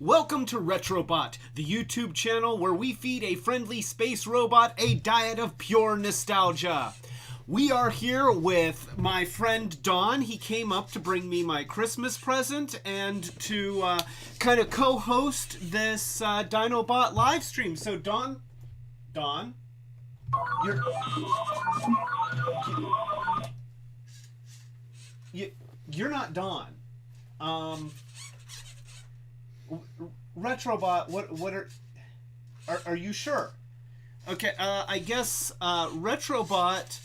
Welcome to Retrobot, the YouTube channel where we feed a friendly space robot a diet of pure nostalgia. We are here with my friend Don. He came up to bring me my Christmas present and to kind of co-host this Dinobot live stream. So Don, you're not Don. Retrobot, what are you sure? Okay, I guess Retrobot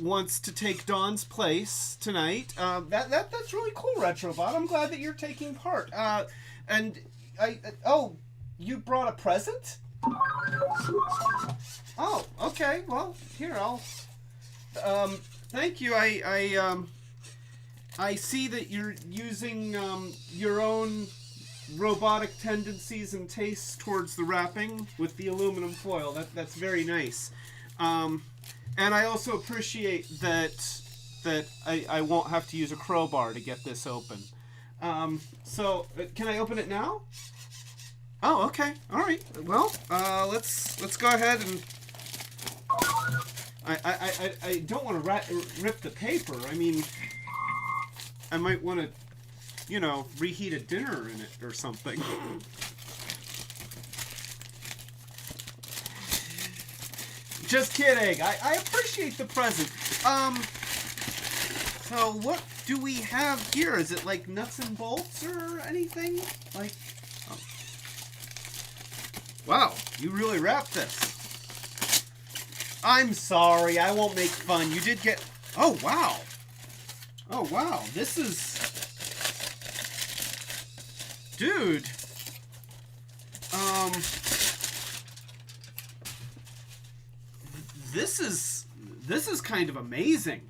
wants to take Dawn's place tonight. That's really cool, Retrobot. I'm glad that you're taking part. And oh, you brought a present? Oh, okay. Well, here thank you. I see that you're using your own robotic tendencies and tastes towards the wrapping with the aluminum foil. That's very nice. And I also appreciate that I won't have to use a crowbar to get this open. So can I open it now? Oh, okay. All right. Well, let's go ahead and I don't want to rip the paper. I mean, I might want to, you know, reheat a dinner in it or something. Just kidding. I appreciate the present. So what do we have here? Is it like nuts and bolts or anything? Like, oh. Wow, you really wrapped this. I'm sorry, I won't make fun. You did get, oh wow. Oh wow, this is, dude, this is kind of amazing.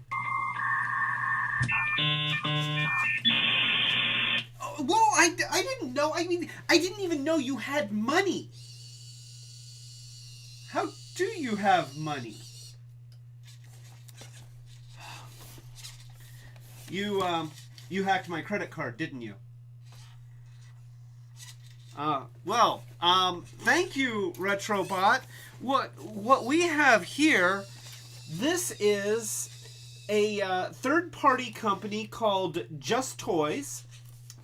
Whoa, I didn't know, I mean, I didn't even know you had money. How do you have money? You hacked my credit card, didn't you? Well, thank you, Retrobot. What we have here, this is a third-party company called Just Toys,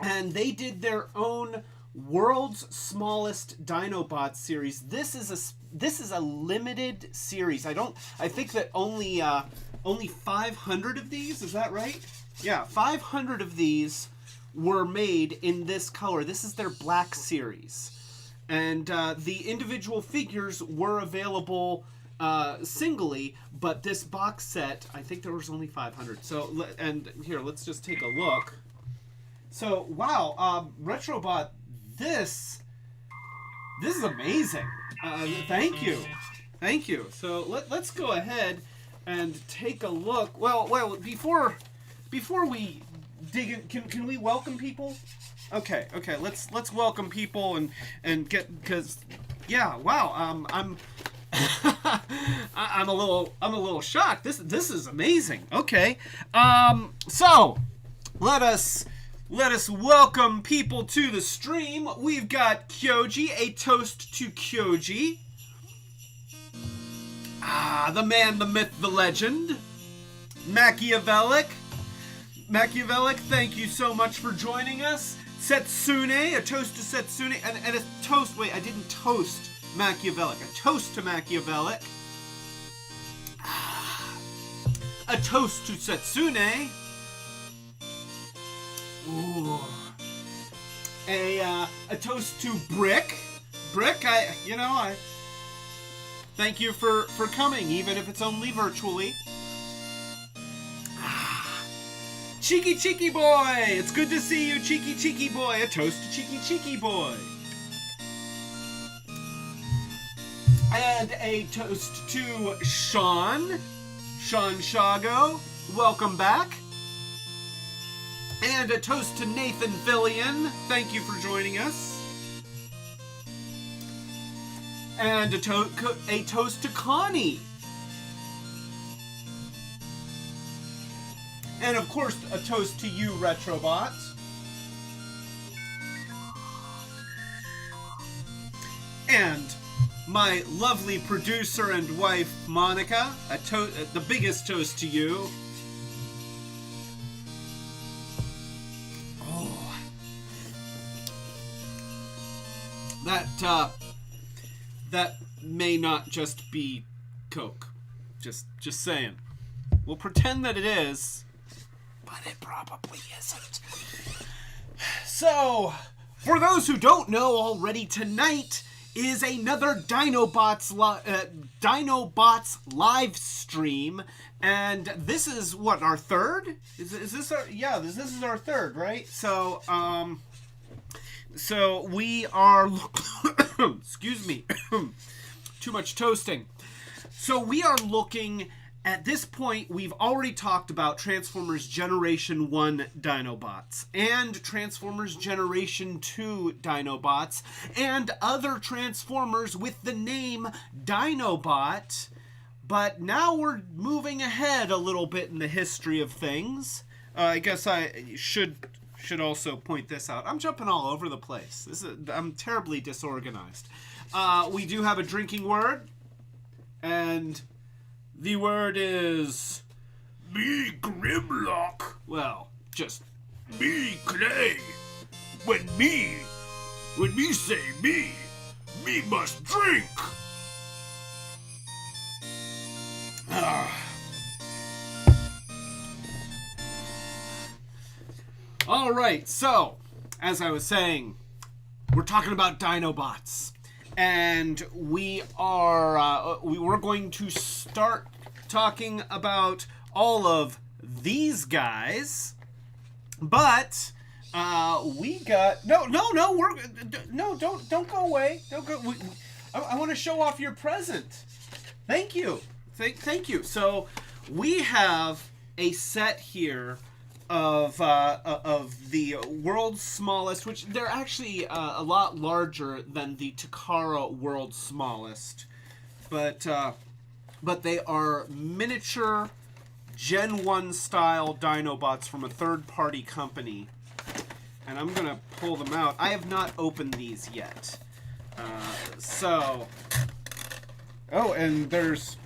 and they did their own World's Smallest Dinobots series. This is a limited series. I think that only 500 of these, is that right? Yeah, 500 of these were made in this color. This is their black series. And the individual figures were available singly, but this box set, I think there was only 500. So, and here, let's just take a look. So, wow, Retrobot, this is amazing. Thank you. Thank you. So, let's go ahead and take a look. Well, before we dig in, can we welcome people? Okay, let's welcome people and get, because yeah, wow, I'm I'm a little shocked. This is amazing. Okay. So let us welcome people to the stream. We've got Kyoji, a toast to Kyoji. The man, the myth, the legend. Machiavellic, thank you so much for joining us. Setsune, a toast to Setsune, and a toast, wait, I didn't toast Machiavellic, a toast to Machiavellic. A toast to Setsune. Ooh. A toast to Brick. Brick, I thank you for coming, even if it's only virtually. Cheeky boy! It's good to see you, cheeky boy. A toast to cheeky boy. And a toast to Sean Shago. Welcome back. And a toast to Nathan Fillion. Thank you for joining us. And a toast to Connie. And of course, a toast to you, Retrobot. and my lovely producer and wife, Monica. The biggest toast to you. Oh. That may not just be Coke. Just saying. We'll pretend that it is, but it probably isn't. So, for those who don't know already, tonight is another Dinobots live stream, and this is what, our third? Is this our, yeah, this is our third, right? So we are excuse me. Too much toasting. So we are looking, at this point, we've already talked about Transformers Generation 1 Dinobots, and Transformers Generation 2 Dinobots, and other Transformers with the name Dinobot, but now we're moving ahead a little bit in the history of things. I guess I should also point this out. I'm jumping all over the place. I'm terribly disorganized. We do have a drinking word, and the word is me Grimlock. Well, just me Clay. When me say me must drink. All right, so as I was saying, we're talking about Dinobots. And we're going to start talking about all of these guys, but we got don't go away, don't go. I want to show off your present. Thank you, thank you. So we have a set here of the world's smallest, which they're actually a lot larger than the Takara world's smallest, but they are miniature Gen 1 style Dinobots from a third-party company, and I'm gonna pull them out. I have not opened these yet, oh, and there's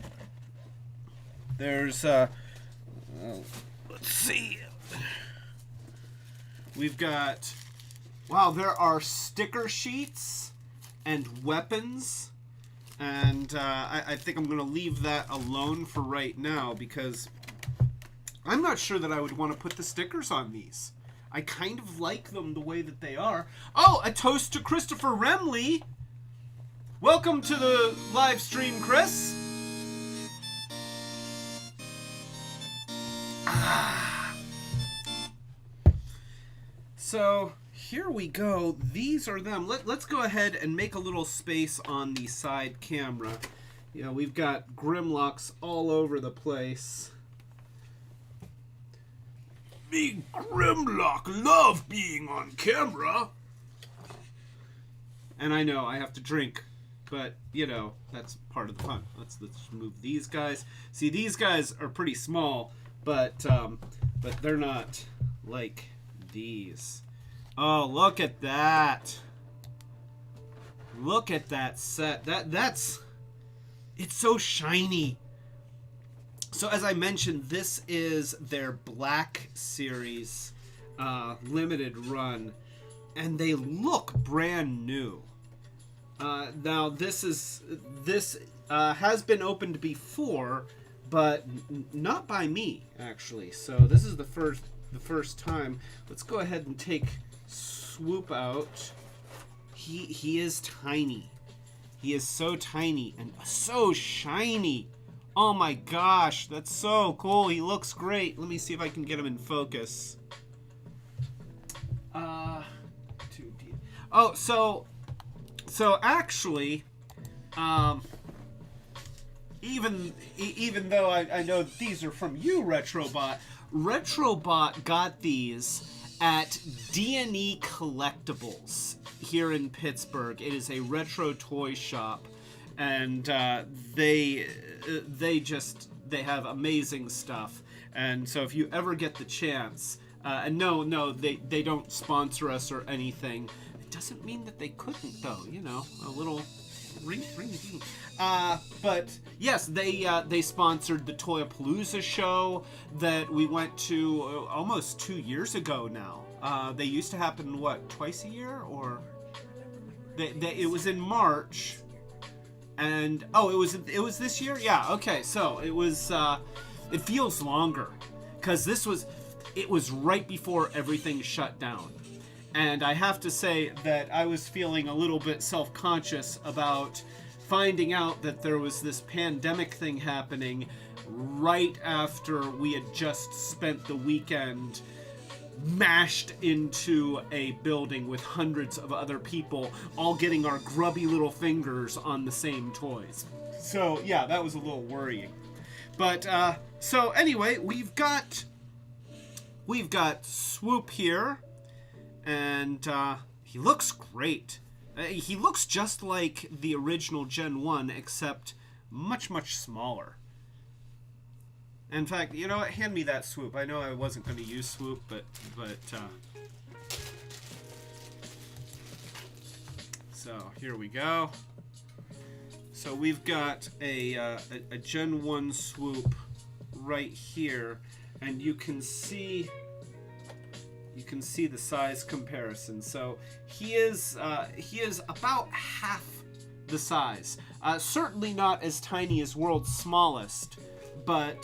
let's see. We've got, wow, there are sticker sheets and weapons, and I think I'm going to leave that alone for right now, because I'm not sure that I would want to put the stickers on these. I kind of like them the way that they are. Oh, a toast to Christopher Remley. Welcome to the live stream, Chris. So here we go. These are them. Let's go ahead and make a little space on the side camera. You know, we've got Grimlocks all over the place. Me Grimlock love being on camera. And I know I have to drink, but you know, that's part of the fun. Let's move these guys. See, these guys are pretty small, but they're not like these. Oh, look at that. Look at that set. That's it's so shiny. So as I mentioned, this is their Black Series limited run, and they look brand new. Now this has been opened before, but not by me actually. So this is the first time. Let's go ahead and take Swoop out. He is tiny. He is so tiny and so shiny. Oh my gosh, that's so cool. He looks great. Let me see if I can get him in focus. 2D. Oh, so actually, even though I know these are from you, Retrobot got these at D&E Collectibles here in Pittsburgh. It is a retro toy shop, and they have amazing stuff. And so if you ever get the chance, and no, they don't sponsor us or anything. It doesn't mean that they couldn't, though. You know, a little Ring ding. But yes, they sponsored the Toyapalooza show that we went to almost 2 years ago now. They used to happen, what, twice a year? Or it was in March. And it was this year? Yeah, okay. So it was it feels longer cuz it was right before everything shut down. And I have to say that I was feeling a little bit self-conscious about finding out that there was this pandemic thing happening right after we had just spent the weekend mashed into a building with hundreds of other people all getting our grubby little fingers on the same toys. So yeah, that was a little worrying. But so anyway, we've got Swoop here, and he looks great. He looks just like the original Gen 1, except much, much smaller. In fact, you know what? Hand me that Swoop. I know I wasn't going to use Swoop, but so here we go. So we've got a Gen 1 Swoop right here, and you can see the size comparison. So he is about half the size. Certainly not as tiny as World's Smallest, but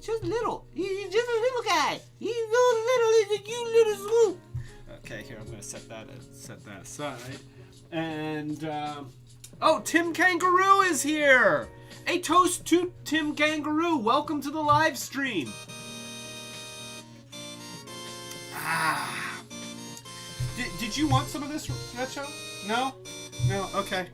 just little. He's just a little guy. He's so little. He's a cute little Swoop. Okay, here I'm gonna set that aside. And oh, Tim Kangaroo is here. A toast to Tim Kangaroo. Welcome to the live stream. Did you want some of this, Retro? No? Okay.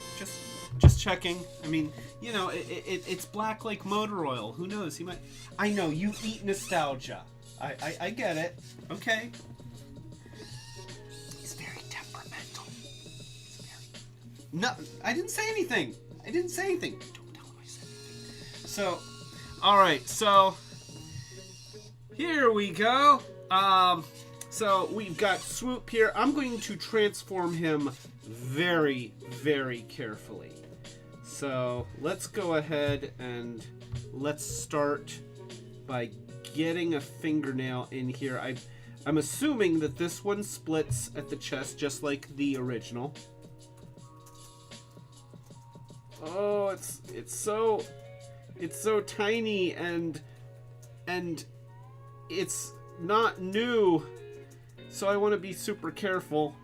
Just checking. I mean, you know, it's black like motor oil. Who knows? He might. I know you eat nostalgia. I get it. Okay. He's very temperamental. No, I didn't say anything. Don't tell him I said anything. So, all right. So here we go. So we've got Swoop here. I'm going to transform him very, very carefully. So let's go ahead and let's start by getting a fingernail in here. I'm assuming that this one splits at the chest just like the original. Oh, it's so tiny and it's not new. So I want to be super careful.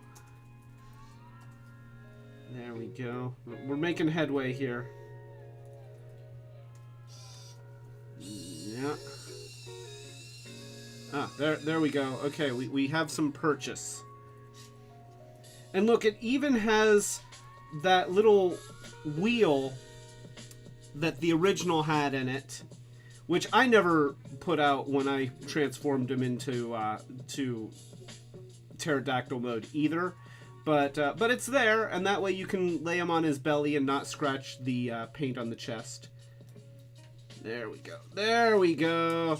There we go. We're making headway here. Yeah. Ah, there we go. Okay, we have some purchase. And look, it even has that little wheel that the original had in it, which I never put out when I transformed him into to pterodactyl mode either, but it's there, and that way you can lay him on his belly and not scratch the paint on the chest. There we go.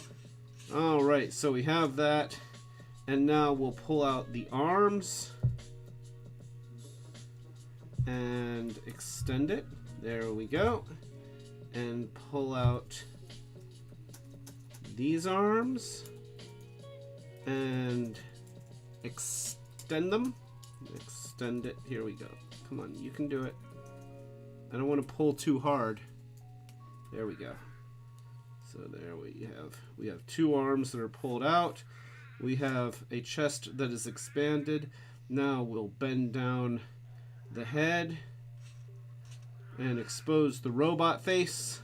All right, so we have that, and now we'll pull out the arms and extend it. There we go, and pull out these arms and extend them. Extend it. Here we go. Come on, you can do it. I don't want to pull too hard. There we go. So there we have two arms that are pulled out. We have a chest that is expanded. Now we'll bend down the head and expose the robot face.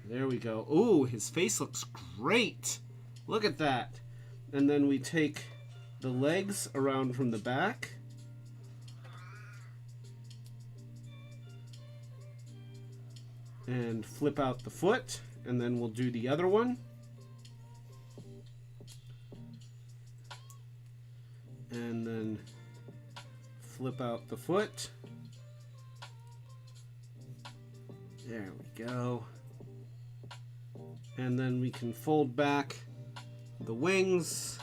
There we go. Ooh, his face looks great. Look at that. And then we take the legs around from the back. And flip out the foot. And then we'll do the other one. And then flip out the foot. There we go. And then we can fold back the wings.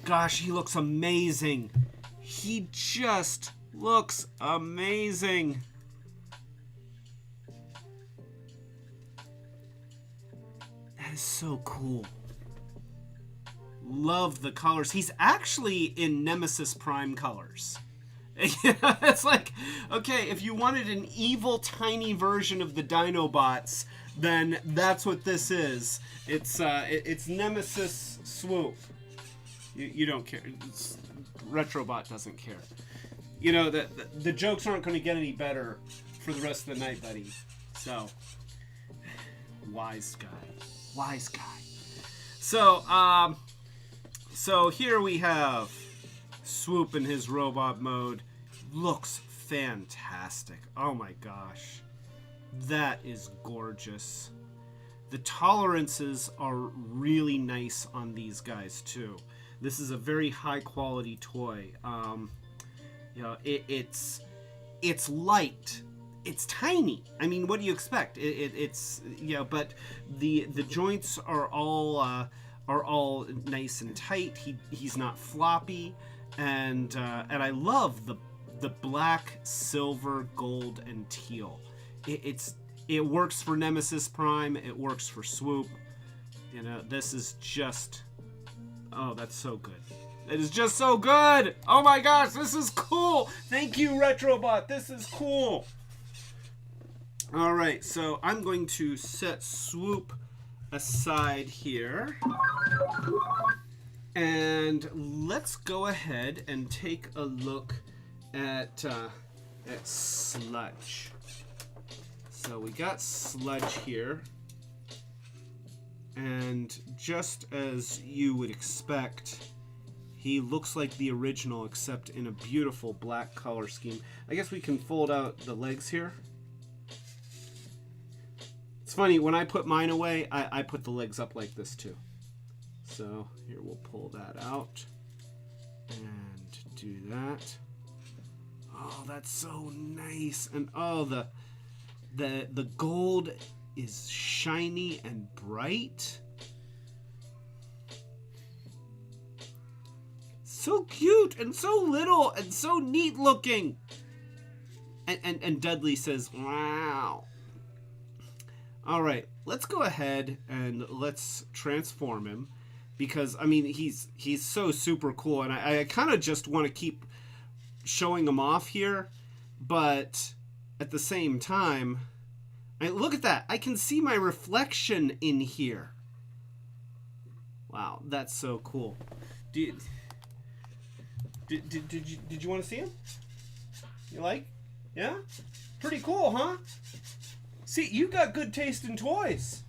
gosh, he looks amazing. He just looks amazing. That is so cool. Love the colors. He's actually in Nemesis Prime colors. It's like, okay, if you wanted an evil tiny version of the Dinobots, then that's what this is. It's Nemesis Swoop. You don't care. Retrobot doesn't care. You know, the jokes aren't going to get any better for the rest of the night, buddy. So, wise guy. Wise guy. So here we have Swoop in his robot mode. Looks fantastic. Oh my gosh. That is gorgeous. The tolerances are really nice on these guys too. This is a very high quality toy. You know, it's light. It's tiny. I mean, what do you expect? It's you know, but the joints are all nice and tight. He's not floppy, and I love the black, silver, gold, and teal. It works for Nemesis Prime. It works for Swoop. You know, this is just, oh, that's so good. It is just so good. Oh my gosh, this is cool. Thank you, Retrobot. This is cool. All right, so I'm going to set Swoop aside here, and let's go ahead and take a look at Sludge. So we got Sludge here, and just as you would expect, he looks like the original except in a beautiful black color scheme. I guess we can fold out the legs here. It's funny, when I put mine away, I put the legs up like this too. So here, we'll pull that out and do that. Oh, that's so nice. And oh, the gold is shiny and bright. So cute and so little and so neat looking. And Dudley says, wow. All right, let's go ahead and let's transform him, because I mean he's so super cool, and I kind of just want to keep showing him off here, but at the same time, look at that. I can see my reflection in here. Wow, that's so cool. Did you want to see him? You like? Yeah? Pretty cool, huh? See, you got good taste in toys.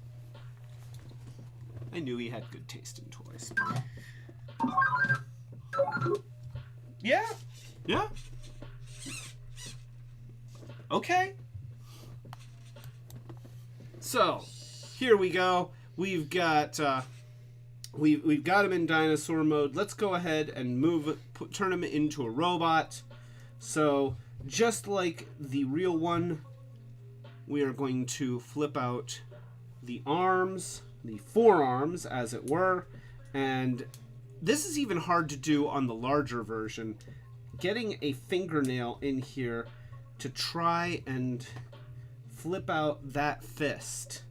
I knew he had good taste in toys. Yeah? Yeah? Okay. So, here we go. We've got we've got him in dinosaur mode. Let's go ahead and turn him into a robot. So, just like the real one, we are going to flip out the arms, the forearms, as it were. And this is even hard to do on the larger version. Getting a fingernail in here to try and flip out that fist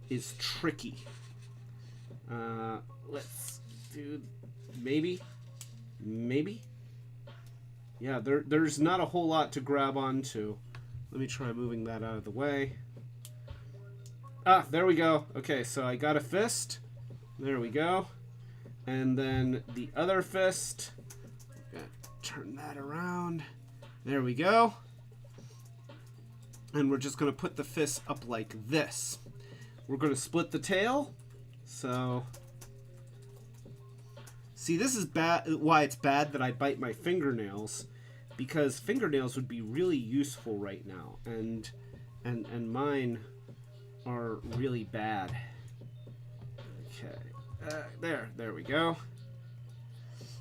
is tricky. Let's do maybe. Yeah, there's not a whole lot to grab onto. Let me try moving that out of the way. Ah, there we go. Okay, so I got a fist. There we go. And then the other fist. Turn that around. There we go. And we're just going to put the fist up like this. We're going to split the tail. So, see, this is bad. Why it's bad that I bite my fingernails, because fingernails would be really useful right now, and mine are really bad. Okay, there we go.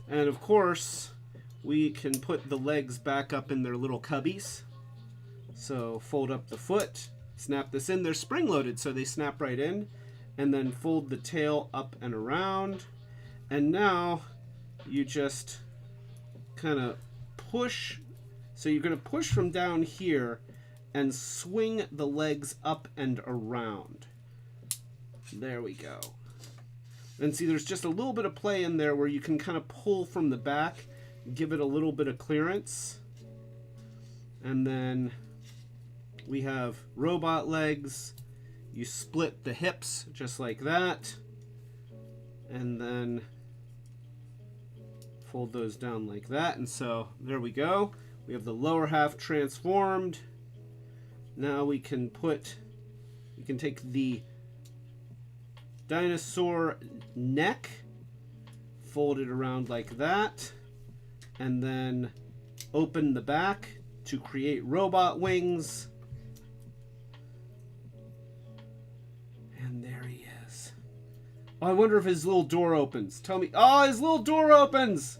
And of course, we can put the legs back up in their little cubbies. So fold up the foot, snap this in. They're spring-loaded, so they snap right in. And then fold the tail up and around. And now you just kind of push. So you're going to push from down here and swing the legs up and around. There we go. And see, there's just a little bit of play in there where you can kind of pull from the back, give it a little bit of clearance. And then we have robot legs. You split the hips just like that. And then fold those down like that. And so there we go. We have the lower half transformed. Now we can take the dinosaur neck, fold it around like that, and then open the back to create robot wings. And there he is. Oh, I wonder if his little door opens. Tell me. Oh, his little door opens!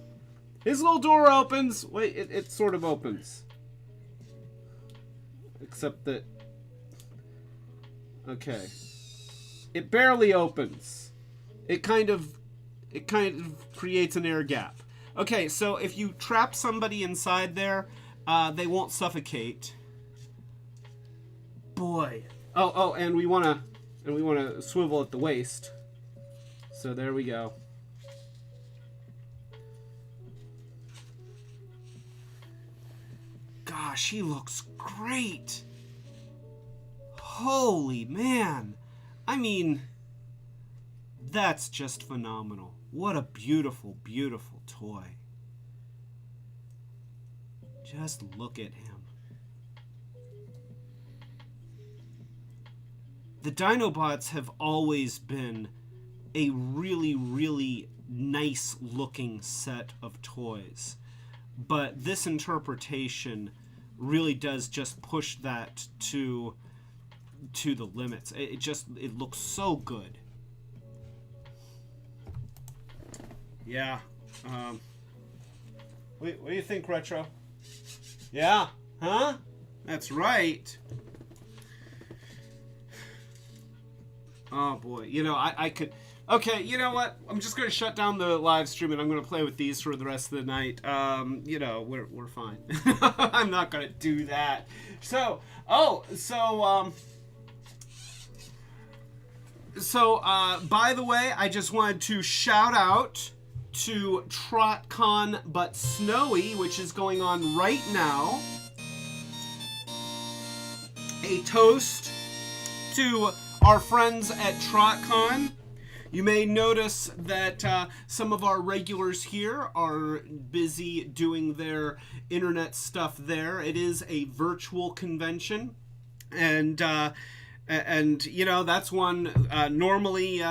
His little door opens! Wait, it sort of opens. Except that... Okay. It barely opens. It kind of creates an air gap. Okay, so if you trap somebody inside there, they won't suffocate. Boy. Oh, and we wanna swivel at the waist. So there we go. Gosh, he looks great. Holy man. I mean, that's just phenomenal. What a beautiful, beautiful toy. Just look at him. The Dinobots have always been a really, really nice looking set of toys. But this interpretation really does just push that to the limits. It looks so good. Yeah. What do you think, Retro? Yeah? Huh? That's right. Oh boy. You know, I could... Okay, you know what? I'm just going to shut down the live stream and I'm going to play with these for the rest of the night. You know, we're fine. I'm not going to do that. So, by the way, I just wanted to shout out to TrotCon But Snowy, which is going on right now. A toast to our friends at TrotCon. You may notice that some of our regulars here are busy doing their internet stuff there. It is a virtual convention, and you know, that's one. Normally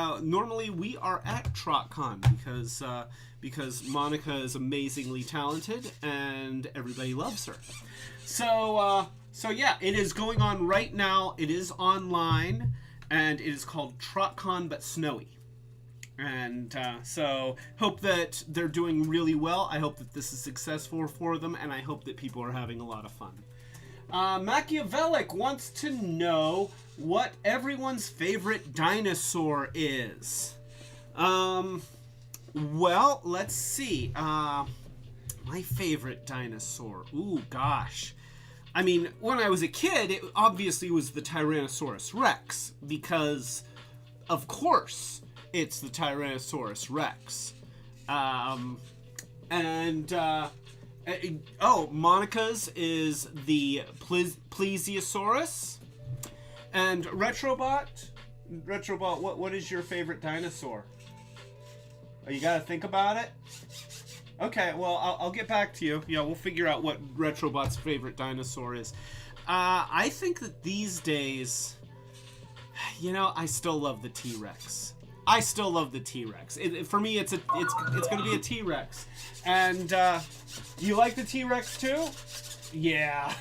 we are at TrotCon because Monica is amazingly talented and everybody loves her. So yeah, it is going on right now. It is online, and it is called TrotCon But Snowy. And so hope that they're doing really well. I hope that this is successful for them, and I hope that people are having a lot of fun. Machiavellic wants to know what everyone's favorite dinosaur is. Well, let's see. My favorite dinosaur. Ooh, gosh. I mean, when I was a kid, it obviously was the Tyrannosaurus Rex, because, of course, it's the Tyrannosaurus Rex. Monica's is the Plesiosaurus. And Retrobot, what is your favorite dinosaur? Oh, you gotta think about it? Okay, well, I'll get back to you. Yeah, we'll figure out what Retrobot's favorite dinosaur is. I think that these days, you know, I still love the T-Rex. I still love the T-Rex. For me, it's going to be a T-Rex. And you like the T-Rex too? Yeah.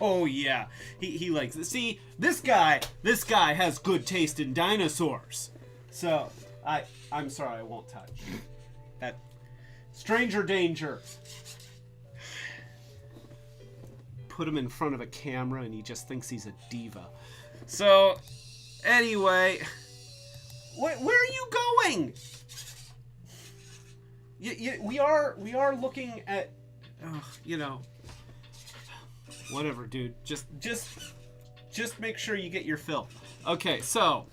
Oh yeah. He likes it. See, this guy has good taste in dinosaurs. So I'm sorry, I won't touch. That stranger danger. Put him in front of a camera and he just thinks he's a diva. So anyway, where are you going? we are looking at, you know, whatever, dude. Just make sure you get your fill. Okay, so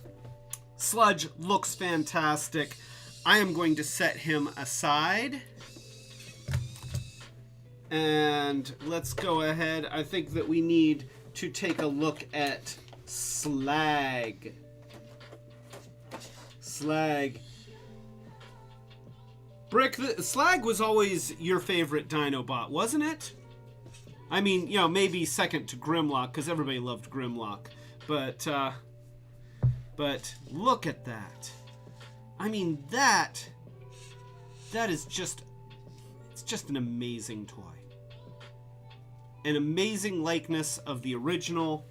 Sludge looks fantastic. I am going to set him aside. And let's go ahead. I think that we need to take a look at Slag. Slag. Brick, Slag was always your favorite Dinobot, wasn't it? I mean, you know, maybe second to Grimlock, because everybody loved Grimlock. But look at that. I mean, that is just, it's just an amazing toy. An amazing likeness of the original.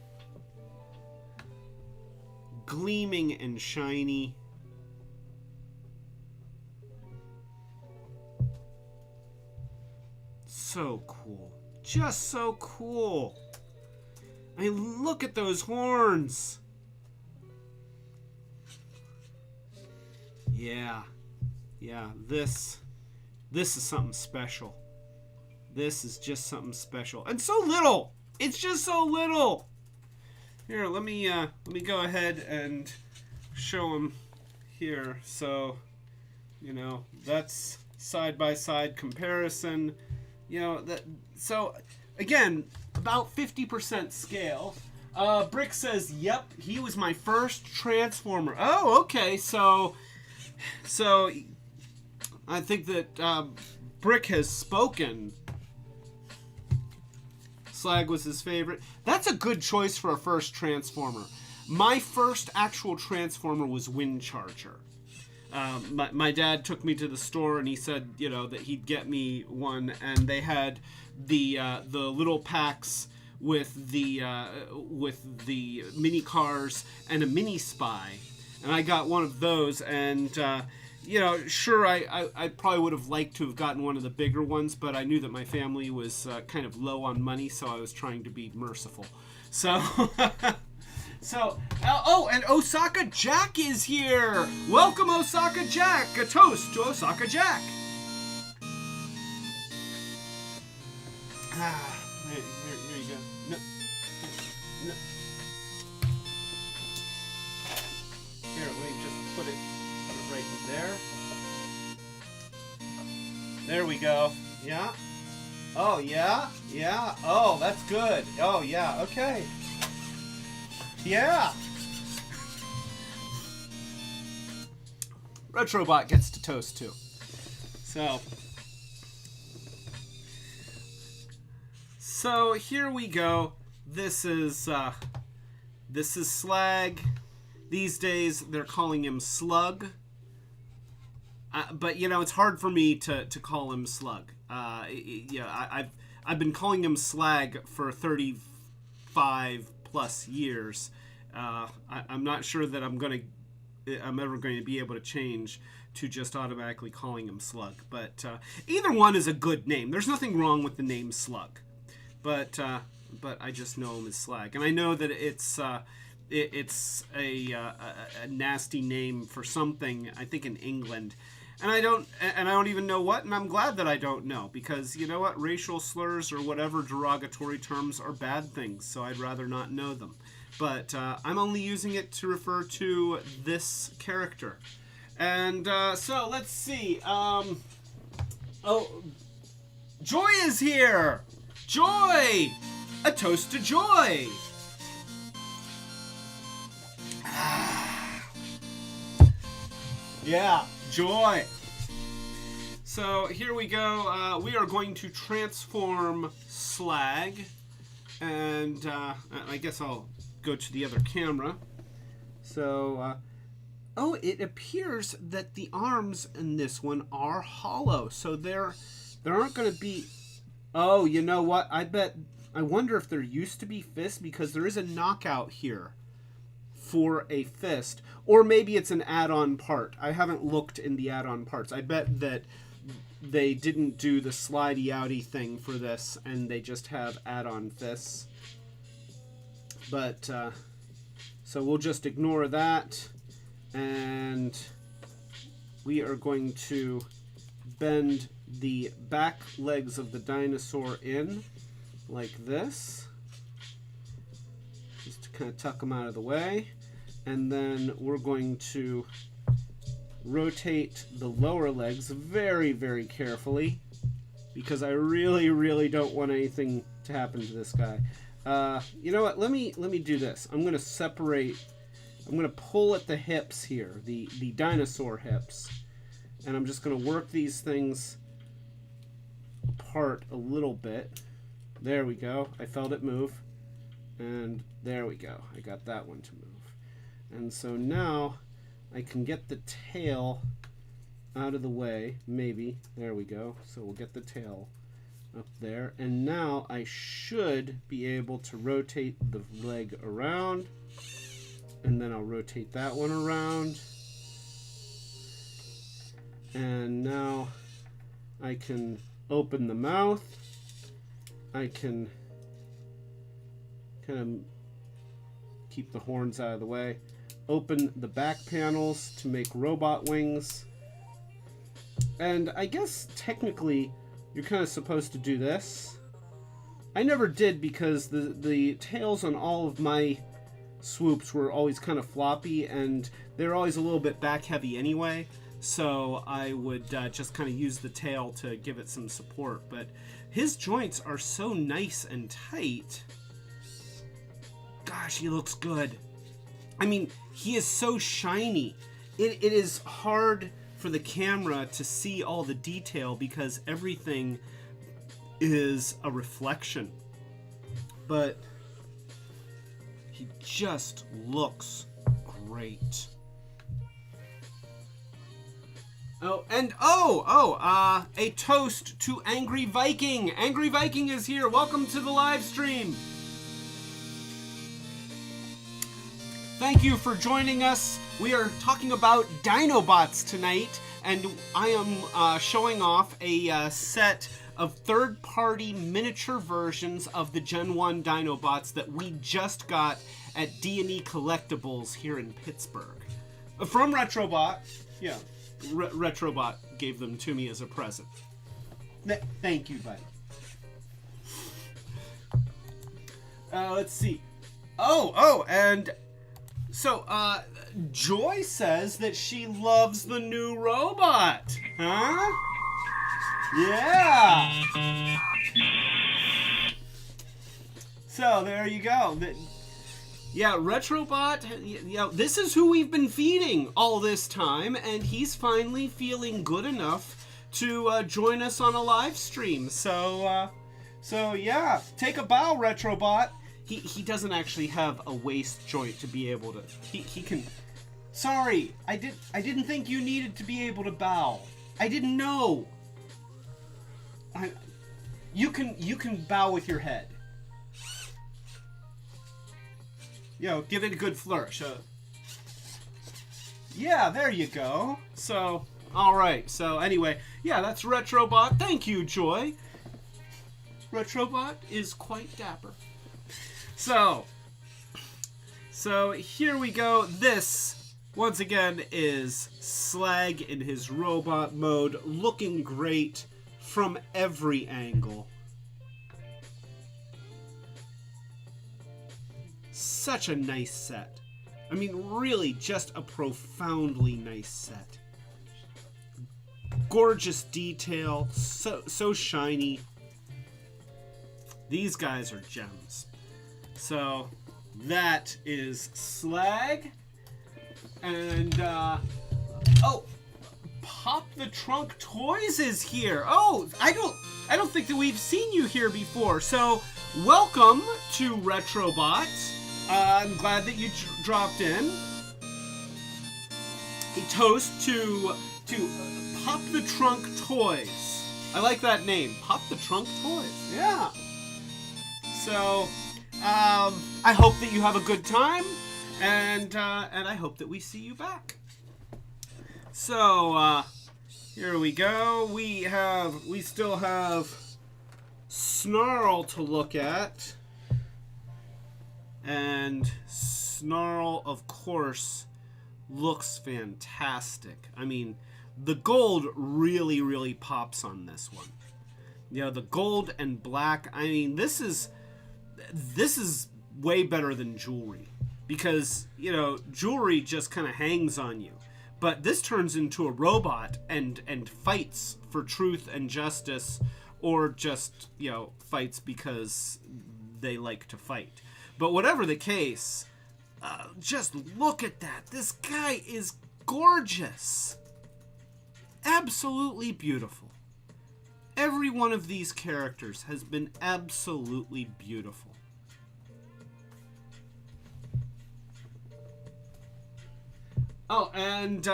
Gleaming and shiny. So cool. Just so cool. I mean, look at those horns. Yeah. Yeah, this is something special. This is just something special. And so little. It's just so little. Here, let me go ahead and show them here. So, you know, that's side-by-side comparison. You know, that. So, again, about 50% scale. Brick says, yep, he was my first Transformer. Oh, okay, so I think that Brick has spoken. Slag was his favorite. That's a good choice for a first Transformer. My first actual Transformer was Windcharger. My dad took me to the store and he said, you know, that he'd get me one, and they had the little packs with the mini cars and a mini spy, and I got one of those. And you know, sure, I probably would have liked to have gotten one of the bigger ones, but I knew that my family was kind of low on money, so I was trying to be merciful. So. So, oh, and Osaka Jack is here! Welcome, Osaka Jack! A toast to Osaka Jack! Here you go. No. Here, let me just put it right there. There we go. Yeah. Oh, yeah? Yeah. Oh, that's good. Oh, yeah. Okay. Yeah. Retrobot gets to toast too. So here we go. This is Slag. These days they're calling him Slug. But you know, it's hard for me to call him Slug. Yeah, I've been calling him Slag for 35 plus years. I'm not sure that I'm ever going to be able to change to just automatically calling him Slug. But either one is a good name. There's nothing wrong with the name Slug. But I just know him as Slag, and I know that it's a nasty name for something, I think, in England. And I don't even know what, and I'm glad that I don't know, because you know what, racial slurs or whatever derogatory terms are bad things, so I'd rather not know them. But I'm only using it to refer to this character. And so let's see. Oh, Joy is here. Joy, a toast to Joy. Yeah. Joy. So here we go. We are going to transform Slag, and I guess I'll go to the other camera. So, oh, it appears that the arms in this one are hollow, so there aren't going to be. Oh, you know what? I wonder if there used to be fists, because there is a knockout here for a fist, or maybe it's an add-on part. I haven't looked in the add-on parts. I bet that they didn't do the slidey outy thing for this, and they just have add-on fists. But so we'll just ignore that, and we are going to bend the back legs of the dinosaur in like this, just to kind of tuck them out of the way. And then we're going to rotate the lower legs very, very carefully, because I really, really don't want anything to happen to this guy. You know what? Let me do this. I'm going to separate. I'm going to pull at the hips here, the dinosaur hips, and I'm just going to work these things apart a little bit. There we go. I felt it move, and there we go. I got that one to move. And so now I can get the tail out of the way, maybe. There we go. So we'll get the tail up there. And now I should be able to rotate the leg around. And then I'll rotate that one around. And now I can open the mouth. I can kind of keep the horns out of the way. Open the back panels to make robot wings. And I guess technically you're kind of supposed to do this. I never did, because the tails on all of my swoops were always kind of floppy, and they're always a little bit back heavy anyway. So I would just kind of use the tail to give it some support. But his joints are so nice and tight. Gosh, he looks good. I mean, he is so shiny. It is hard for the camera to see all the detail because everything is a reflection. But he just looks great. Oh, and a toast to Angry Viking. Angry Viking is here. Welcome to the live stream. Thank you for joining us. We are talking about Dinobots tonight, and I am showing off a set of third-party miniature versions of the Gen 1 Dinobots that we just got at D&E Collectibles here in Pittsburgh. From Retrobot. Yeah, Retrobot gave them to me as a present. Thank you, buddy. Let's see. And so, Joy says that she loves the new robot. Huh? Yeah. So, there you go. Yeah, Retrobot, you know, this is who we've been feeding all this time, and he's finally feeling good enough to join us on a live stream. So yeah, take a bow, Retrobot. He doesn't actually have a waist joint to be able to. He can. Sorry, I didn't think you needed to be able to bow. I didn't know. You can bow with your head. Yo, give it a good flourish. Yeah, there you go. So, all right. So anyway, yeah, that's Retrobot. Thank you, Joy. Retrobot is quite dapper. So here we go. This, once again, is Slag in his robot mode, looking great from every angle. Such a nice set. I mean, really just a profoundly nice set. Gorgeous detail, so shiny. These guys are gems. So that is Slag. And Pop the Trunk Toys is here. Oh, I don't think that we've seen you here before. So welcome to Retrobot. I'm glad that you dropped in. A toast to Pop the Trunk Toys. I like that name, Pop the Trunk Toys. Yeah. So I hope that you have a good time, and I hope that we see you back. So here we go. We still have Snarl to look at. And Snarl, of course, looks fantastic. I mean, The gold really, really pops on this one. You know, the gold and black, I mean, this is way better than jewelry. Because, you know, jewelry just kind of hangs on you. But this turns into a robot and fights for truth and justice, or just, you know, fights because they like to fight. But whatever the case, just look at that. This guy is gorgeous. Absolutely beautiful. Every one of these characters has been absolutely beautiful. Oh, and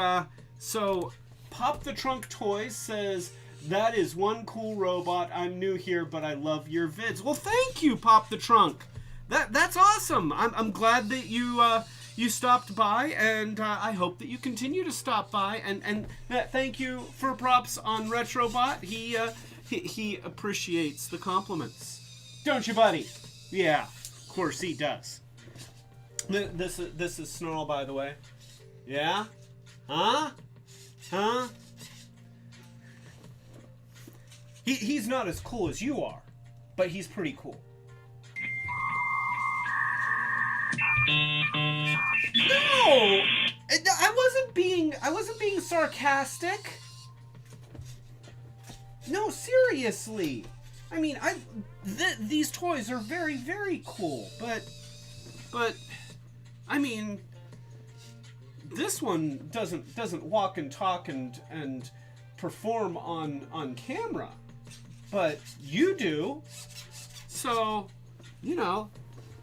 so Pop the Trunk Toys says, that is one cool robot. I'm new here, but I love your vids. Well, thank you, Pop the Trunk. That's awesome. I'm glad that you stopped by, and I hope that you continue to stop by. And thank you for props on Retrobot. He appreciates the compliments, don't you, buddy? Yeah, of course he does. This is Snarl, by the way. Yeah? Huh? He's not as cool as you are, but he's pretty cool. No! I wasn't being sarcastic. No, seriously. I mean, these toys are very, very cool, but I mean, this one doesn't walk and talk and perform on camera, but you do. So, you know,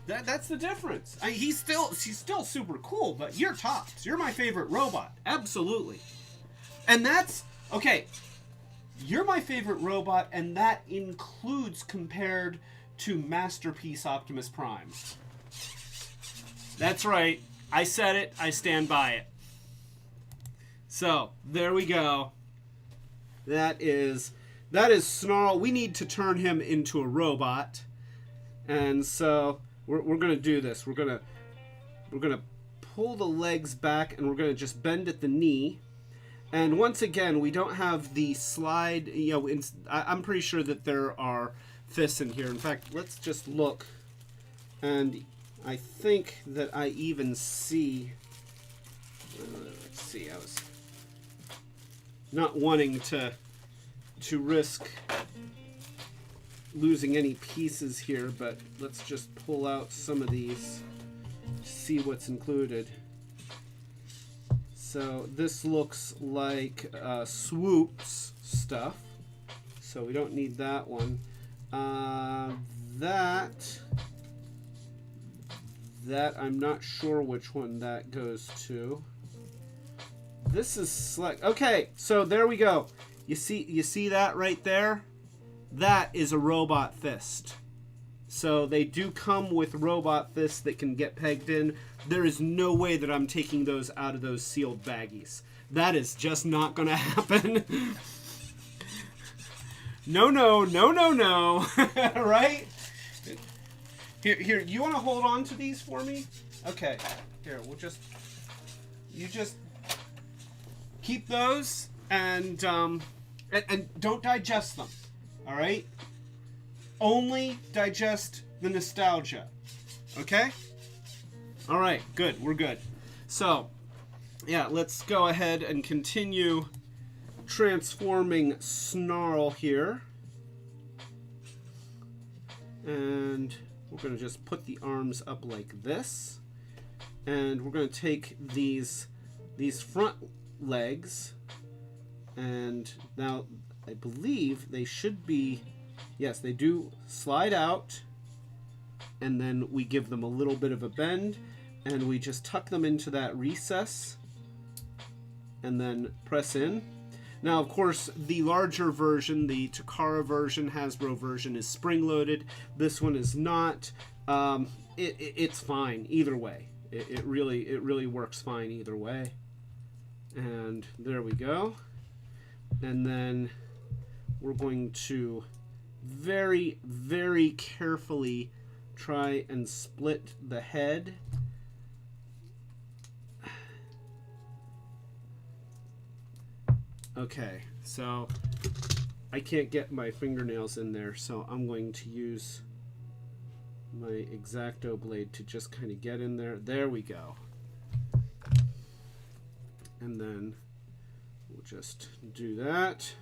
that's the difference. He's still super cool, but you're tops. You're my favorite robot, absolutely. And that's okay. You're my favorite robot, and that includes compared to Masterpiece Optimus Prime. That's right. I said it. I stand by it. So, there we go. That is Snarl. We need to turn him into a robot. And so, we're going to do this. We're going to pull the legs back, and we're going to just bend at the knee. And once again, we don't have the slide. You know, I'm pretty sure that there are fists in here. In fact, let's just look. And I think that I even see. Let's see. I was not wanting to risk losing any pieces here, but let's just pull out some of these, see what's included. So this looks like Swoop's stuff, so we don't need that one. That I'm not sure which one that goes to. This is select. Okay, so there we go. You see that right there? That is a robot fist. So they do come with robot fists that can get pegged in. There is no way that I'm taking those out of those sealed baggies. That is just not going to happen. No. Right? Here, you want to hold on to these for me? Okay. Here, you just keep those and don't digest them. All right? Only digest the nostalgia. Okay? All right, good. We're good. So, yeah, let's go ahead and continue transforming Snarl here. And we're going to just put the arms up like this. And we're going to take these front legs, and now I believe they should be, yes, they do slide out, and then we give them a little bit of a bend, and we just tuck them into that recess and then press in. Now, of course, the larger version, the Takara version, Hasbro version, is spring-loaded. This one is not. It's fine either way. It really works fine either way. And there we go. And then we're going to very, very carefully try and split the head. Okay, so I can't get my fingernails in there, so I'm going to use my X-Acto blade to just kind of get in there. There we go. And then we'll just do that.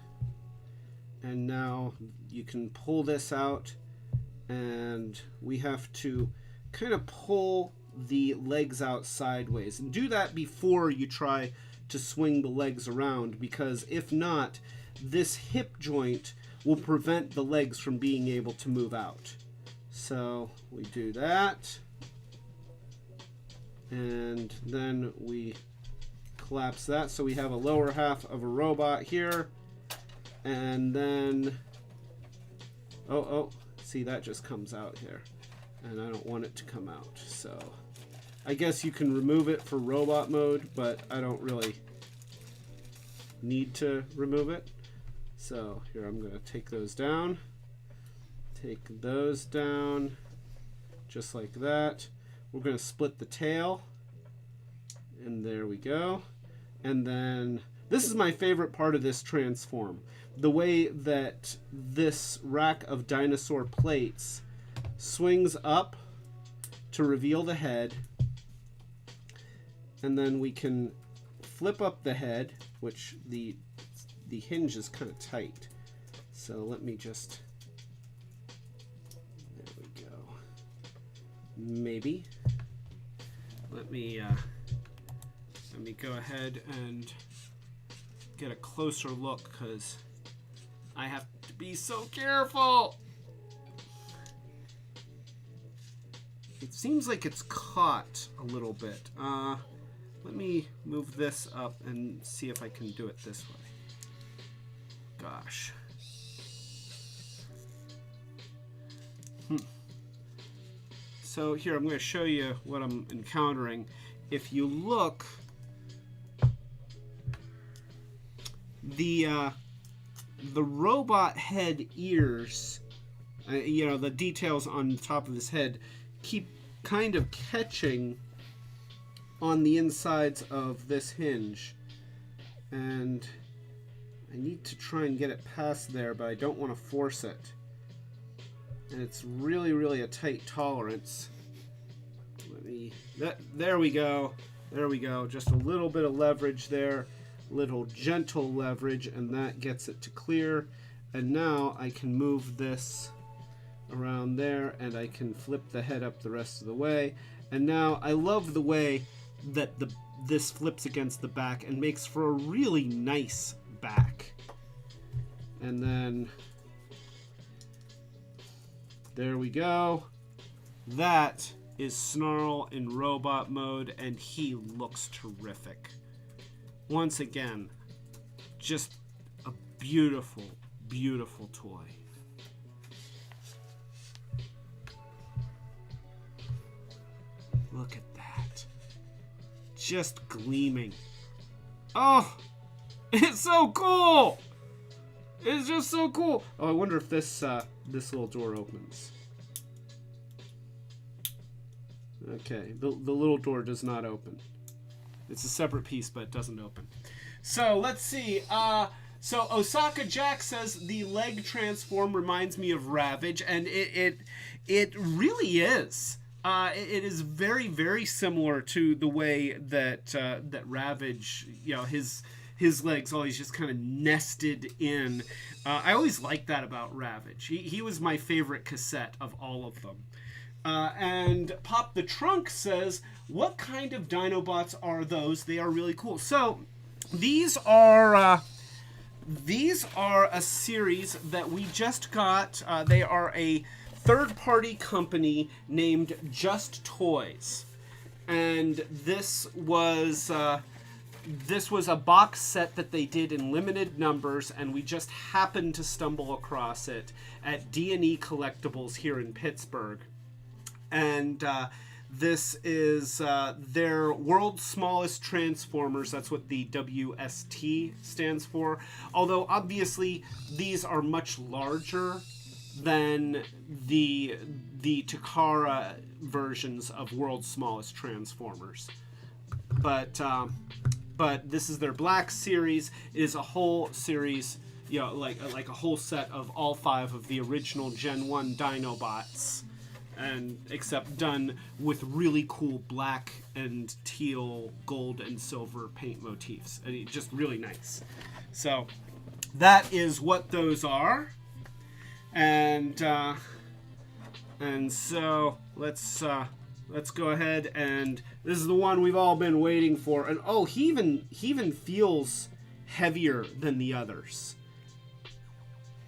And now you can pull this out, and we have to kind of pull the legs out sideways. And do that before you try to swing the legs around, because if not, this hip joint will prevent the legs from being able to move out. So we do that, and then we collapse that so we have a lower half of a robot here. And then oh, see, that just comes out here, and I don't want it to come out, so I guess you can remove it for robot mode, but I don't really need to remove it. So here, I'm going to take those down, just like that. We're going to split the tail, and there we go. And then this is my favorite part of this transform. The way that this rack of dinosaur plates swings up to reveal the head, and then we can flip up the head, which the hinge is kind of tight. So let me just, there we go. Maybe. Let me go ahead and get a closer look, because I have to be so careful. It seems like it's caught a little bit. Let me move this up and see if I can do it this way. Gosh. So here, I'm going to show you what I'm encountering. If you look, the robot head ears, you know, the details on top of his head keep kind of catching on the insides of this hinge, and I need to try and get it past there, but I don't want to force it, and it's really a tight tolerance. There we go, just a little bit of leverage there, little gentle leverage, and that gets it to clear. And now I can move this around there, and I can flip the head up the rest of the way. And now I love the way that this flips against the back and makes for a really nice back. And then there we go. That is Snarl in robot mode, and he looks terrific. Once again, just a beautiful toy. Look at that. Just gleaming. Oh, it's so cool. It's just so cool. Oh, I wonder if this little door opens. Okay, the little door does not open. It's a separate piece, but it doesn't open. So let's see. So Osaka Jack says the leg transform reminds me of Ravage, and it really is. It is very similar to the way that that Ravage, you know, his legs always just kind of nested in. I always liked that about Ravage. He was my favorite cassette of all of them. And Pop the Trunk says, what kind of Dinobots are those? They are really cool. So these are a series that we just got. They are a third-party company named Just Toys. And this was a box set that they did in limited numbers, and we just happened to stumble across it at D&E Collectibles here in Pittsburgh. And this is their world's smallest Transformers. That's what the WST stands for. Although, obviously, these are much larger than the Takara versions of world's smallest Transformers. But but this is their black series. It is a whole series, you know, like a whole set of all 5 of the original Gen 1 Dinobots, and except done with really cool black and teal, gold and silver paint motifs. And just really nice. So that is what those are. And so let's go ahead, and this is the one we've all been waiting for. And oh, he even feels heavier than the others,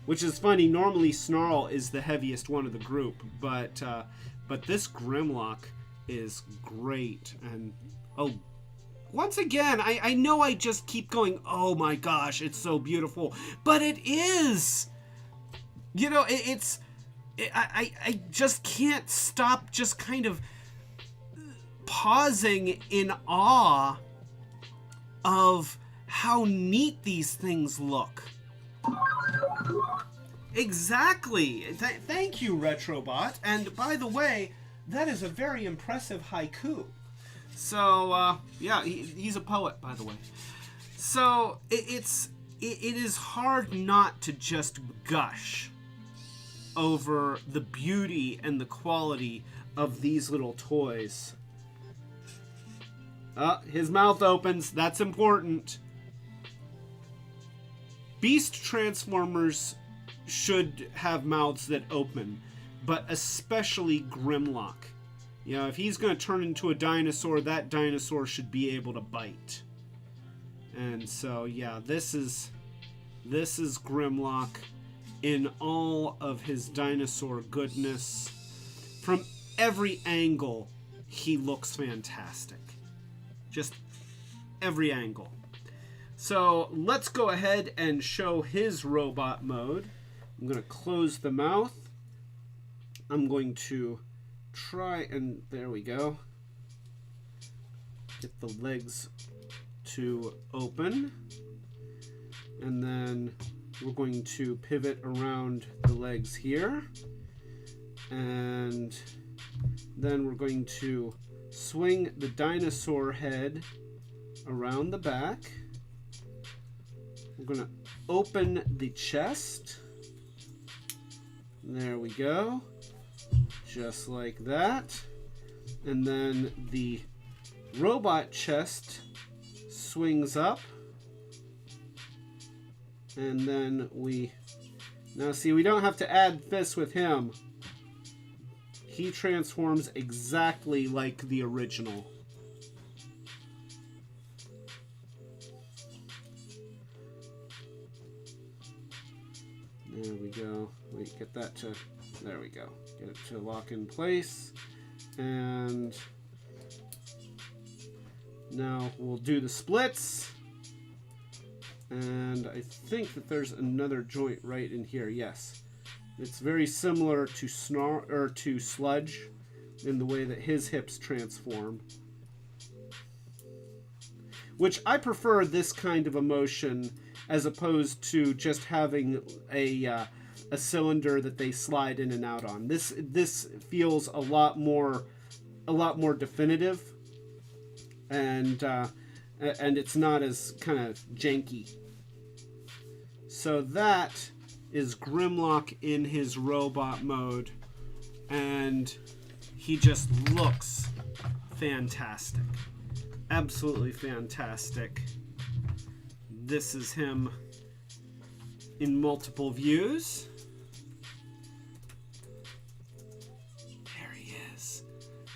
which is funny. Normally Snarl is the heaviest one of the group, but this Grimlock is great. And oh, once again, I know I just keep going, oh my gosh, it's so beautiful, but it is. You know, I just can't stop just kind of pausing in awe of how neat these things look. Exactly. Thank you, Retrobot. And by the way, that is a very impressive haiku. So, yeah, he's a poet, by the way. So, it is hard not to just gush over the beauty and the quality of these little toys. His mouth opens. That's important. Beast Transformers should have mouths that open, but especially Grimlock. You know, if he's going to turn into a dinosaur, that dinosaur should be able to bite. And so, yeah, this is Grimlock in all of his dinosaur goodness. From every angle, he looks fantastic. Just every angle. So let's go ahead and show his robot mode. I'm going to close the mouth. I'm going to try, and there we go. Get the legs to open. And then we're going to pivot around the legs here. And then we're going to swing the dinosaur head around the back. We're going to open the chest. There we go. Just like that. And then the robot chest swings up. And then now see, we don't have to add fists with him. He transforms exactly like the original. There we go. Wait, get that to, there we go. Get it to lock in place. And now we'll do the splits. And I think that there's another joint right in here. Yes. It's very similar to to Sludge in the way that his hips transform. Which I prefer this kind of a motion as opposed to just having a cylinder that they slide in and out on. This feels a lot more definitive, and it's not as kind of janky. So that is Grimlock in his robot mode, and he just looks fantastic. Absolutely fantastic. This is him in multiple views. There he is.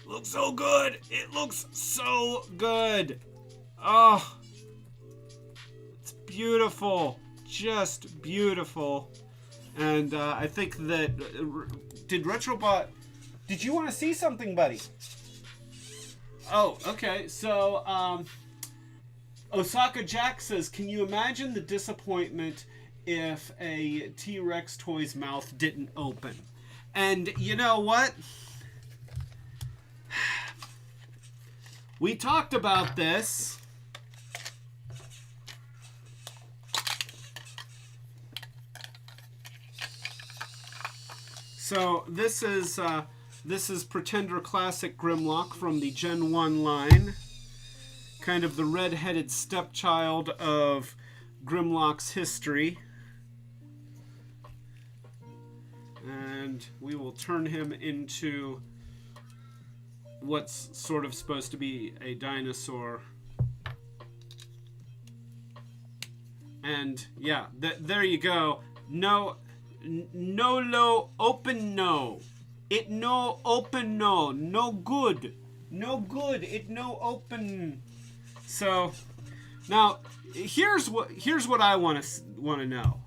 Looks so good. It looks so good. Oh, it's beautiful. Just beautiful. And I think that did Retrobot, did you want to see something, buddy? Oh, okay. So Osaka Jack says, can you imagine the disappointment if a T-Rex toy's mouth didn't open? And you know what? We talked about this. So this is Pretender Classic Grimlock from the Gen 1 line. kind of the red-headed stepchild of Grimlock's history. And we will turn him into what's sort of supposed to be a dinosaur. And yeah, there you go. No low open no. It no open no. No good. No good. It no open. So now here's what I want to know.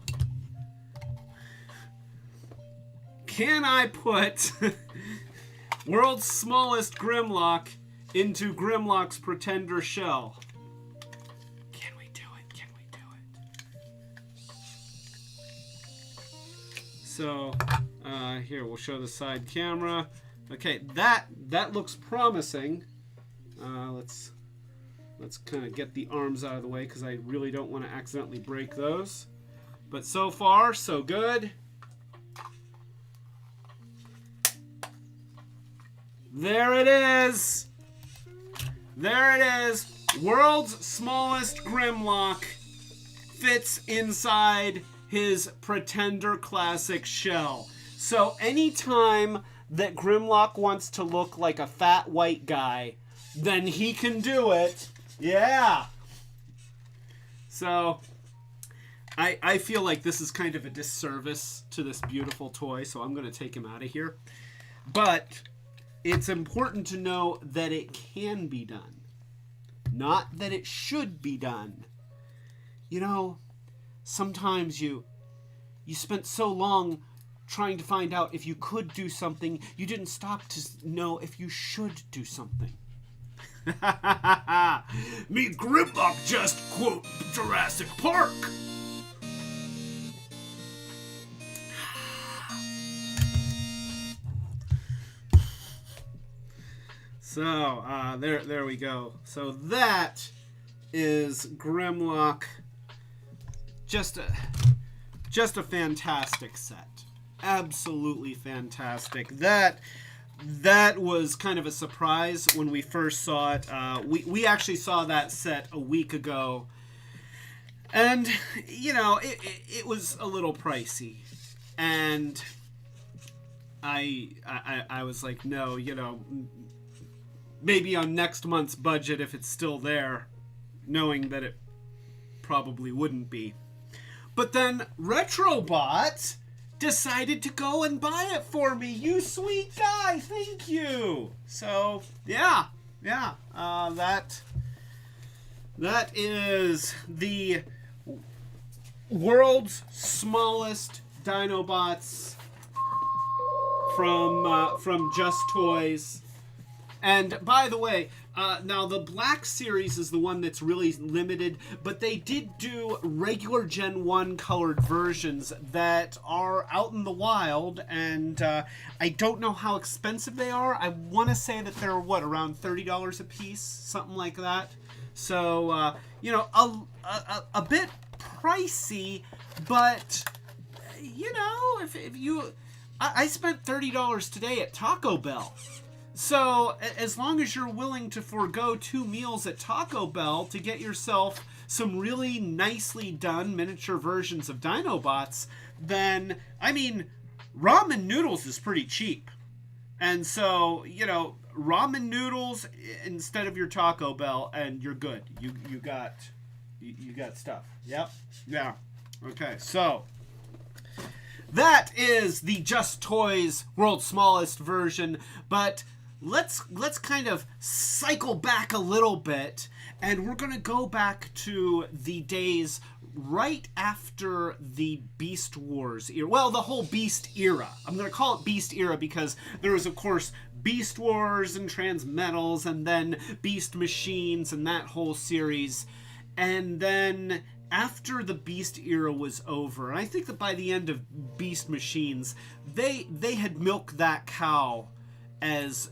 Can I put world's smallest Grimlock into Grimlock's Pretender shell? Can we do it? Can we do it? So, here, we'll show the side camera. Okay, that looks promising. Let's kind of get the arms out of the way because I really don't want to accidentally break those. But so far, so good. There it is. There it is. World's smallest Grimlock fits inside his Pretender Classic shell. So anytime that Grimlock wants to look like a fat white guy, then he can do it. Yeah. So I feel like this is kind of a disservice to this beautiful toy, so I'm going to take him out of here. But it's important to know that it can be done, not that it should be done. You know, sometimes you spent so long trying to find out if you could do something, you didn't stop to know if you should do something. Me Grimlock just quote Jurassic Park. So, there we go. So that is Grimlock. Just a fantastic set. Absolutely fantastic. That was kind of a surprise when we first saw it. We actually saw that set a week ago. And, you know, it was a little pricey. And I was like, no, you know, maybe on next month's budget if it's still there, knowing that it probably wouldn't be. But then Retrobot decided to go and buy it for me. You sweet guy, thank you. So yeah, that is the world's smallest Dinobots from Just Toys. And by the way, now the Black Series is the one that's really limited, but they did do regular Gen 1 colored versions that are out in the wild, and I don't know how expensive they are. I want to say that they're, around $30 a piece, something like that. So, you know, a bit pricey, but, you know, if you... I spent $30 today at Taco Bell. So, as long as you're willing to forego 2 meals at Taco Bell to get yourself some really nicely done miniature versions of Dinobots, then, I mean, ramen noodles is pretty cheap. And so, you know, ramen noodles instead of your Taco Bell, and you're good. You got stuff. Yep. Yeah. Okay, so that is the Just Toys World's Smallest version, but let's kind of cycle back a little bit, and we're going to go back to the days right after the Beast Wars era. Well, the whole Beast era. I'm going to call it Beast era because there was, of course, Beast Wars and Transmetals, and then Beast Machines and that whole series. And then after the Beast era was over, and I think that by the end of Beast Machines, they had milked that cow as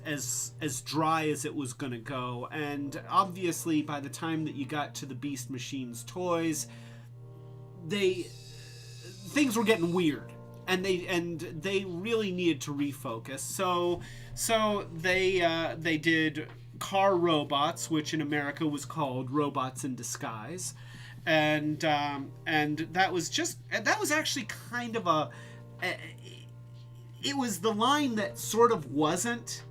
dry as it was gonna go. And obviously by the time that you got to the Beast Machines toys, things were getting weird, and they really needed to refocus. So they did car robots, which in America was called Robots in Disguise. And that was actually kind of it was the line that sort of wasn't.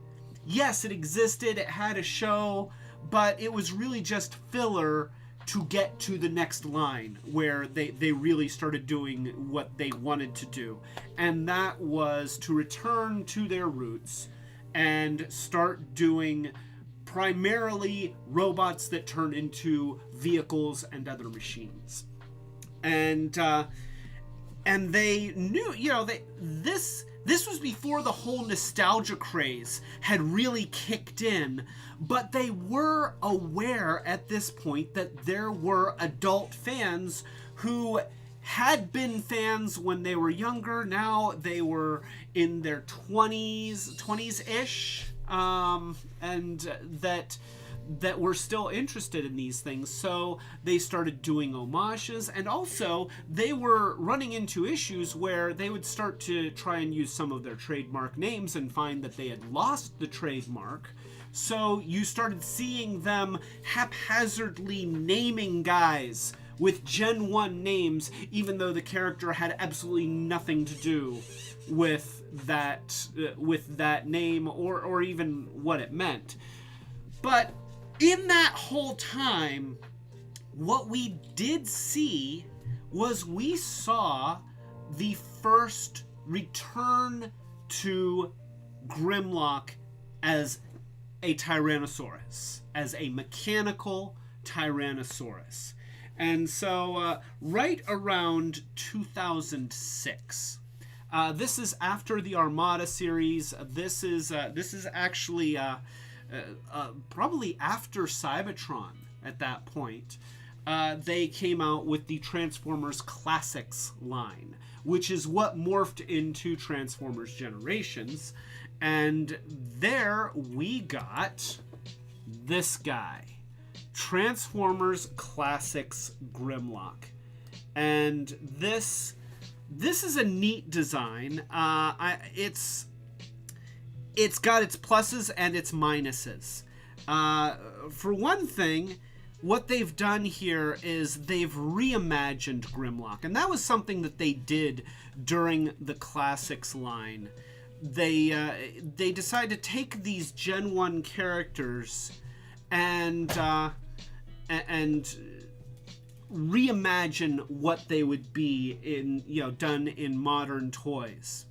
Yes, it existed, it had a show, but it was really just filler to get to the next line where they really started doing what they wanted to do. And that was to return to their roots and start doing primarily robots that turn into vehicles and other machines. And they knew, this was before the whole nostalgia craze had really kicked in, but they were aware at this point that there were adult fans who had been fans when they were younger. Now they were in their 20s-ish, and that were still interested in these things. So they started doing homages, and also they were running into issues where they would start to try and use some of their trademark names and find that they had lost the trademark. So you started seeing them haphazardly naming guys with Gen 1 names, even though the character had absolutely nothing to do with that name or even what it meant. But in that whole time, what we did see was we saw the first return to Grimlock as a Tyrannosaurus, as a mechanical Tyrannosaurus. And so right around 2006, this is after the Armada series. This is actually probably after Cybertron at that point. They came out with the Transformers Classics line, which is what morphed into Transformers Generations. And there we got this guy, Transformers Classics Grimlock. And this is a neat design. It's got its pluses and its minuses. For one thing, what they've done here is they've reimagined Grimlock, and that was something that they did during the Classics line. They decided to take these Gen 1 characters and reimagine what they would be done in modern toys.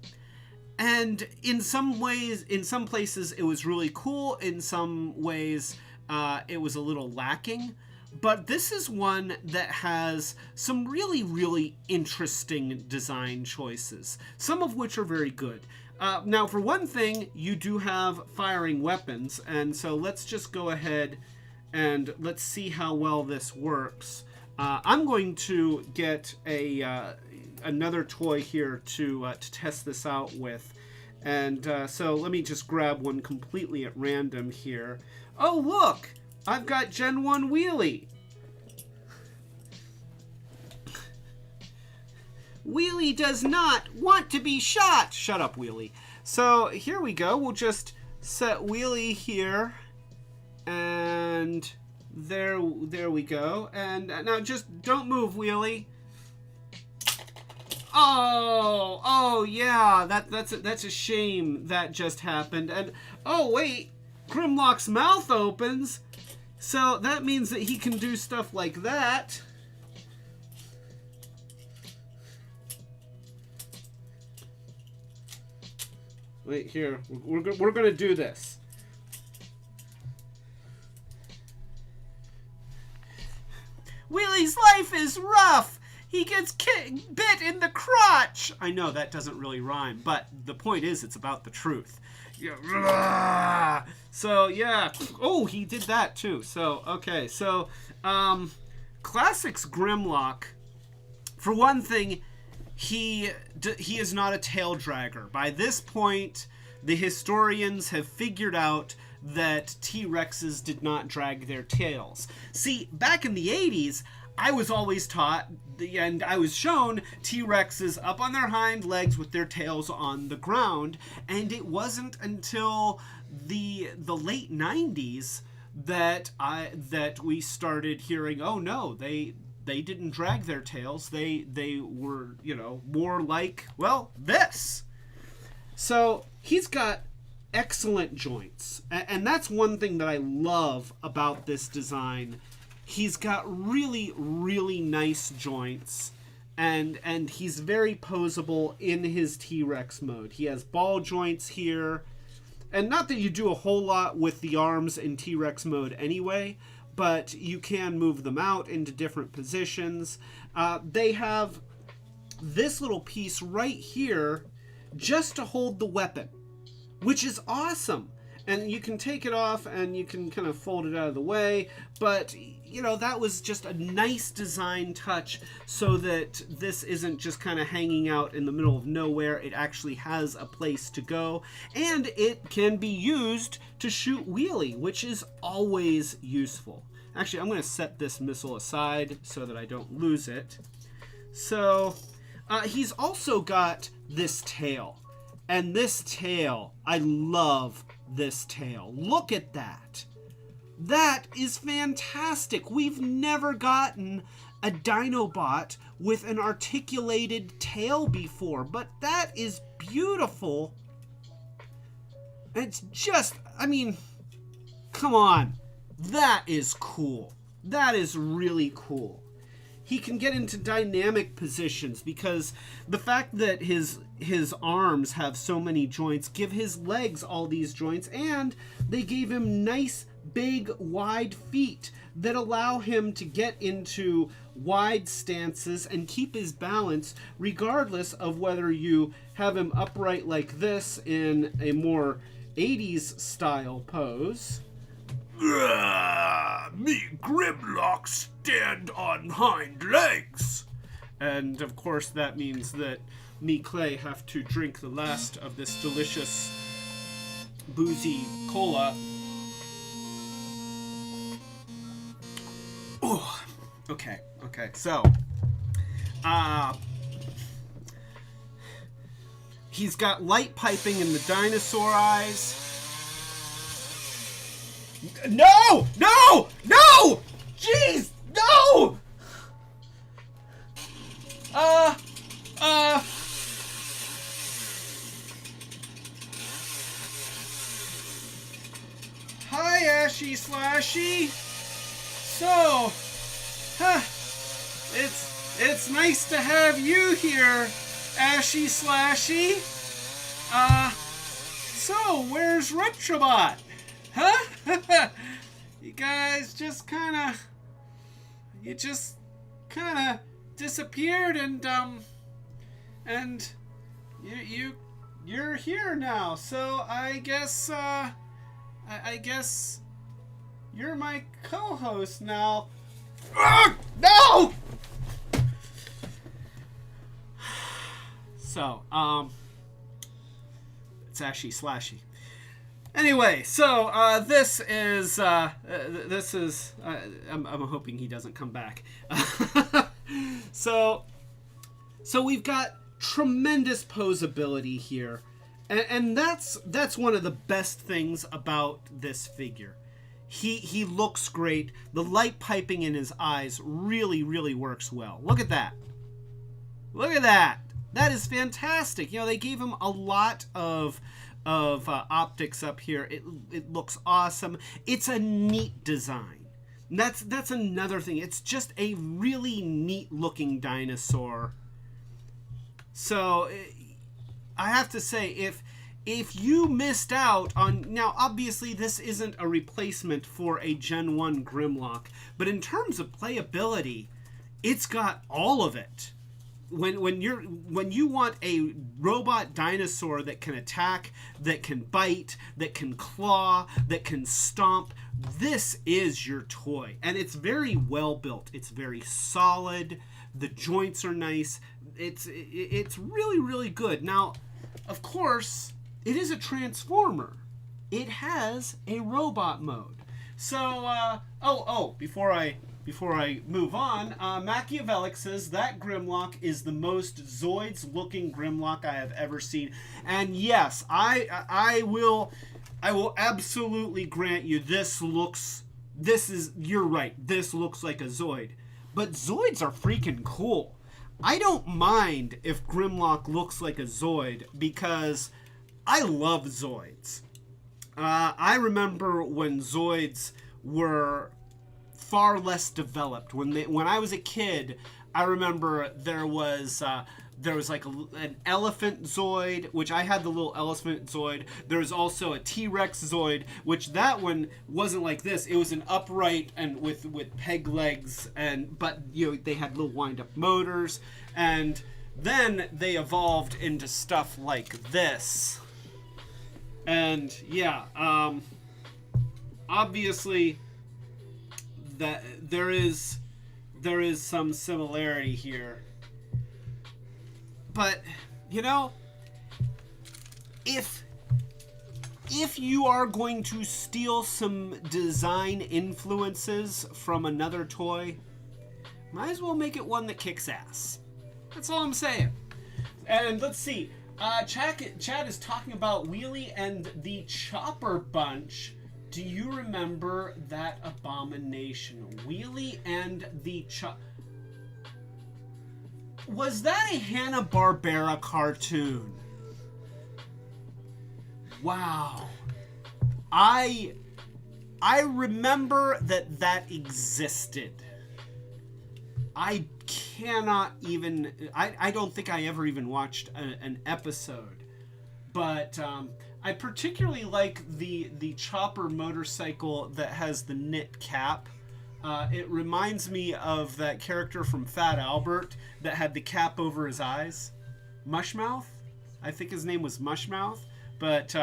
And in some ways, in some places, it was really cool. In some ways, it was a little lacking. But this is one that has some really, really interesting design choices, some of which are very good. Now, for one thing, you do have firing weapons, and so let's just go ahead and let's see how well this works. I'm going to get another toy here to test this out with, and so let me just grab one completely at random here. Oh, look! I've got Gen 1 Wheelie! Wheelie does not want to be shot! Shut up, Wheelie. So, here we go. We'll just set Wheelie here. And there we go. And now just don't move, Wheelie. Oh, yeah. That's a shame that just happened. And, oh, wait. Grimlock's mouth opens. So, that means that he can do stuff like that. Wait, here. We're going to do this. Wheelie's life is rough. He gets bit in the crotch. I know that doesn't really rhyme, but the point is it's about the truth. Yeah. So, yeah. Oh, he did that too. So, okay. So, Classics Grimlock, for one thing, he is not a tail dragger. By this point, the historians have figured out that T-Rexes did not drag their tails. See, back in the 80s, I was always taught, and I was shown T-Rexes up on their hind legs with their tails on the ground, and it wasn't until the late 90s that we started hearing, oh no, they didn't drag their tails. They were, you know, more like, well, this. So he's got excellent joints, and that's one thing that I love about this design. He's got really, really nice joints, and he's very posable in his T-Rex mode. He has ball joints here, and not that you do a whole lot with the arms in T-Rex mode anyway, but you can move them out into different positions. They have this little piece right here just to hold the weapon, which is awesome. And you can take it off and you can kind of fold it out of the way. But, you know, that was just a nice design touch so that this isn't just kind of hanging out in the middle of nowhere. It actually has a place to go. And it can be used to shoot wheelie, which is always useful. Actually, I'm going to set this missile aside so that I don't lose it. So, he's also got this tail. And this tail, I love this tail. Look at that. That is fantastic. We've never gotten a Dinobot with an articulated tail before, but that is beautiful. It's just, I mean, come on. That is cool. That is really cool. He can get into dynamic positions because the fact that his arms have so many joints give his legs all these joints, and they gave him nice big wide feet that allow him to get into wide stances and keep his balance regardless of whether you have him upright like this in a more 80s style pose. Me Grimlock stand on hind legs. And of course that means that me Clay have to drink the last of this delicious boozy cola. Oh, okay. So, he's got light piping in the dinosaur eyes. No! Jeez, no! Hi, Ashy Slashy. So, it's nice to have you here, Ashy Slashy. So where's Retrobot? Huh? You guys just kind of disappeared, and you're here now. So I guess you're my co-host now. No! So, it's Ashy Slashy. Anyway, so this is I'm hoping he doesn't come back. So we've got tremendous posability here, and that's one of the best things about this figure. He looks great. The light piping in his eyes really, really works well. Look at that. Look at that. That is fantastic. You know, they gave him a lot of optics up here. It looks awesome. It's a neat design. That's another thing. It's just a really neat looking dinosaur. So I have to say, if you missed out on, now obviously this isn't a replacement for a Gen 1 Grimlock, but in terms of playability, it's got all of it. When you want a robot dinosaur that can attack, that can bite, that can claw, that can stomp, this is your toy. And it's very well built. It's very solid. The joints are nice. It's really, really good. Now, of course, it is a Transformer. It has a robot mode. So, before I move on, Machiavellic says that Grimlock is the most Zoids-looking Grimlock I have ever seen. And yes, I will I will absolutely grant you you're right, this looks like a Zoid. But Zoids are freaking cool. I don't mind if Grimlock looks like a Zoid because I love Zoids. I remember when Zoids were far less developed. When I was a kid, I remember there was like an elephant Zoid, which I had the little elephant Zoid. There was also a T-Rex Zoid, which that one wasn't like this. It was an upright and with peg legs, but they had little wind-up motors, and then they evolved into stuff like this. And yeah, obviously that there is some similarity here. But, if you are going to steal some design influences from another toy, might as well make it one that kicks ass. That's all I'm saying. And let's see. Chad is talking about Wheelie and the Chopper Bunch. Do you remember that abomination? Wheelie and the Chopper... Was that a Hanna-Barbera cartoon? Wow. I remember that existed. I cannot even... I don't think I ever even watched an episode. But I particularly like the Chopper motorcycle that has the knit cap. It reminds me of that character from Fat Albert that had the cap over his eyes. Mushmouth? I think his name was Mushmouth. But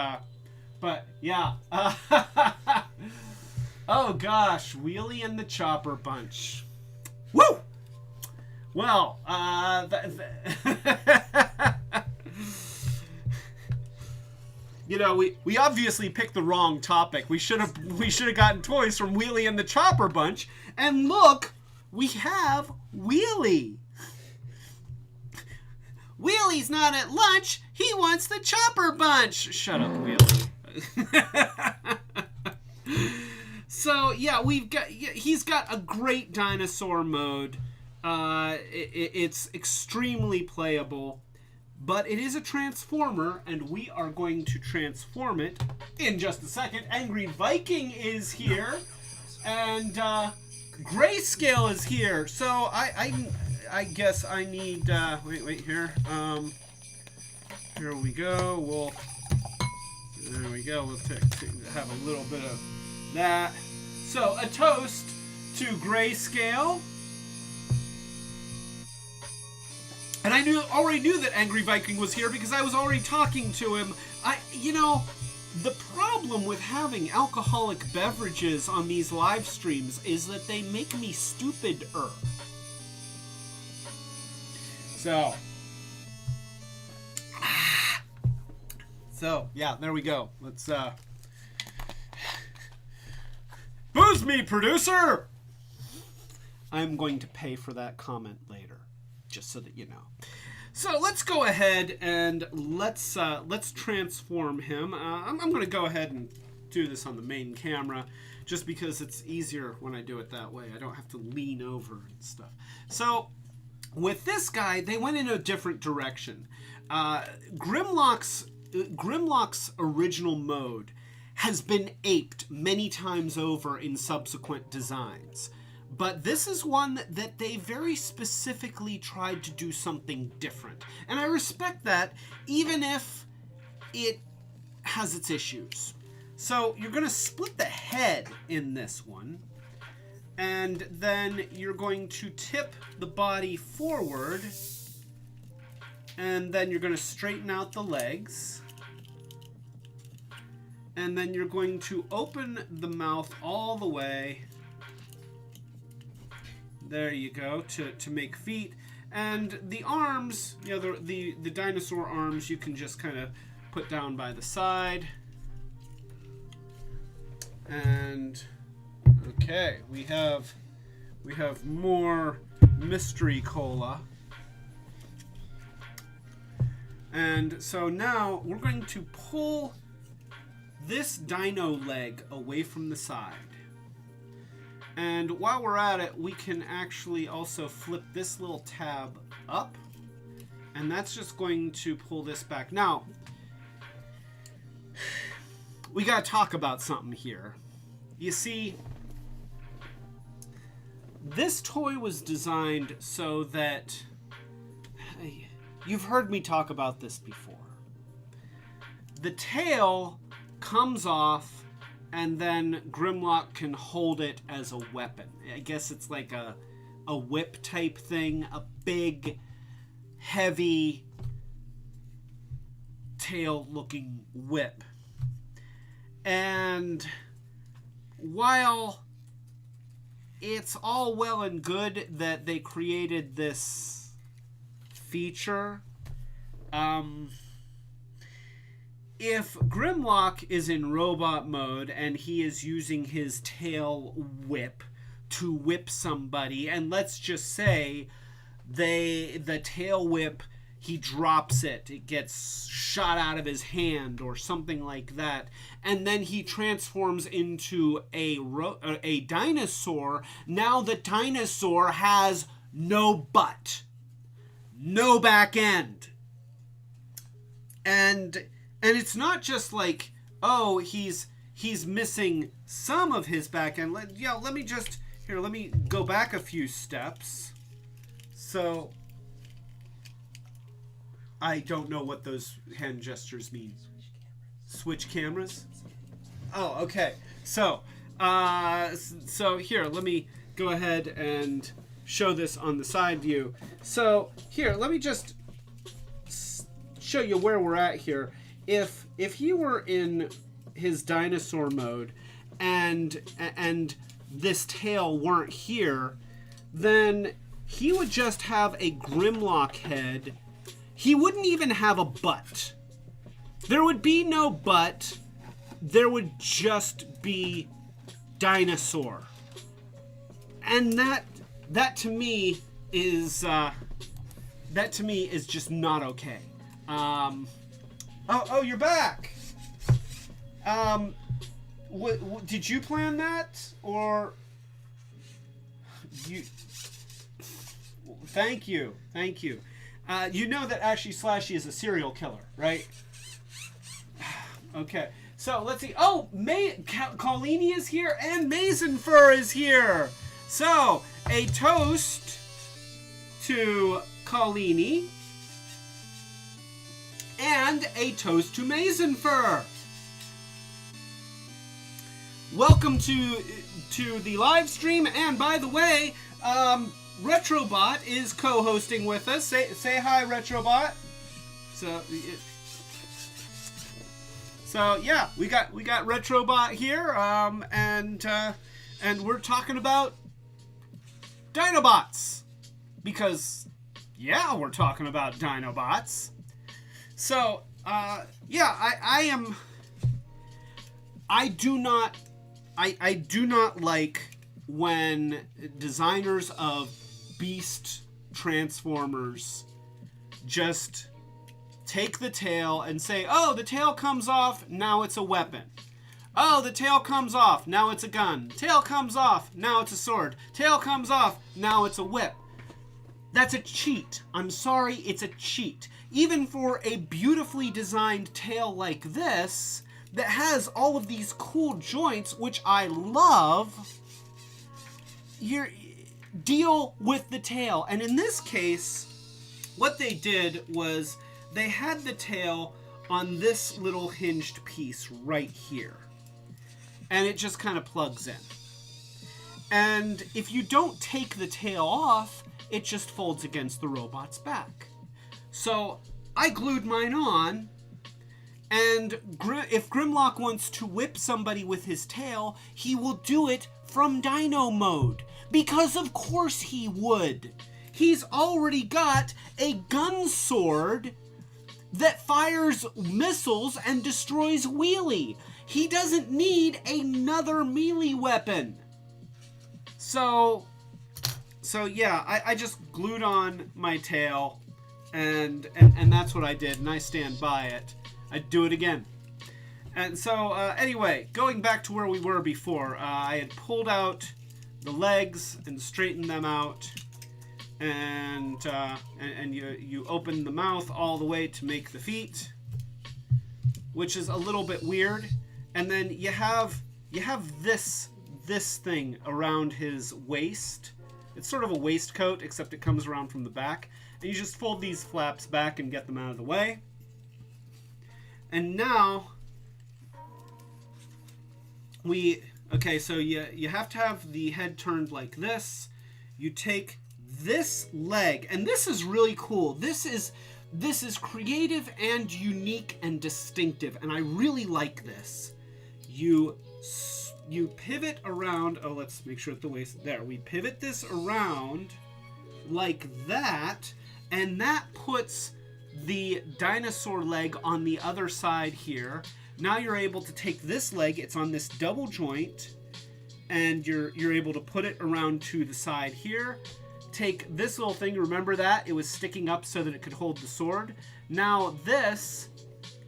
yeah. Oh gosh, Wheelie and the Chopper Bunch. Woo! Well, we obviously picked the wrong topic. We should have gotten toys from Wheelie and the Chopper Bunch. And look, we have Wheelie. Wheelie's not at lunch. He wants the Chopper Bunch. Shut up, Wheelie. So yeah, he's got a great dinosaur mode. It's extremely playable. But it is a Transformer, and we are going to transform it in just a second. Angry Viking is here, and Grayscale is here. So I guess I need wait here. Here we go. There we go. We'll have a little bit of that. So a toast to Grayscale. And I already knew that Angry Viking was here because I was already talking to him. The problem with having alcoholic beverages on these live streams is that they make me stupider. So yeah, there we go. Let's booze me, producer. I'm going to pay for that comment later. Just so that you know. So let's go ahead and let's transform him. I'm going to go ahead and do this on the main camera just because it's easier when I do it that way. I don't have to lean over and stuff. So with this guy, they went in a different direction. Grimlock's original mode has been aped many times over in subsequent designs. But this is one that they very specifically tried to do something different. And I respect that, even if it has its issues. So you're going to split the head in this one. And then you're going to tip the body forward. And then you're going to straighten out the legs. And then you're going to open the mouth all the way. There you go, to make feet. And the arms, the dinosaur arms, you can just kind of put down by the side. And okay, we have more mystery cola. And so now we're going to pull this dino leg away from the side. And while we're at it, we can actually also flip this little tab up. And that's just going to pull this back. Now, we got to talk about something here. You see, this toy was designed so that... You've heard me talk about this before. The tail comes off, and then Grimlock can hold it as a weapon. I guess it's like a whip type thing, a big, heavy, tail-looking whip. And while it's all well and good that they created this feature, if Grimlock is in robot mode and he is using his tail whip to whip somebody, and let's just say the tail whip, he drops it, it gets shot out of his hand or something like that, and then he transforms into a dinosaur. Now the dinosaur has no butt, no back end, and it's not just like, oh, he's missing some of his back end. Let me go back a few steps. So, I don't know what those hand gestures mean. Switch cameras? Oh, okay. So here, let me go ahead and show this on the side view. So, here, let me just show you where we're at here. If he were in his dinosaur mode and this tail weren't here, then he would just have a Grimlock head. He wouldn't even have a butt. There would be no butt. There would just be dinosaur. And that to me is just not okay. Oh, you're back. Did you plan that, or you? Thank you. You know that Ashy Slashy is a serial killer, right? Okay, so let's see. Oh, Colini is here, and Mason Fur is here. So a toast to Colini. And a toast to Mason Fur. Welcome to the live stream. And by the way, Retrobot is co-hosting with us. Say hi, Retrobot. So yeah, we got Retrobot here, and we're talking about Dinobots, because yeah, we're talking about Dinobots. So, yeah, I do not like when designers of beast Transformers just take the tail and say, oh, the tail comes off, now it's a weapon. Oh, the tail comes off, now it's a gun. Tail comes off, now it's a sword. Tail comes off, now it's a whip. That's a cheat. I'm sorry, it's a cheat. Even for a beautifully designed tail like this, that has all of these cool joints, which I love, deal with the tail. And in this case, what they did was they had the tail on this little hinged piece right here. And it just kind of plugs in. And if you don't take the tail off, it just folds against the robot's back. So I glued mine on, and if Grimlock wants to whip somebody with his tail, he will do it from dino mode. Because of course he would. He's already got a gun sword that fires missiles and destroys wheelie. He doesn't need another melee weapon. So yeah, I just glued on my tail, and that's what I did, and I stand by it. I'd do it again. And so, anyway, going back to where we were before, I had pulled out the legs and straightened them out, and you open the mouth all the way to make the feet, which is a little bit weird. And then you have this thing around his waist. It's sort of a waistcoat, except it comes around from the back. And you just fold these flaps back and get them out of the way. And now so you have to have the head turned like this. You take this leg, and this is really cool. This is creative and unique and distinctive, and I really like this. You pivot around. Oh, let's make sure at the waist there. We pivot this around like that, and that puts the dinosaur leg on the other side here. Now you're able to take this leg, it's on this double joint, and you're able to put it around to the side here. Take this little thing, remember that? It was sticking up so that it could hold the sword. Now this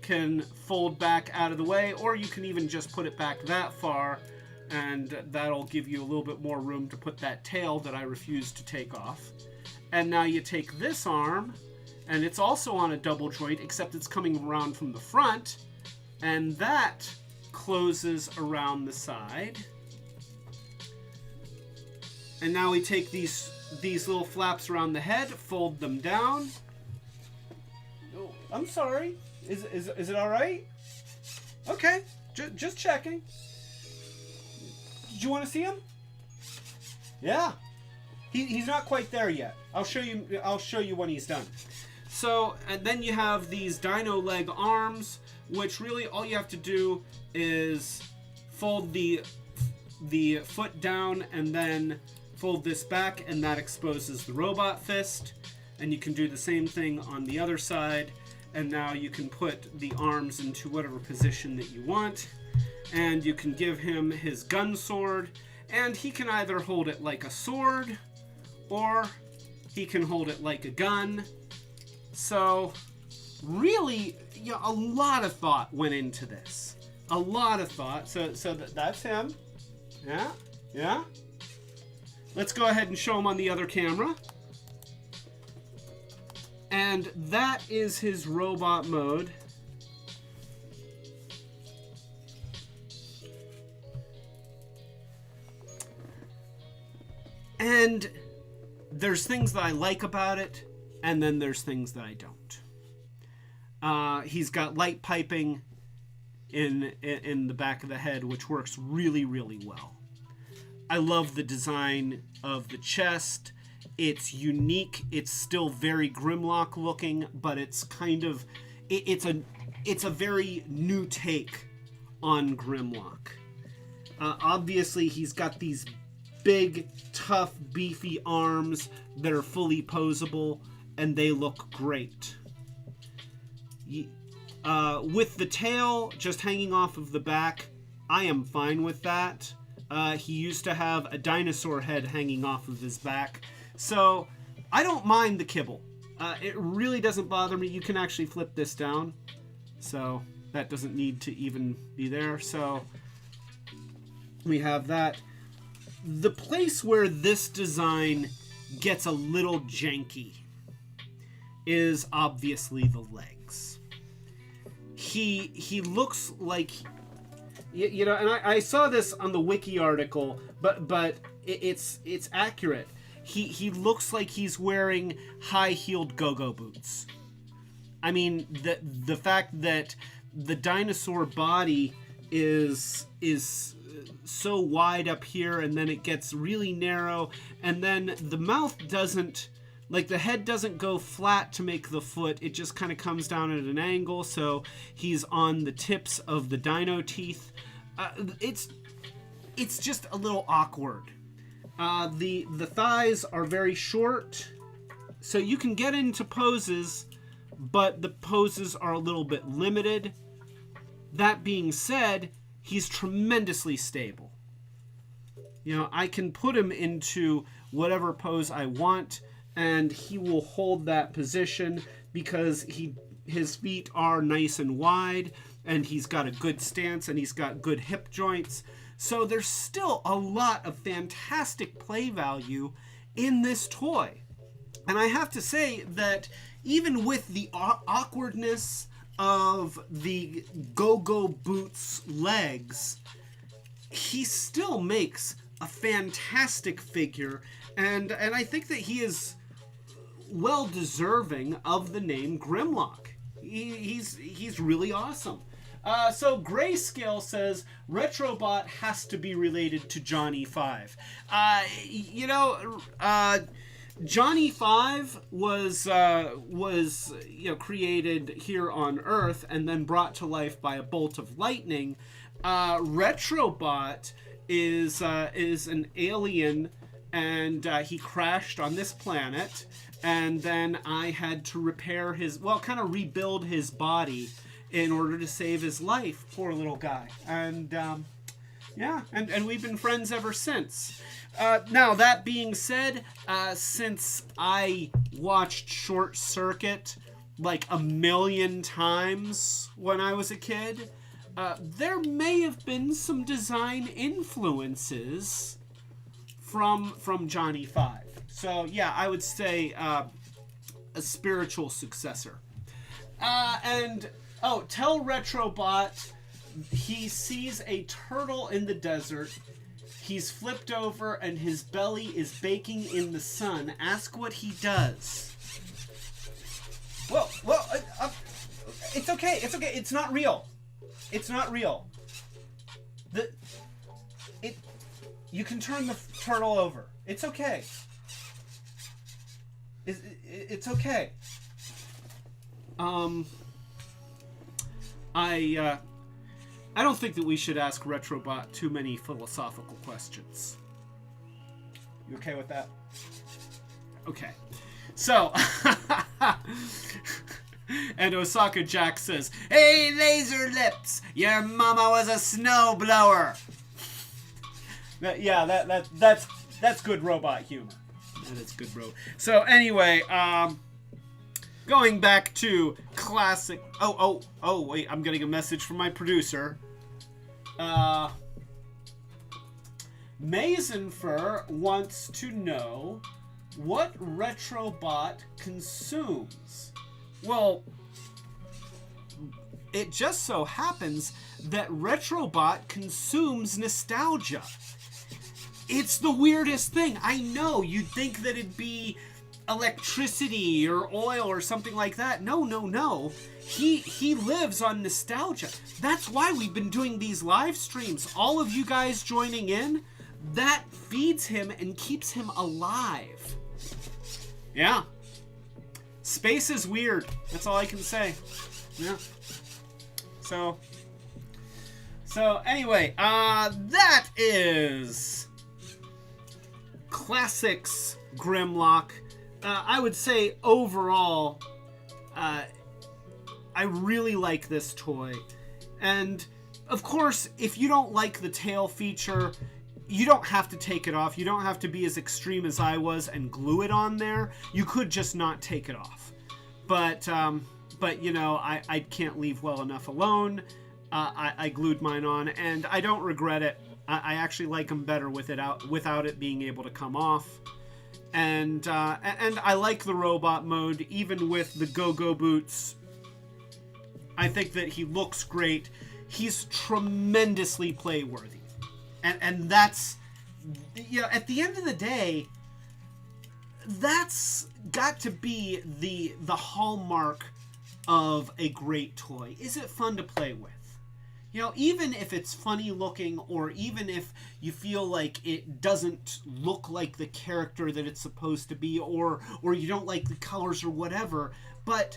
can fold back out of the way, or you can even just put it back that far, and that'll give you a little bit more room to put that tail that I refused to take off. And now you take this arm, and it's also on a double joint, except it's coming around from the front, and that closes around the side. And now we take these little flaps around the head, fold them down. Oh, I'm sorry. Is it all right? Okay, just checking. Did you want to see him? Yeah. He's not quite there yet. I'll show you when he's done. So, and then you have these dino leg arms, which really all you have to do is fold the foot down and then fold this back, and that exposes the robot fist. And you can do the same thing on the other side, and now you can put the arms into whatever position that you want, and you can give him his gun sword, and he can either hold it like a sword or he can hold it like a gun. So really, a lot of thought went into this. A lot of thought. So that's him. Yeah. Let's go ahead and show him on the other camera. And that is his robot mode. And there's things that I like about it, and then there's things that I don't. He's got light piping in the back of the head, which works really, really well. I love the design of the chest. It's unique. It's still very Grimlock looking, but it's kind of it's a very new take on Grimlock. Obviously, he's got these big, tough, beefy arms that are fully posable, and they look great. With the tail just hanging off of the back, I am fine with that. He used to have a dinosaur head hanging off of his back, so I don't mind the kibble. It really doesn't bother me. You can actually flip this down, so that doesn't need to even be there. So we have that. The place where this design gets a little janky is obviously the legs. He looks like, and I saw this on the wiki article, but it's accurate. He looks like he's wearing high-heeled go-go boots. I mean, the fact that the dinosaur body is so wide up here, and then it gets really narrow, and then the mouth doesn't, like, the head doesn't go flat to make the foot. It just kind of comes down at an angle, so he's on the tips of the dino teeth. It's just a little awkward. The thighs are very short, so you can get into poses, but the poses are a little bit limited. That being said, he's tremendously stable. I can put him into whatever pose I want, and he will hold that position because he his feet are nice and wide, and he's got a good stance, and he's got good hip joints. So there's still a lot of fantastic play value in this toy. And I have to say that even with the awkwardness of the Go-Go Boots legs, he still makes a fantastic figure, and I think that he is well deserving of the name Grimlock. He's really awesome. So Grayscale says Retrobot has to be related to Johnny 5. Johnny 5 was created here on Earth and then brought to life by a bolt of lightning. Retrobot is an alien, and he crashed on this planet, and then I had to repair rebuild his body in order to save his life. Poor little guy. And and we've been friends ever since. Now, that being said, since I watched Short Circuit like a million times when I was a kid, there may have been some design influences from Johnny 5. So, yeah, I would say a spiritual successor. Tell Retrobot he sees a turtle in the desert. He's flipped over and his belly is baking in the sun. Ask what he does. Well, it's okay. It's okay. It's not real. It's not real. You can turn the turtle over. It's okay. It's okay. I don't think that we should ask Retrobot too many philosophical questions. You okay with that? Okay. So, and Osaka Jack says, "Hey, Laser Lips, your mama was a snowblower." That's good robot humor. That is good So anyway, going back to classic. Oh, wait, I'm getting a message from my producer. Mazenfur wants to know what Retrobot consumes. Well, it just so happens that Retrobot consumes nostalgia. It's the weirdest thing. I know, you'd think that it'd be electricity or oil or something like that. No. He lives on nostalgia. That's why we've been doing these live streams. All of you guys joining in, that feeds him and keeps him alive. Yeah. Space is weird. That's all I can say. Yeah. So anyway, that is Classics Grimlock. I would say overall, I really like this toy. And of course, if you don't like the tail feature, you don't have to take it off. You don't have to be as extreme as I was and glue it on there. You could just not take it off. But you know, I can't leave well enough alone. I glued mine on, and I don't regret it. I actually like them better without it being able to come off. And I like the robot mode, even with the Go-Go Boots. I think that he looks great. He's tremendously playworthy. And that's, you know, at the end of the day, that's got to be the hallmark of a great toy. Is it fun to play with? You know, even if it's funny looking, or even if you feel like it doesn't look like the character that it's supposed to be, or you don't like the colors or whatever, but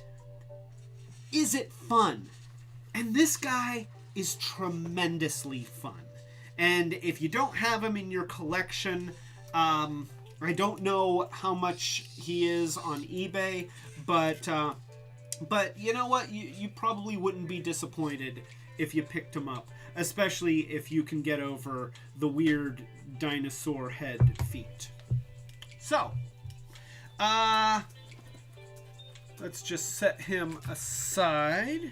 is it fun? And this guy is tremendously fun. And if you don't have him in your collection, I don't know how much he is on eBay, but you know what? You probably wouldn't be disappointed if you picked him up, especially if you can get over the weird dinosaur head feet. So, let's just set him aside.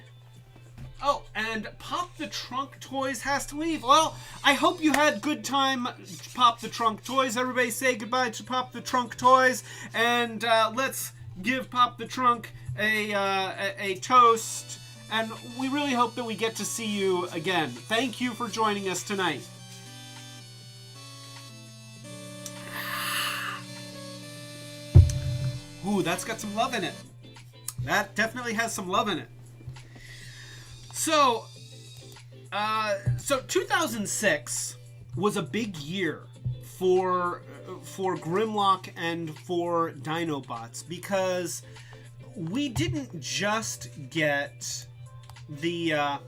Oh, and Pop the Trunk Toys has to leave. Well, I hope you had good time, Pop the Trunk Toys. Everybody say goodbye to Pop the Trunk Toys, and let's give Pop the Trunk a toast. And we really hope that we get to see you again. Thank you for joining us tonight. Ooh, that's got some love in it. That definitely has some love in it. So 2006 was a big year for Grimlock and for Dinobots, because we didn't just get the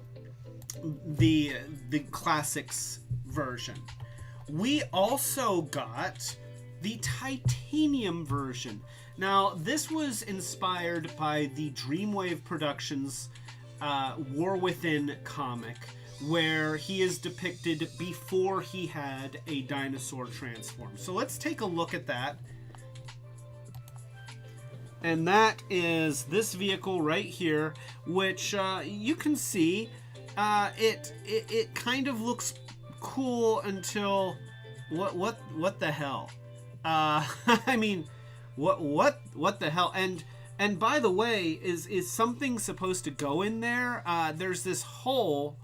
classics version. We also got the titanium version. Now, this was inspired by the Dreamwave Productions War Within comic, where he is depicted before he had a dinosaur transform. So let's take a look at that. And that is this vehicle right here, which you can see it kind of looks cool until what the hell? I mean, what the hell? And by the way, is something supposed to go in there? There's this hole,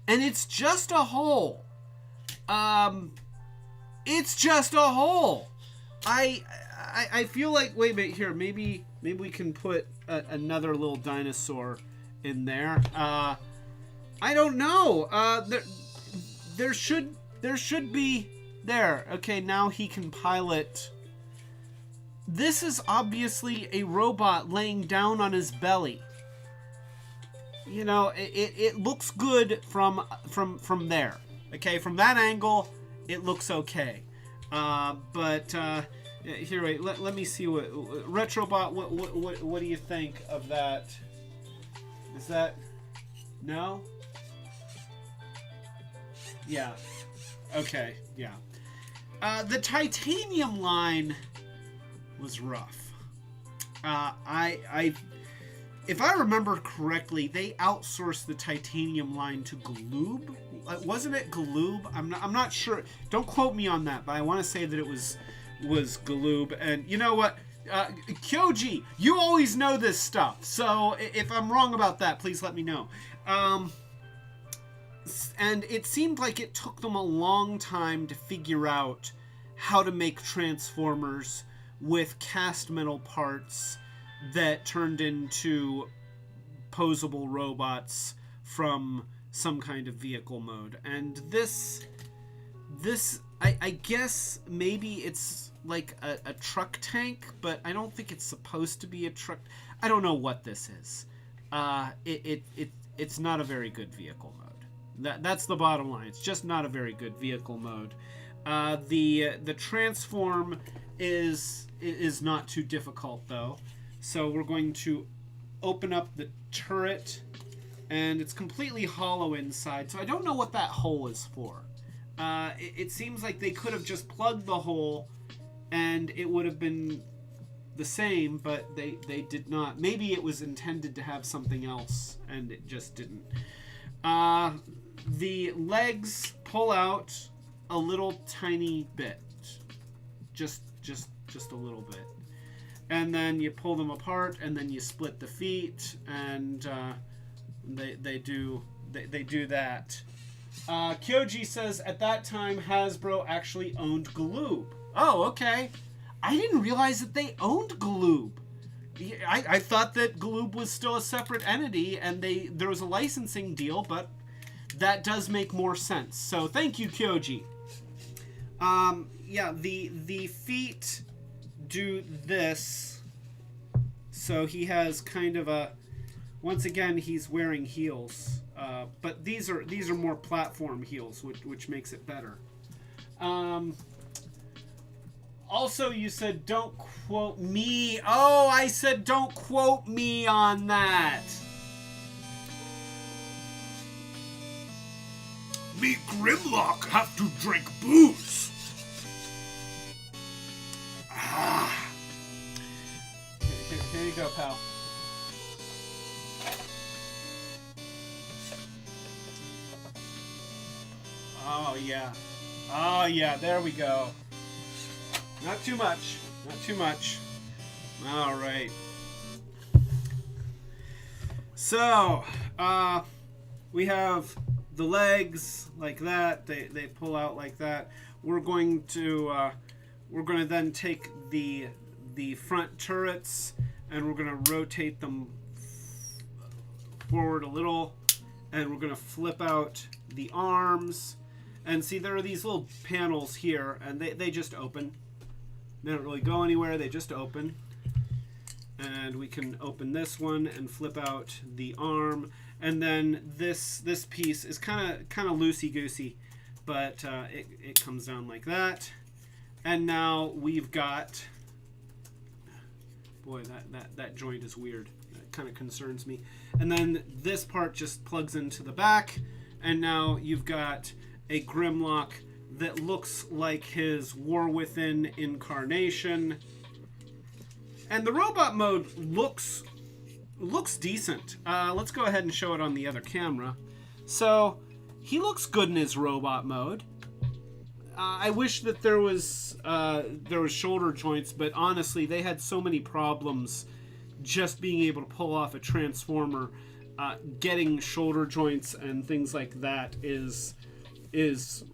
and it's just a hole. It's just a hole. I feel like, wait a minute here, maybe we can put another little dinosaur in there. I don't know. There should be there. Okay, now he can pilot. This is obviously a robot laying down on his belly. You know, it looks good from there. Okay, from that angle, it looks okay. But here, wait. Let me see what Retrobot. What do you think of that? Is that no? Yeah. Okay. Yeah. The titanium line was rough. If I remember correctly, they outsourced the titanium line to Galoob. Wasn't it Galoob? I'm not sure. Don't quote me on that, but I want to say that it was Galoob. And you know what? Kyoji, you always know this stuff. So if I'm wrong about that, please let me know. And it seemed like it took them a long time to figure out how to make Transformers with cast metal parts that turned into posable robots from some kind of vehicle mode. And this I guess maybe it's like a truck tank, but I don't think it's supposed to be a truck. I don't know what this is. It's not a very good vehicle mode. That's the bottom line. It's just not a very good vehicle mode. The transform is not too difficult though. So we're going to open up the turret, and it's completely hollow inside. So I don't know what that hole is for. It seems like they could have just plugged the hole and it would have been the same, but they did not. Maybe it was intended to have something else and it just didn't. The legs pull out a little tiny bit. Just a little bit. And then you pull them apart, and then you split the feet, and they do that. Kyoji says at that time Hasbro actually owned Galoob. Oh, okay. I didn't realize that they owned Galoob. I thought that Galoob was still a separate entity, and there was a licensing deal, but that does make more sense. So thank you, Kyoji. Yeah, the feet do this. So he has kind of a, once again, he's wearing heels, but these are more platform heels, which makes it better. Also, you said don't quote me. Oh, I said don't quote me on that. Me Grimlock have to drink booze. Here you go, pal. Oh, yeah. Oh, yeah, there we go. Not too much. Not too much. All right. So, we have the legs like that. They pull out like that. We're going to then take the front turrets and we're going to rotate them forward a little, and we're going to flip out the arms. And see, there are these little panels here, and they just open. They don't really go anywhere. They just open. And we can open this one and flip out the arm. And then this piece is kind of loosey-goosey, but it comes down like that. And now we've got... Boy, that joint is weird. That kind of concerns me. And then this part just plugs into the back. And now you've got a Grimlock that looks like his War Within incarnation. And the robot mode looks decent. Let's go ahead and show it on the other camera. So he looks good in his robot mode. I wish that there was shoulder joints, but honestly, they had so many problems just being able to pull off a Transformer. Getting shoulder joints and things like that is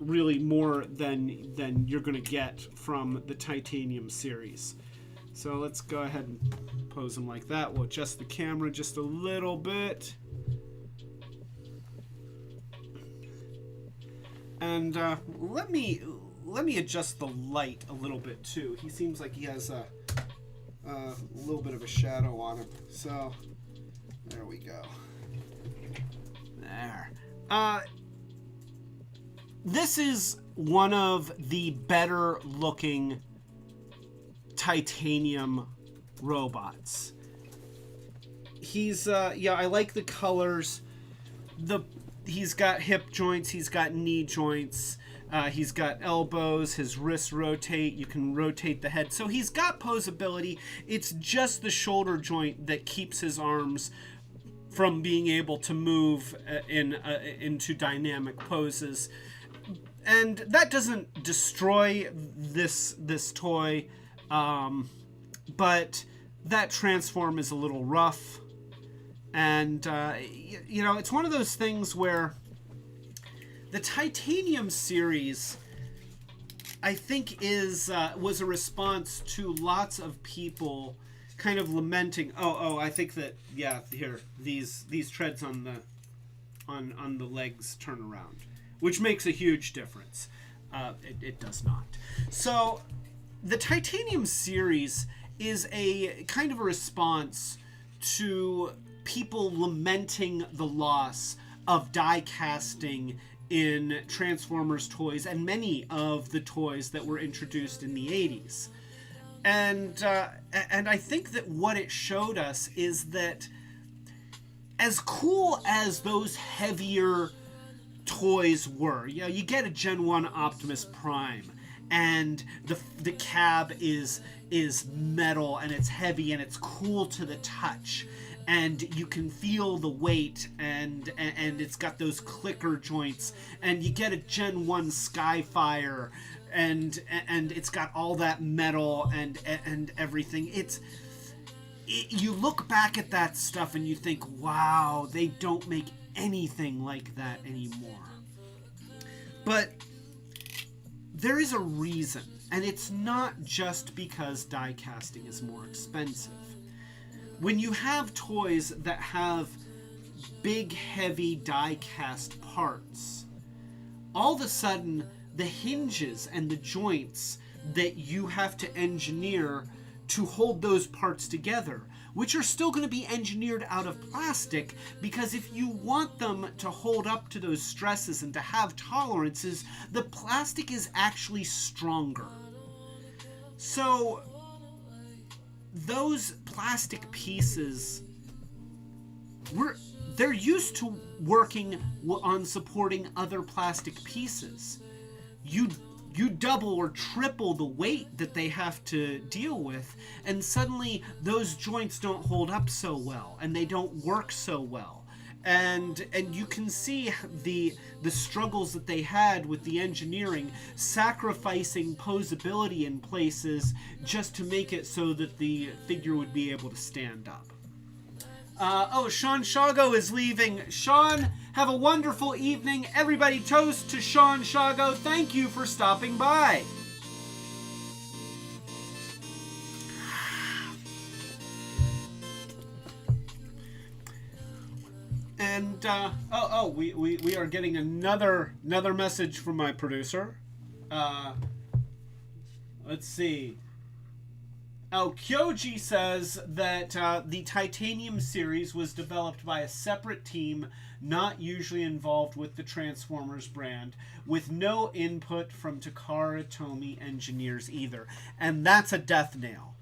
really more than you're going to get from the Titanium series. So let's go ahead and pose them like that. We'll adjust the camera just a little bit. And let me adjust the light a little bit too. He seems like he has a little bit of a shadow on him. So there we go. There. This is one of the better looking Titanium robots. He's I like the colors. He's got hip joints, he's got knee joints, he's got elbows, his wrists rotate, you can rotate the head. So he's got posability. It's just the shoulder joint that keeps his arms from being able to move into dynamic poses. And that doesn't destroy this toy, but that transform is a little rough. And, it's one of those things where the Titanium series, I think, was a response to lots of people kind of lamenting, I think that, here, these treads on the legs turn around, which makes a huge difference. It does not. So the Titanium series is a kind of a response to people lamenting the loss of die casting in Transformers toys and many of the toys that were introduced in the 80s. And I think that what it showed us is that as cool as those heavier toys were, you get a Gen 1 Optimus Prime, and the cab is metal and it's heavy and it's cool to the touch, and you can feel the weight, and it's got those clicker joints, and you get a Gen 1 Skyfire, and it's got all that metal and everything. You look back at that stuff and you think, wow, they don't make anything like that anymore. But there is a reason, and it's not just because die casting is more expensive. When you have toys that have big, heavy die cast parts, all of a sudden the hinges and the joints that you have to engineer to hold those parts together, which are still going to be engineered out of plastic, because if you want them to hold up to those stresses and to have tolerances, the plastic is actually stronger. So those plastic pieces, they're used to working on supporting other plastic pieces. You double or triple the weight that they have to deal with, and suddenly those joints don't hold up so well, and they don't work so well. and you can see the struggles that they had with the engineering, sacrificing posability in places just to make it so that the figure would be able to stand up. Oh, Sean Shago is leaving. Sean, have a wonderful evening. Everybody toast to Sean Shago. Thank you for stopping by. And we are getting another message from my producer. Let's see. Oh, Kyoji says that the Titanium series was developed by a separate team not usually involved with the Transformers brand, with no input from Takara Tomy engineers either. And that's a death nail.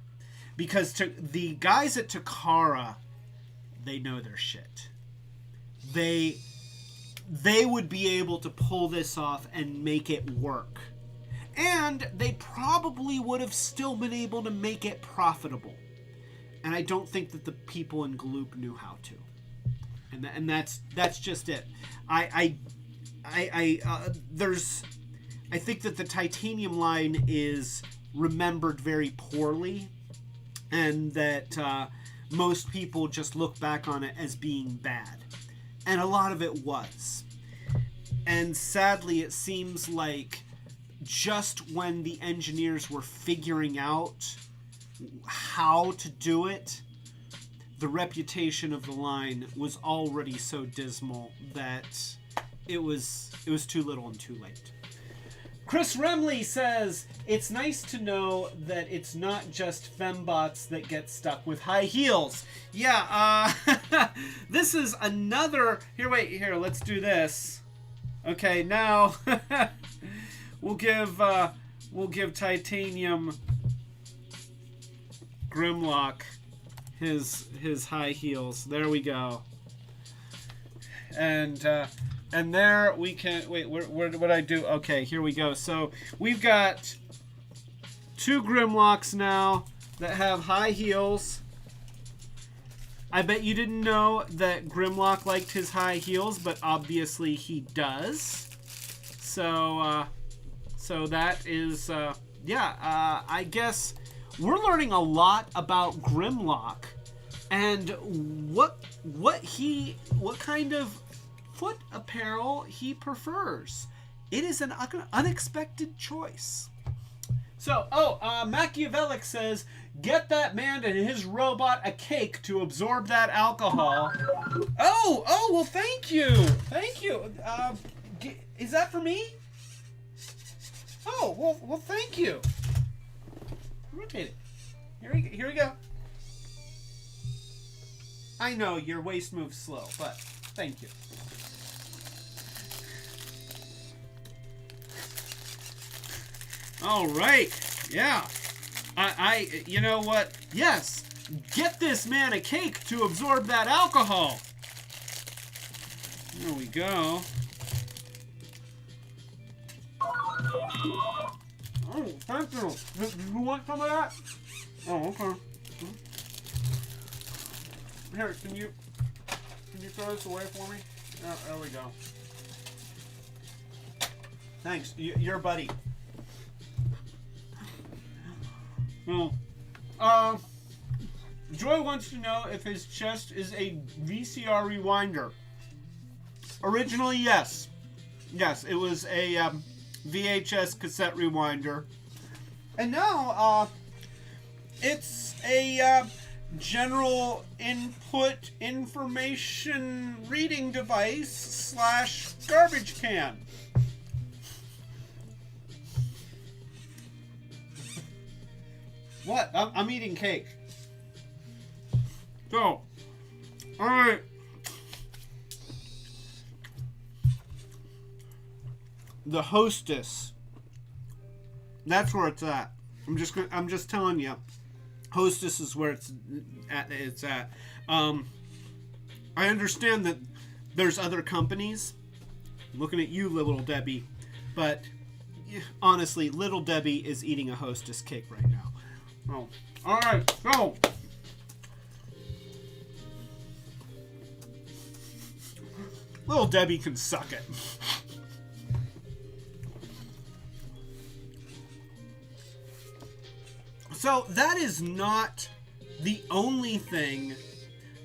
Because the guys at Takara, they know their shit. They would be able to pull this off and make it work. And they probably would have still been able to make it profitable. And I don't think that the people in Gloop knew how to. And that's just it. I think that the Titanium line is remembered very poorly, and that most people just look back on it as being bad. And a lot of it was. And sadly, it seems like just when the engineers were figuring out how to do it, the reputation of the line was already so dismal that it was too little and too late. Chris Remley says, it's nice to know that it's not just fembots that get stuck with high heels. Yeah, this is another... Here, let's do this. Okay, now we'll give Titanium Grimlock his high heels. There we go. And there we can... Wait, where did I do? Okay, here we go. So we've got 2 Grimlocks now that have high heels. I bet you didn't know that Grimlock liked his high heels, but obviously he does. So that is... I guess we're learning a lot about Grimlock and what kind of foot apparel he prefers. It is an unexpected choice. So, Machiavellic says, get that man and his robot a cake to absorb that alcohol. Oh, well, thank you. Thank you. Is that for me? Oh, well, thank you. Rotate it. Here we go. I know your waist moves slow, but thank you. All right. Yeah. You know what? Yes. Get this man a cake to absorb that alcohol. There we go. Oh, thank you. You want some of that? Oh, okay. Here, can you throw this away for me? Oh, there we go. Thanks. You're a buddy. Well, Joy wants to know if his chest is a VCR rewinder. Originally, yes. Yes, it was a VHS cassette rewinder. And now, it's a general input information reading device / garbage can. What? I'm eating cake. So, alright. The Hostess. That's where it's at. I'm just telling you. Hostess is where it's at. I understand that there's other companies. I'm looking at you, Little Debbie. But honestly, Little Debbie is eating a Hostess cake right now. Oh, all right. So, Little Debbie can suck it. So that is not the only thing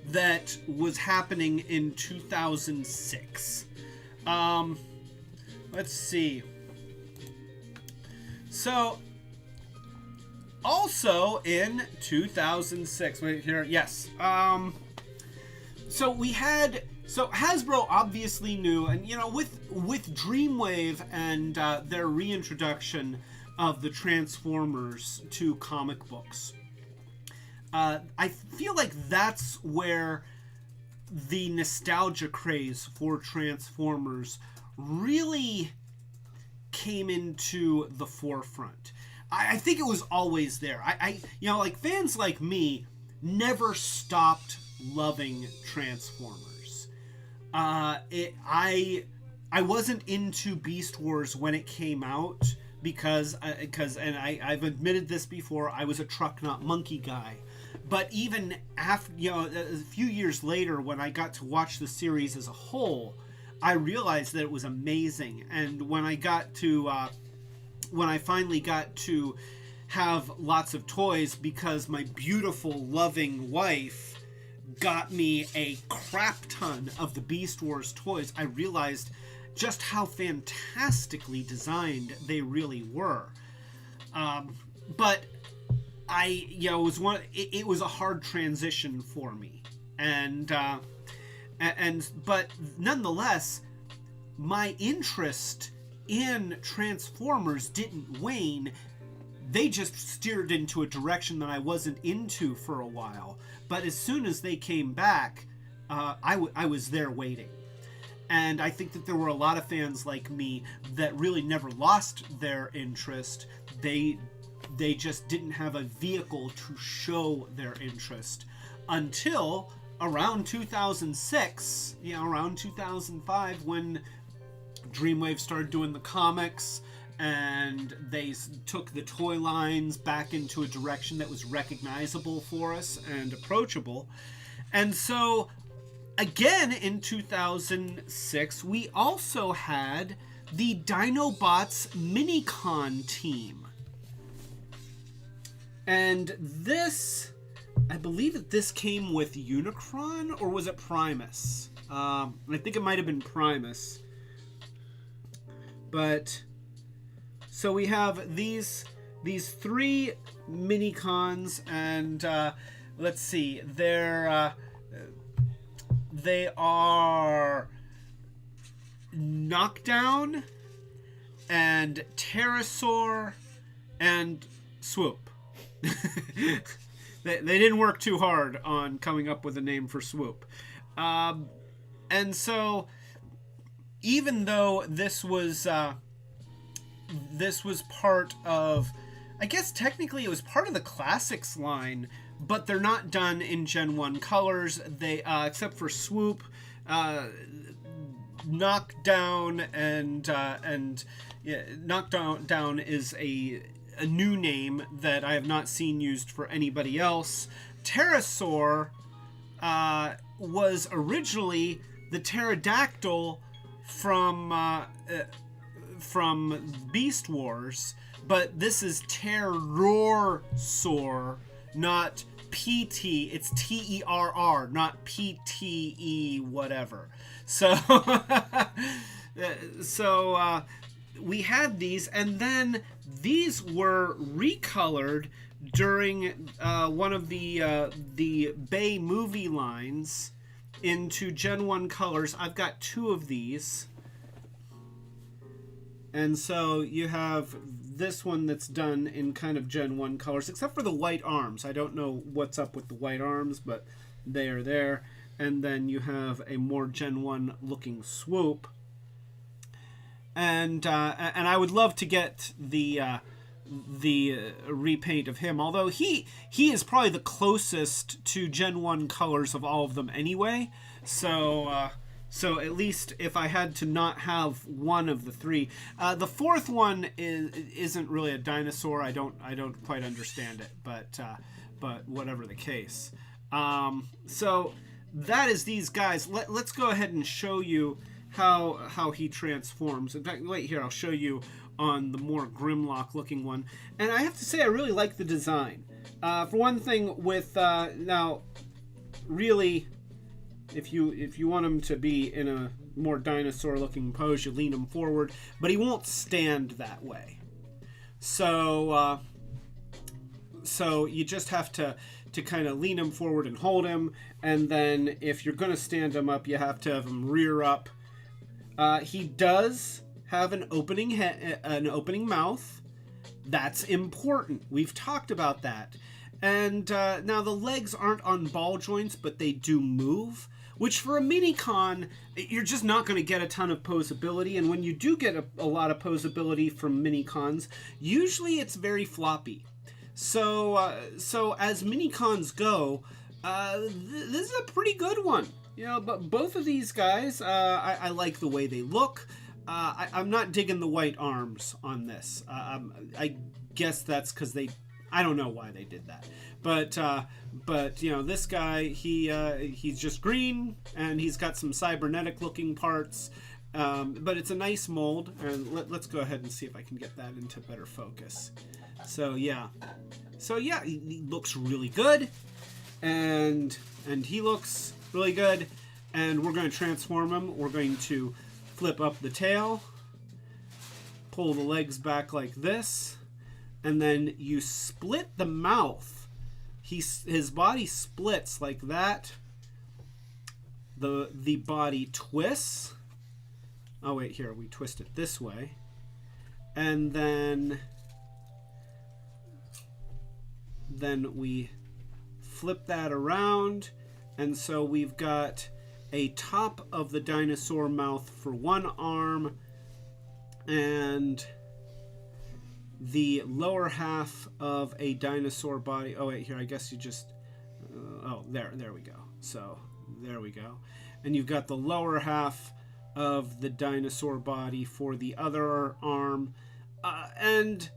that was happening in 2006. Let's see. So, also in 2006, wait here, yes. So we had, so Hasbro obviously knew, and you know, with Dreamwave and their reintroduction of the Transformers to comic books, I feel like that's where the nostalgia craze for Transformers really came into the forefront. I think it was always there. You know, like fans like me never stopped loving Transformers. I wasn't into Beast Wars when it came out because I've admitted this before, I was a truck not monkey guy. But even after, you know, a few years later, when I got to watch the series as a whole, I realized that it was amazing. And when I finally got to have lots of toys, because my beautiful, loving wife got me a crap ton of the Beast Wars toys, I realized just how fantastically designed they really were. But you know, it was a hard transition for me, but nonetheless, my interest in Transformers didn't wane. They just steered into a direction that I wasn't into for a while. But as soon as they came back, I was there waiting. And I think that there were a lot of fans like me that really never lost their interest. They just didn't have a vehicle to show their interest until around 2006, you know, around 2005, when Dreamwave started doing the comics and they took the toy lines back into a direction that was recognizable for us and approachable. And so, again, in 2006, we also had the Dinobots Minicon team. And this, I believe that this came with Unicron, or was it Primus? I think it might have been Primus. But, so we have these three Minicons, and let's see, they are Knockdown, and Pterosaur, and Swoop. They didn't work too hard on coming up with a name for Swoop. And so, even though this was part of, I guess technically it was part of the Classics line, but they're not done in Gen 1 colors. They except for Swoop, Knockdown, and Knockdown is a new name that I have not seen used for anybody else. Pterosaur was originally the pterodactyl from Beast Wars, but this is Terrorsaur, not PT. It's TERR, not PTE whatever. So, we had these, and then these were recolored during one of the Bay movie lines into Gen 1 colors. I've got two of these. And so you have this one that's done in kind of Gen 1 colors, except for the white arms. I don't know what's up with the white arms, but they are there. And then you have a more Gen 1 looking Swoop. And I would love to get the repaint of him, although he is probably the closest to Gen 1 colors of all of them anyway. So at least if I had to not have one of the three, the fourth one isn't really a dinosaur. I don't quite understand it, but whatever the case. So that is these guys. Let's go ahead and show you how he transforms. In fact, wait here, I'll show you on the more Grimlock looking one. And I have to say, I really like the design. For one thing, with now, really, if you want him to be in a more dinosaur looking pose, you lean him forward, but he won't stand that way. So so you just have to kind of lean him forward and hold him, and then if you're going to stand him up, you have to have him rear up. He does have an opening mouth. That's important. We've talked about that. And now the legs aren't on ball joints, but they do move, which for a mini-con, you're just not going to get a ton of posability. And when you do get a lot of posability from mini-cons, usually it's very floppy. So so as mini-cons go, this is a pretty good one. You know, but both of these guys, I like the way they look. I'm not digging the white arms on this. I guess that's because I don't know why they did that. But you know, this guy, he's just green, and he's got some cybernetic looking parts. But it's a nice mold, and let's go ahead and see if I can get that into better focus. So yeah, he looks really good, and he looks really good, and we're going to transform him. We're going to flip up the tail, pull the legs back like this, and then you split the mouth. His body splits like that. The body twists. Oh wait, here we twist it this way, and then we flip that around, and so we've got a top of the dinosaur mouth for one arm, and the lower half of a dinosaur body. Oh wait, here, I guess you just oh, there we go. So there we go, and you've got the lower half of the dinosaur body for the other arm, and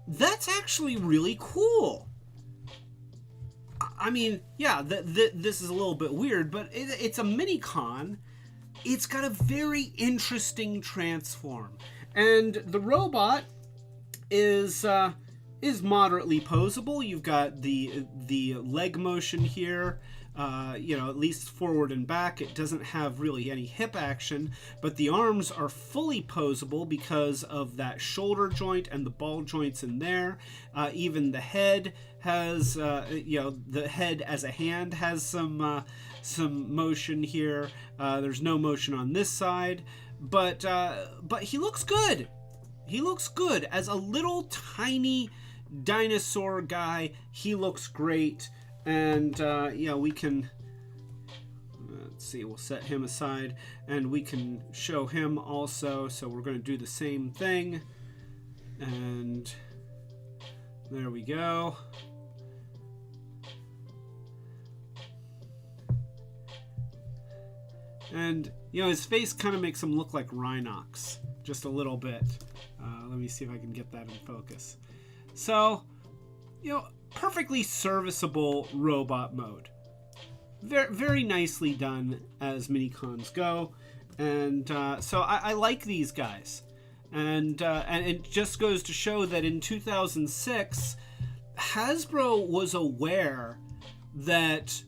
that's actually really cool. I mean, yeah, this is a little bit weird, but it's a mini-con. It's got a very interesting transform, and the robot is moderately posable. You've got the leg motion here. You know, at least forward and back. It doesn't have really any hip action, but the arms are fully posable because of that shoulder joint and the ball joints in there. Even the head has, you know, the head as a hand has some motion here. There's no motion on this side, but he looks good. He looks good as a little tiny dinosaur guy. He looks great. And you know, we can let's see, we'll set him aside, and we can show him also. So we're going to do the same thing, and there we go. And you know, his face kind of makes him look like Rhinox just a little bit. Let me see if I can get that in focus. So, you know, perfectly serviceable robot mode. Very, very nicely done as mini-cons go. And so I like these guys. And it just goes to show that in 2006, Hasbro was aware that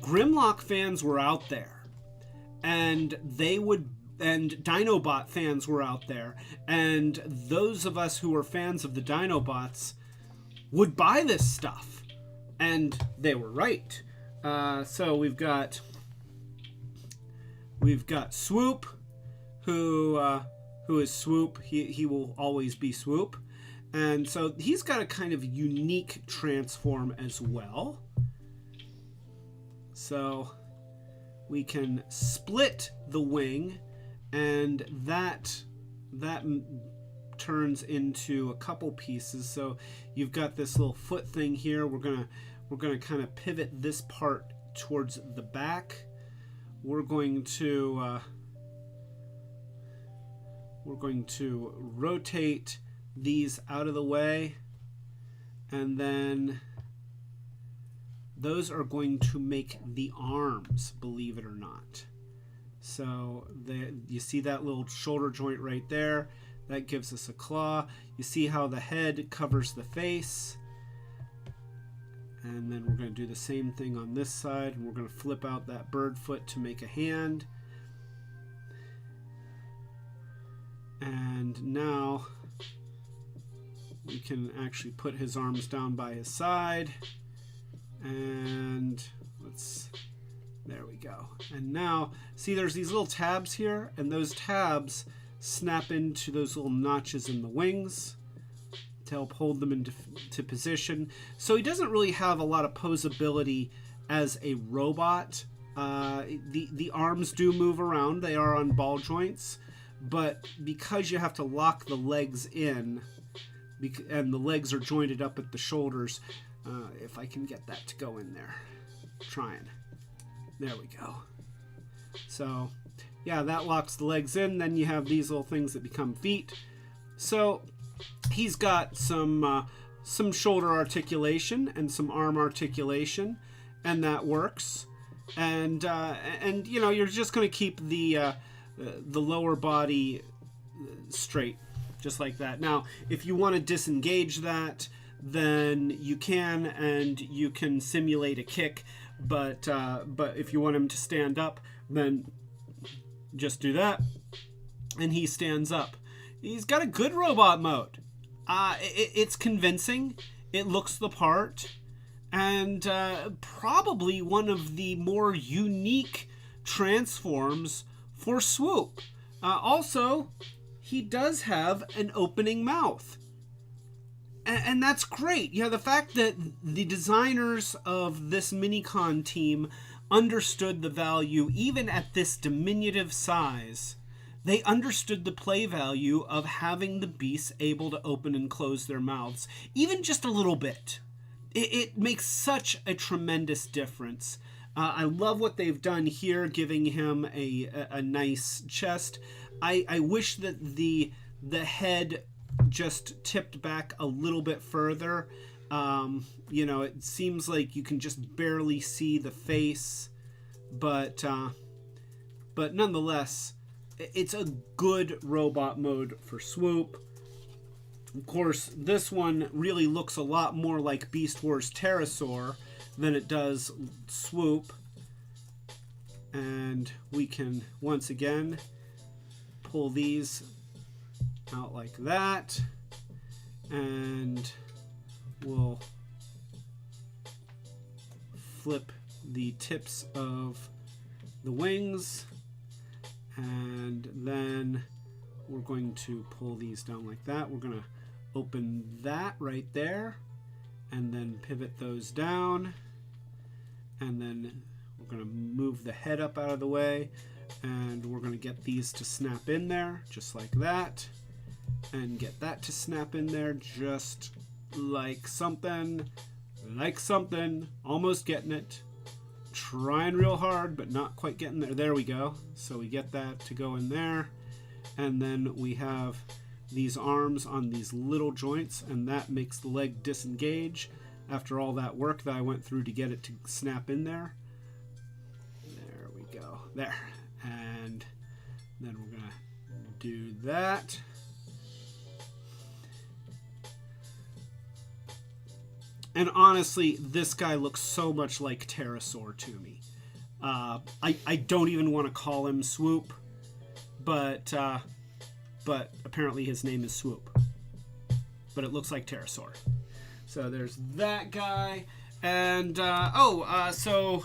Grimlock fans were out there. And Dinobot fans were out there. And those of us who were fans of the Dinobots would buy this stuff, and they were right. So we've got Swoop, who is Swoop. He will always be Swoop, and so he's got a kind of unique transform as well. So we can split the wing, and that turns into a couple pieces. So you've got this little foot thing here. We're gonna kind of pivot this part towards the back. We're going to rotate these out of the way, and then those are going to make the arms, believe it or not. So you see that little shoulder joint right there? That gives us a claw. You see how the head covers the face. And then we're going to do the same thing on this side. And we're going to flip out that bird foot to make a hand. And now we can actually put his arms down by his side. And there we go. And now, see there's these little tabs here, and those tabs snap into those little notches in the wings to help hold them into position. So he doesn't really have a lot of posability as a robot. The arms do move around. They are on ball joints. But because you have to lock the legs in, and the legs are jointed up at the shoulders, if I can get that to go in there. Trying. There we go. So, yeah, that locks the legs in. Then you have these little things that become feet. So, he's got some shoulder articulation and some arm articulation, and that works. And you know, you're just going to keep the lower body straight, just like that. Now, if you want to disengage that, then you can, and you can simulate a kick. But if you want him to stand up, then just do that, and he stands up. He's got a good robot mode. It's convincing. It looks the part, and probably one of the more unique transforms for Swoop. Also, he does have an opening mouth. And that's great. Yeah, the fact that the designers of this Minicon team understood the value, even at this diminutive size, they understood the play value of having the beasts able to open and close their mouths, even just a little bit. It makes such a tremendous difference. I love what they've done here, giving him a nice chest. I wish that the head just tipped back a little bit further. You know, it seems like you can just barely see the face, but nonetheless, it's a good robot mode for Swoop. Of course, this one really looks a lot more like Beast Wars Pterosaur than it does Swoop. And we can, once again, pull these out like that. And we'll flip the tips of the wings. And then we're going to pull these down like that. We're going to open that right there, and then pivot those down, and then we're going to move the head up out of the way, and we're going to get these to snap in there just like that, and get that to snap in there just like something, almost getting it, trying real hard but not quite getting there. There we go. So we get that to go in there, and then we have these arms on these little joints, and that makes the leg disengage after all that work that I went through to get it to snap in there. There we go. There. And then we're going to do that. And honestly, this guy looks so much like Pterosaur to me. I don't even want to call him Swoop, but apparently his name is Swoop. But it looks like Pterosaur. So there's that guy. And, so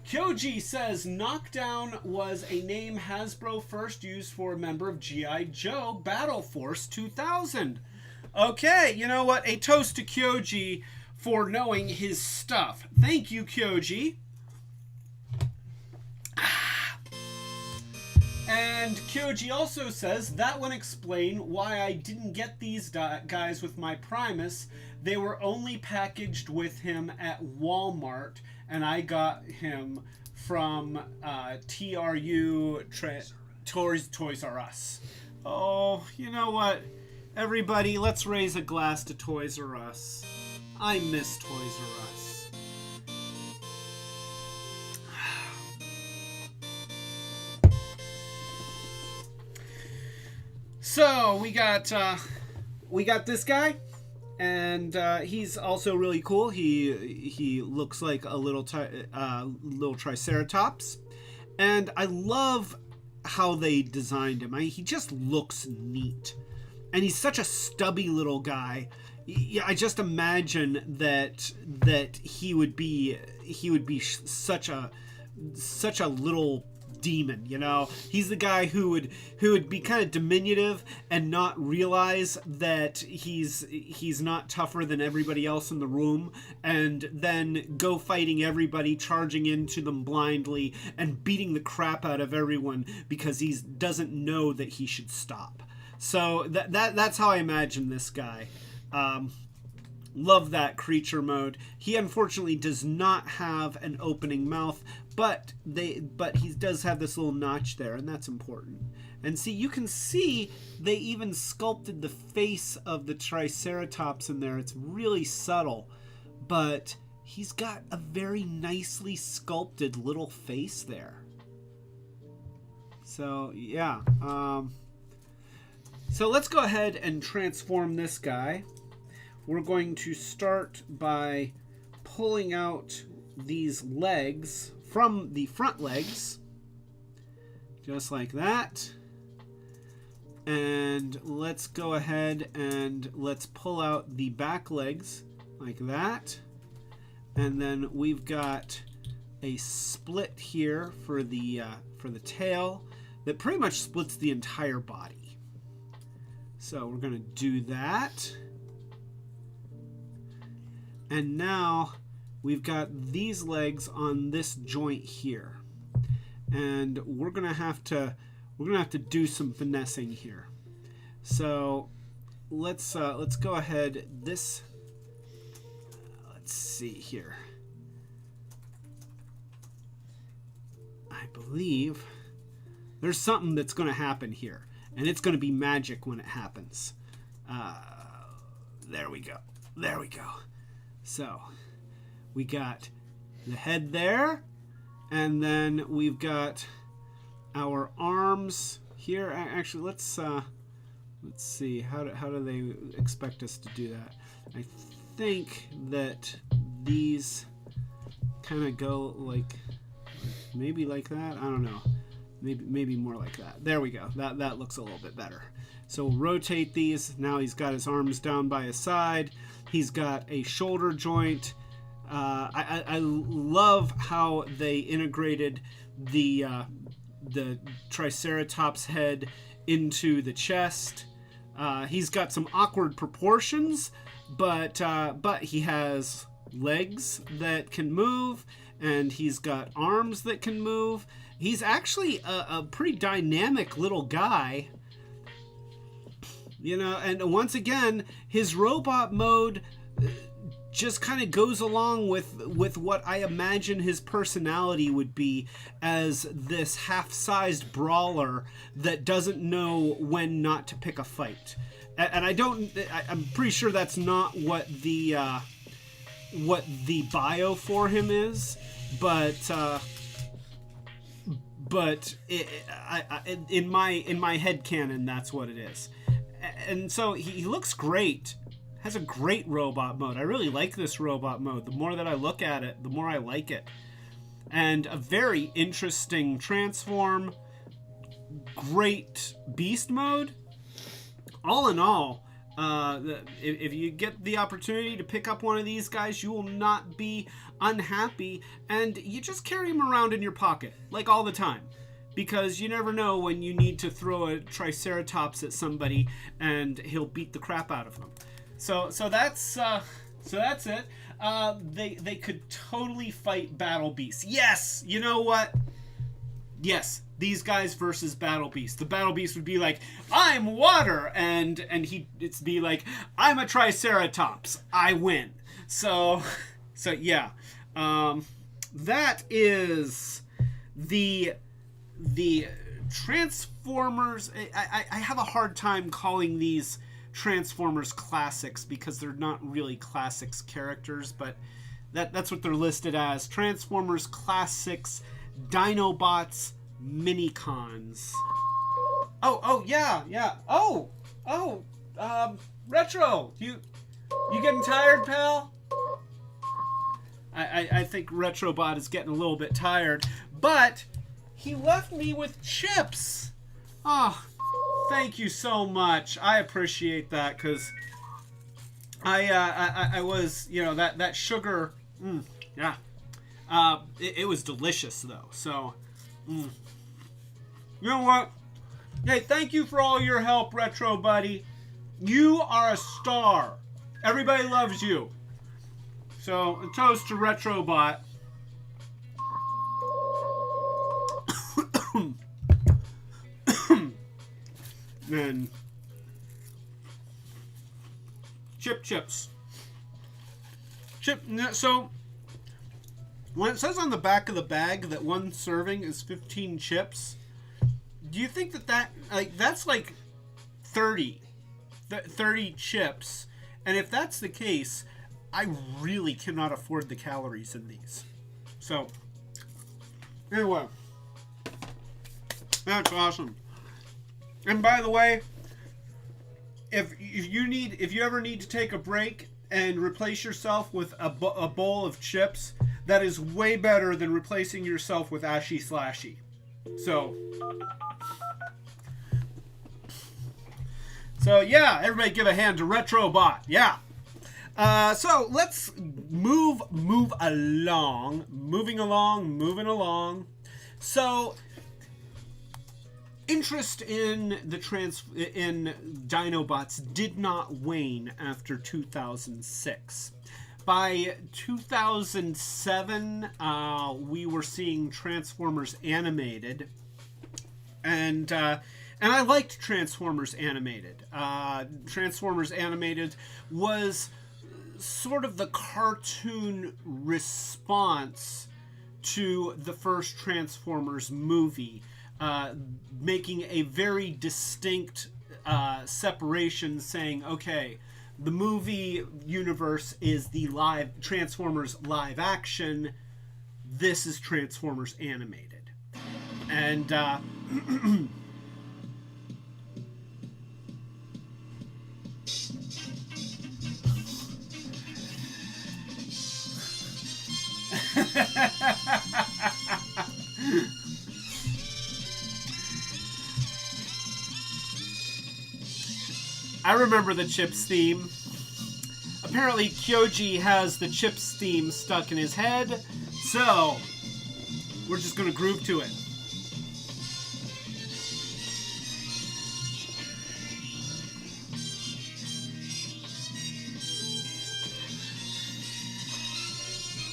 Kyoji says Knockdown was a name Hasbro first used for a member of G.I. Joe Battle Force 2000. Okay, you know what? A toast to Kyoji for knowing his stuff. Thank you, Kyoji. And Kyoji also says, that would explain why I didn't get these guys with my Primus. They were only packaged with him at Walmart, and I got him from TRU Toys R Us. Oh, you know what? Everybody, let's raise a glass to Toys R Us. I miss Toys R Us. So we got this guy, and he's also really cool. He looks like a little Triceratops, and I love how they designed him. He just looks neat, and he's such a stubby little guy. Yeah, I just imagine that he would be such a little demon, you know. He's the guy who would be kind of diminutive and not realize that he's not tougher than everybody else in the room, and then go fighting everybody, charging into them blindly and beating the crap out of everyone because he doesn't know that he should stop. So that's how I imagine this guy. Love that creature mode. He unfortunately does not have an opening mouth, but he does have this little notch there, and that's important. And see, you can see they even sculpted the face of the Triceratops in there. It's really subtle, but he's got a very nicely sculpted little face there. So yeah, so let's go ahead and transform this guy. We're going to start by pulling out these legs from the front legs, just like that. And let's go ahead and let's pull out the back legs like that. And then we've got a split here for the tail that pretty much splits the entire body. So we're going to do that. And now we've got these legs on this joint here, and we're gonna have to do some finessing here. So let's go ahead. Let's see here. I believe there's something that's gonna happen here, and it's gonna be magic when it happens. There we go. There we go. So we got the head there, and then we've got our arms here. Actually, let's see how do they expect us to do that. I think that these kind of go like maybe like that. I don't know. Maybe more like that. There we go. That looks a little bit better. So we'll rotate these. Now he's got his arms down by his side. He's got a shoulder joint. I love how they integrated the Triceratops head into the chest. He's got some awkward proportions, but he has legs that can move, and he's got arms that can move. He's actually a pretty dynamic little guy. You know, and once again, his robot mode just kind of goes along with what I imagine his personality would be as this half-sized brawler that doesn't know when not to pick a fight. And I'm pretty sure that's not what the bio for him is, but in my headcanon, that's what it is. And so he looks great. Has a great robot mode. I really like this robot mode. The more that I look at it, the more I like it. And a very interesting transform. Great beast mode. All in all, if you get the opportunity to pick up one of these guys, you will not be unhappy. And you just carry him around in your pocket, like all the time. Because you never know when you need to throw a Triceratops at somebody and he'll beat the crap out of them. So that's it. They could totally fight Battle Beasts. Yes, you know what? Yes, these guys versus Battle Beast. The Battle Beast would be like, I'm water, and it's be like, I'm a Triceratops. I win. So yeah, that is the Transformers. I have a hard time calling these Transformers classics because they're not really classics characters, but that's what they're listed as. Transformers Classics Dinobots Minicons. Oh, yeah, yeah. Retro, you getting tired, pal? I think Retrobot is getting a little bit tired, but he left me with chips. Oh, thank you so much. I appreciate that, because I was, you know, that sugar, yeah. It was delicious, though, so, you know what? Hey, thank you for all your help, Retro Buddy. You are a star. Everybody loves you. So, a toast to Retrobot. And chips. So, when it says on the back of the bag that one serving is 15 chips, do you think that that's like 30 chips? And if that's the case, I really cannot afford the calories in these. So, anyway, that's awesome. And by the way, if you ever need to take a break and replace yourself with a bowl of chips, that is way better than replacing yourself with Ashy Slashy. So yeah, everybody give a hand to Retrobot. Yeah. So let's move along. Moving along. So interest in in Dinobots did not wane after 2006. By 2007, we were seeing Transformers Animated, and I liked Transformers Animated. Transformers Animated was sort of the cartoon response to the first Transformers movie, making a very distinct separation, saying, okay, the movie universe is the Transformers live action. This is Transformers Animated. And I remember the Chips theme. Apparently, Kyoji has the Chips theme stuck in his head, so we're just gonna groove to it.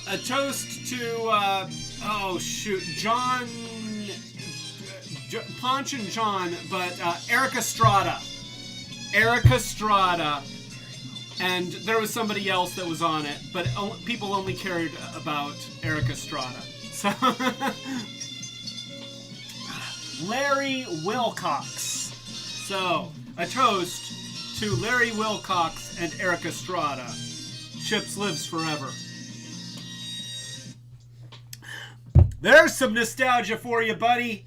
A toast to, John, Ponch and John, but Eric Estrada. And there was somebody else that was on it, but people only cared about Eric Estrada. So, Larry Wilcox. So, a toast to Larry Wilcox and Eric Estrada. Chips lives forever. There's some nostalgia for you, buddy.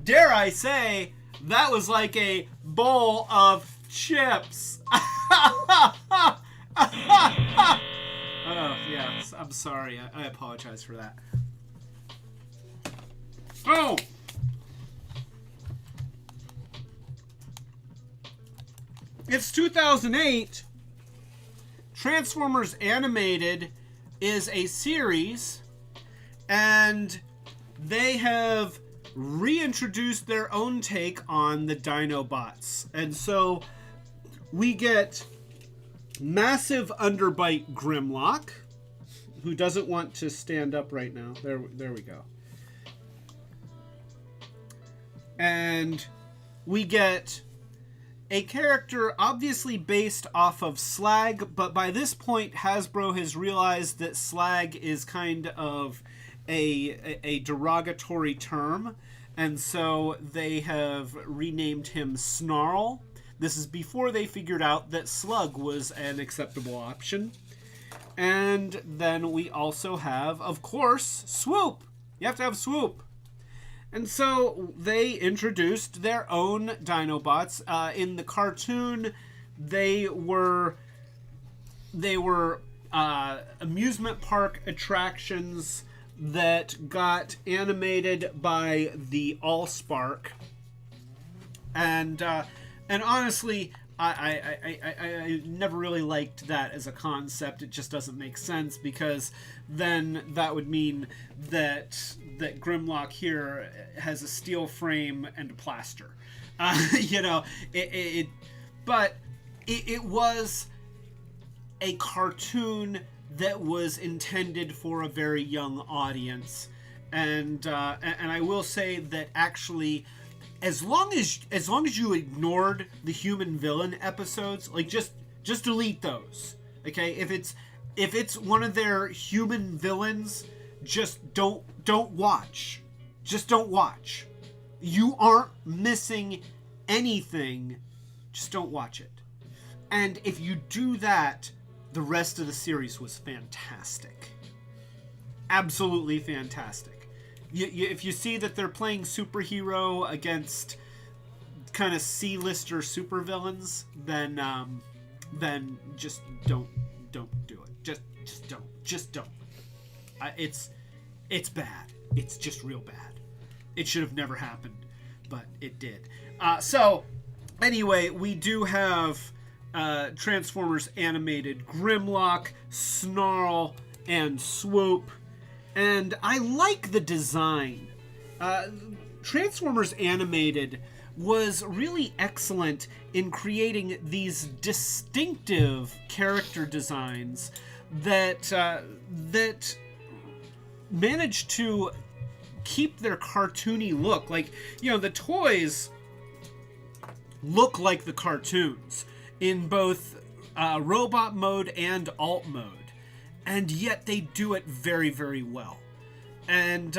Dare I say, that was like a bowl of chips. Oh, yeah, I'm sorry. I apologize for that. Oh! It's 2008. Transformers Animated is a series, and they have reintroduced their own take on the Dinobots. And so we get massive underbite Grimlock, who doesn't want to stand up right now. There we go. And we get a character obviously based off of Slag, but by this point Hasbro has realized that Slag is kind of a derogatory term, and so they have renamed him Snarl. This is before they figured out that Slug was an acceptable option. And then we also have, of course, Swoop. You have to have Swoop. And so they introduced their own Dinobots. In the cartoon, they were amusement park attractions that got animated by the Allspark, and honestly, I never really liked that as a concept. It just doesn't make sense, because then that would mean that Grimlock here has a steel frame and a plaster. But it was a cartoon that was intended for a very young audience, and I will say that actually, as long as you ignored the human villain episodes, like just delete those. Okay, if it's one of their human villains, just don't watch. Just don't watch. You aren't missing anything. Just don't watch it. And if you do that, the rest of the series was fantastic. Absolutely fantastic. If you see that they're playing superhero against kind of C-lister supervillains, then just don't do it. Just don't. It's bad. It's just real bad. It should have never happened, but it did. So anyway, we do have Transformers Animated Grimlock, Snarl, and Swoop. And I like the design. Transformers Animated was really excellent in creating these distinctive character designs that managed to keep their cartoony look. Like, the toys look like the cartoons in both robot mode and alt mode, and yet they do it very, very well. And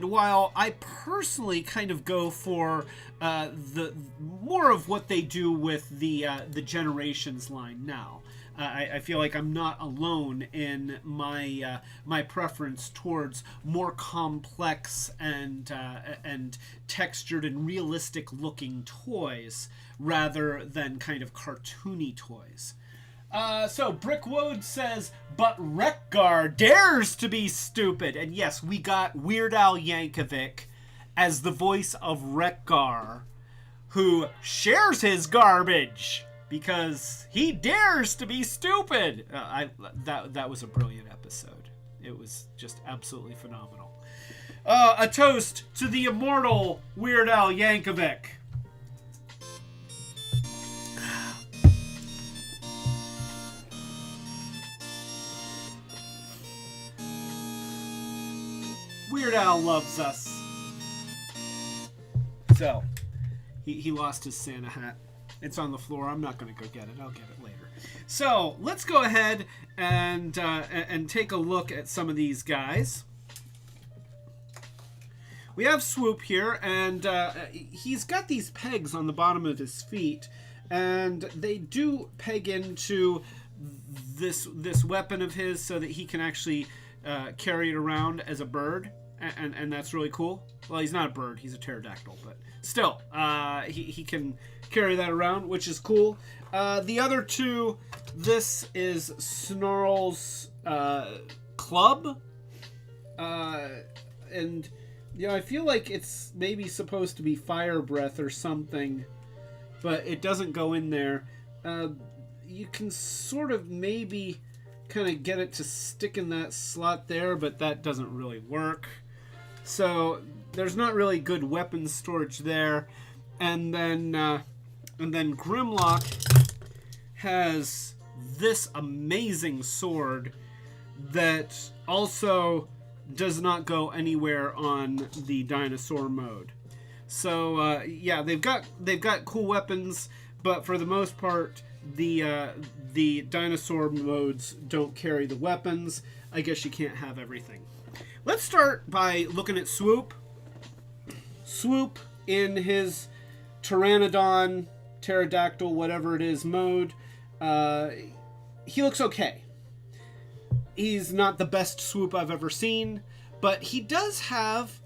while I personally kind of go for the more of what they do with the Generations line now, I feel like I'm not alone in my preference towards more complex and textured and realistic looking toys rather than kind of cartoony toys. So Brickwood says, but Wreck-Gar dares to be stupid. And yes, we got Weird Al Yankovic as the voice of Wreck-Gar, who shares his garbage because he dares to be stupid. That was a brilliant episode. It was just absolutely phenomenal. A toast to the immortal Weird Al Yankovic. Weird Al loves us. So, he lost his Santa hat. It's on the floor. I'm not going to go get it. I'll get it later. So, let's go ahead and take a look at some of these guys. We have Swoop here, and he's got these pegs on the bottom of his feet, and they do peg into this weapon of his so that he can actually carry it around as a bird. And that's really cool. Well, he's not a bird. He's a pterodactyl. But still, he can carry that around, which is cool. The other two, this is Snarl's club. And, I feel like it's maybe supposed to be fire breath or something. But it doesn't go in there. You can sort of maybe kind of get it to stick in that slot there, but that doesn't really work. So there's not really good weapon storage there. And then Grimlock has this amazing sword that also does not go anywhere on the dinosaur mode. So yeah, they've got cool weapons, but for the most part, the dinosaur modes don't carry the weapons. I guess you can't have everything. Let's start by looking at Swoop. Swoop in his Pteranodon, pterodactyl, whatever it is, mode. He looks okay. He's not the best Swoop I've ever seen, but he does have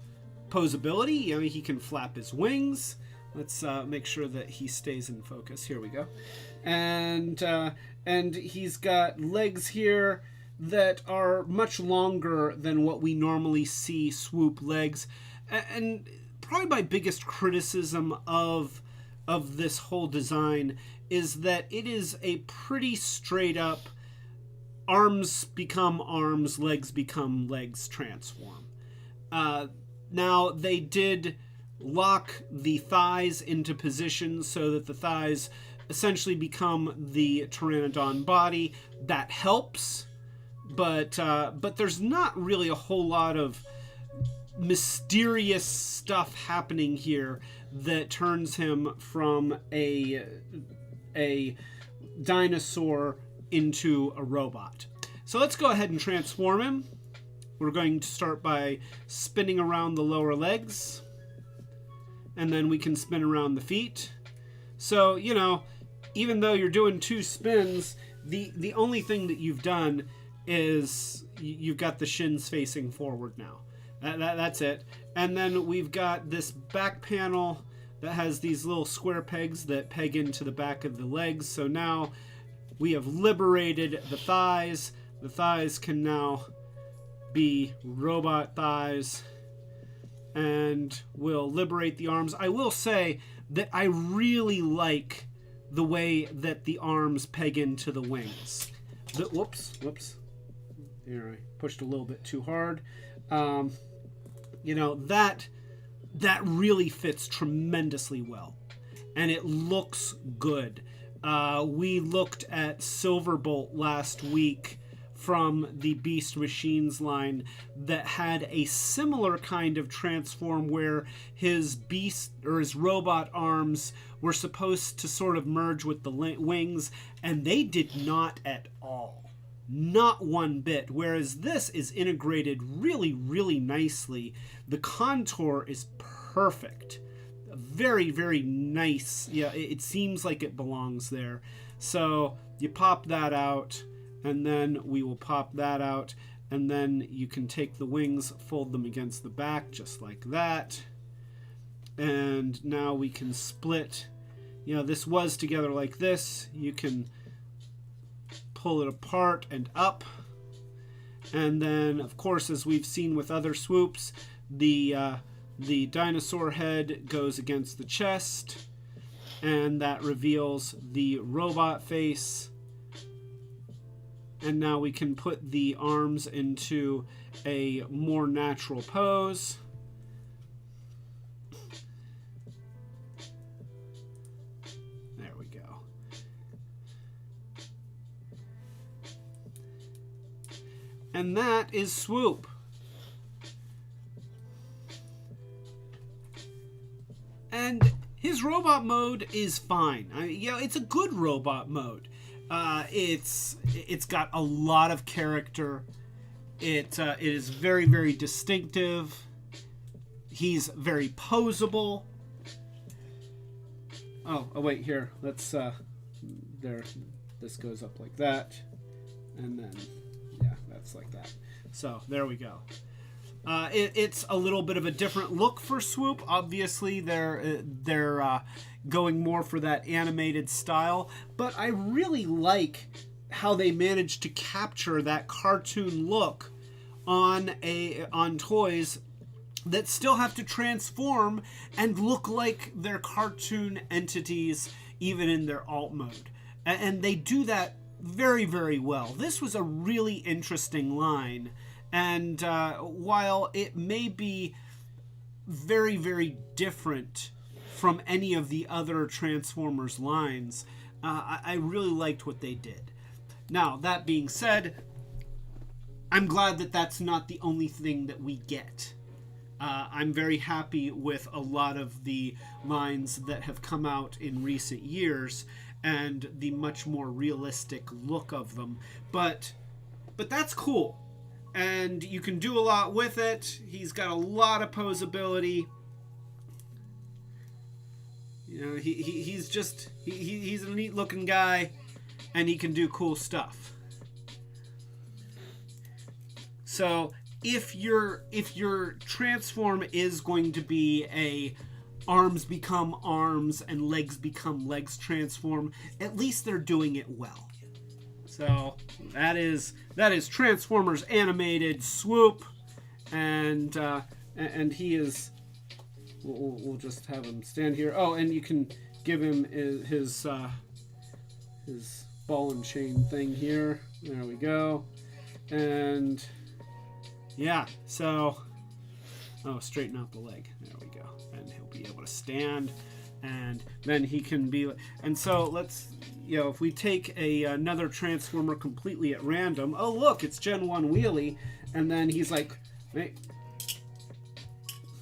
posability. You know, he can flap his wings. Let's make sure that he stays in focus. Here we go. And he's got legs here that are much longer than what we normally see swoop legs. And probably my biggest criticism of this whole design is that it is a pretty straight up arms become arms, legs become legs transform. Now, they did lock the thighs into position so that the thighs essentially become the Pteranodon body. That helps, but there's not really a whole lot of mysterious stuff happening here that turns him from a dinosaur into a robot. So let's go ahead and transform him. We're going to start by spinning around the lower legs, and then we can spin around the feet. So, you know, even though you're doing 2 spins, the only thing that you've done is you've got the shins facing forward now. That's it. And then we've got this back panel that has these little square pegs that peg into the back of the legs. So now we have liberated the thighs. The thighs can now be robot thighs, and we'll liberate the arms. I will say that I really like the way that the arms peg into the wings. Whoops. Here, I pushed a little bit too hard. You know, that really fits tremendously well, and it looks good. We looked at Silverbolt last week from the Beast Machines line that had a similar kind of transform where his beast or his robot arms were supposed to sort of merge with the wings, and they did not at all. Not one bit. Whereas this is integrated really, really nicely. The contour is perfect. Very, very nice. Yeah, it seems like it belongs there. So you pop that out, and then we will pop that out, and then you can take the wings, fold them against the back just like that, and now we can split. You know, this was together like this. You can pull it apart and up, and then of course, as we've seen with other swoops, the dinosaur head goes against the chest, and that reveals the robot face. And now we can put the arms into a more natural pose. There we go. And that is Swoop. And his robot mode is fine. It's a good robot mode. It's got a lot of character. It is very, very distinctive. He's very posable. Oh wait, here. Let's there. This goes up like that, and then yeah, that's like that. So there we go. It's a little bit of a different look for Swoop. Obviously, they're going more for that animated style, but I really like how they managed to capture that cartoon look on toys that still have to transform and look like they're cartoon entities, even in their alt mode. And they do that very, very well. This was a really interesting line. And while it may be very, very different from any of the other Transformers lines, I really liked what they did. Now, that being said, I'm glad that that's not the only thing that we get. I'm very happy with a lot of the lines that have come out in recent years and the much more realistic look of them. But that's cool. And you can do a lot with it. He's got a lot of posability. You know, he's a neat looking guy, and he can do cool stuff. So if your transform is going to be a arms become arms and legs become legs transform, at least they're doing it well. So that is Transformers Animated Swoop, and he is. We'll just have him stand here. Oh, and you can give him his ball and chain thing here. There we go. And yeah, so straighten out the leg. There we go. And he'll be able to stand, and then he can be. And so let's, if we take another Transformer completely at random. Oh, look, it's Gen 1 Wheelie, and then he's like, hey,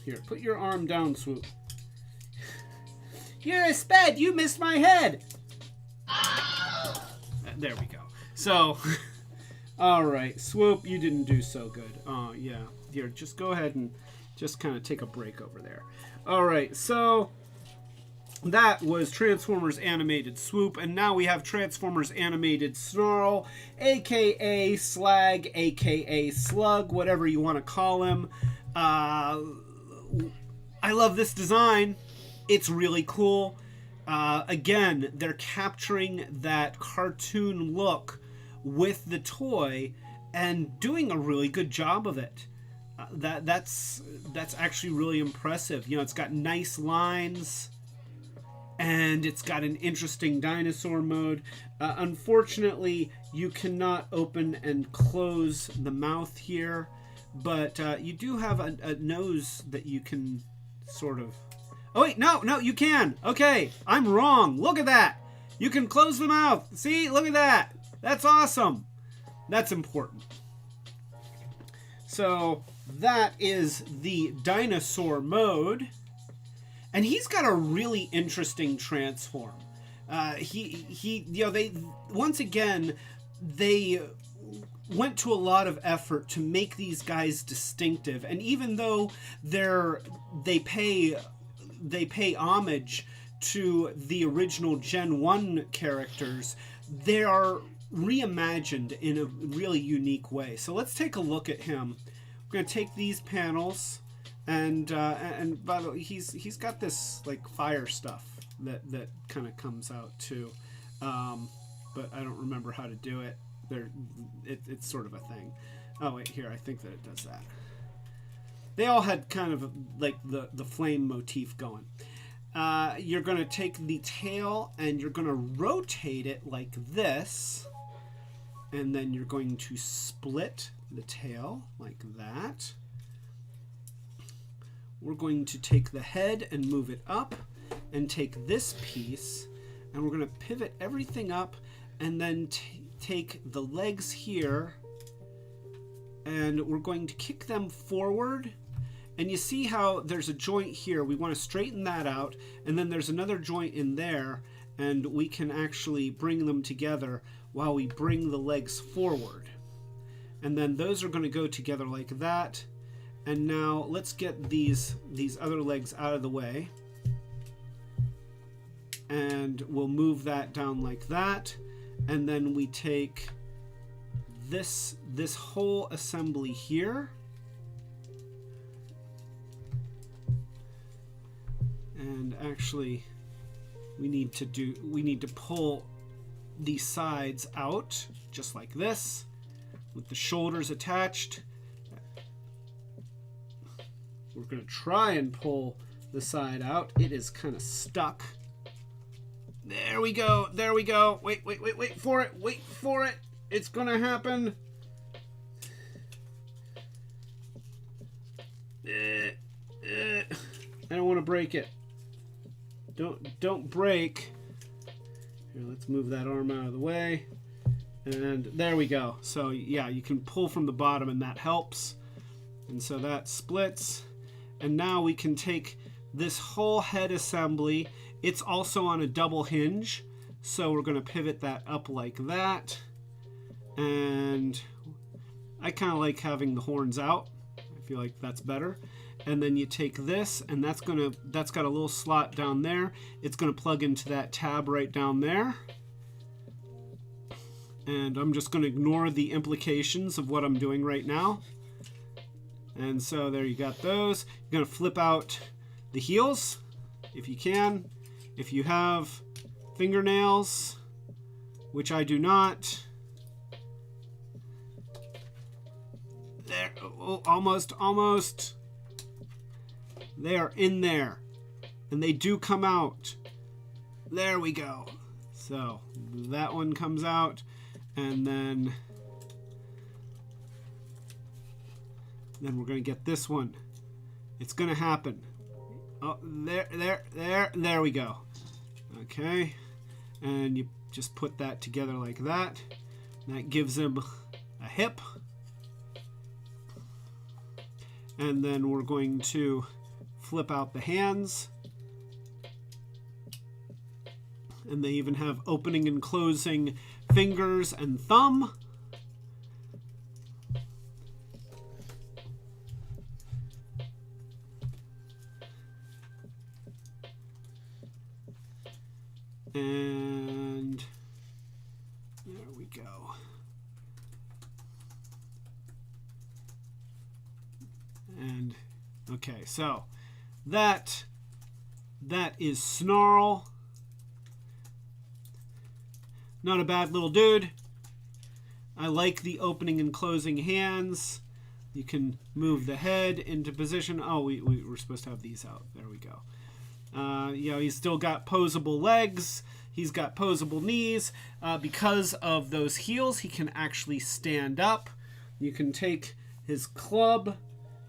here, put your arm down, Swoop. You're a sped. You missed my head. There we go. So, all right, Swoop, you didn't do so good. Oh, yeah. Here, just go ahead and just kind of take a break over there. All right, so that was Transformers Animated Swoop, and now we have Transformers Animated Snarl, a.k.a. Slag, a.k.a. Slug, whatever you want to call him. I love this design. It's really cool. Again, they're capturing that cartoon look with the toy and doing a really good job of it. That's actually really impressive. It's got nice lines, and it's got an interesting dinosaur mode. Unfortunately, you cannot open and close the mouth here, but you do have a nose that you can sort of... Oh, wait, no, you can. Okay, I'm wrong. Look at that. You can close the mouth. See, look at that. That's awesome. That's important. So that is the dinosaur mode. And he's got a really interesting transform. They once again, they went to a lot of effort to make these guys distinctive. And even though they pay homage to the original Gen 1 characters, they are reimagined in a really unique way. So let's take a look at him. We're going to take these panels, and by the way, he's got this like fire stuff that kind of comes out too, but I don't remember how to do it. It's sort of a thing. Oh wait, here, I think that it does that. They all had kind of like the flame motif going. You're going to take the tail and you're going to rotate it like this, and then you're going to split the tail like that. We're going to take the head and move it up, and take this piece, and we're going to pivot everything up, and then take the legs here, and we're going to kick them forward. And you see how there's a joint here. We want to straighten that out, and then there's another joint in there, and we can actually bring them together while we bring the legs forward. And then those are going to go together like that. And now let's get these other legs out of the way. And we'll move that down like that. And then we take this whole assembly here. And actually, we need to pull these sides out just like this, with the shoulders attached. We're going to try and pull the side out. It is kind of stuck. There we go. There we go. Wait for it. Wait for it. It's going to happen. I don't want to break it. Don't break. Here, let's move that arm out of the way. And there we go. So yeah, you can pull from the bottom and that helps. And so that splits. And now we can take this whole head assembly. It's also on a double hinge. So we're going to pivot that up like that. And I kind of like having the horns out. I feel like that's better. And then you take this, and that's got a little slot down there. It's going to plug into that tab right down there. And I'm just going to ignore the implications of what I'm doing right now. And so there you got those. You're going to flip out the heels if you can. If you have fingernails, which I do not. There, oh, almost. They are in there. And they do come out. There we go. So that one comes out. And then we're going to get this one. It's going to happen. Oh, there we go. Okay. And you just put that together like that. That gives him a hip. And then we're going to flip out the hands. And they even have opening and closing fingers and thumb. And there we go. And okay, so that is Snarl. Not a bad little dude. I like the opening and closing hands. You can move the head into position. Oh, we were supposed to have these out. There we go. You know, he's still got posable legs. He's got posable knees. Because of those heels, he can actually stand up. You can take his club,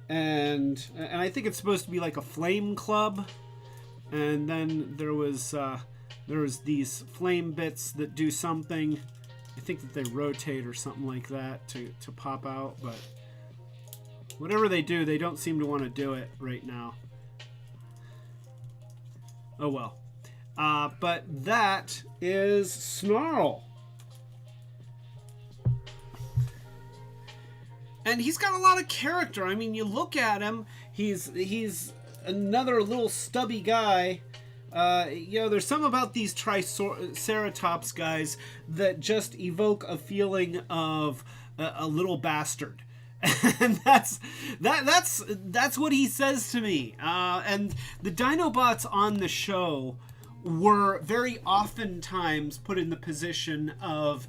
and I think it's supposed to be like a flame club. And then there was these flame bits that do something. I think that they rotate or something like that to pop out. But whatever they do, they don't seem to want to do it right now. Oh well. But that is Snarl. And he's got a lot of character. I mean, you look at him, he's another little stubby guy. You know, there's some about these Triceratops guys that just evoke a feeling of a little bastard. And that's what he says to me. And the Dinobots on the show were very oftentimes put in the position of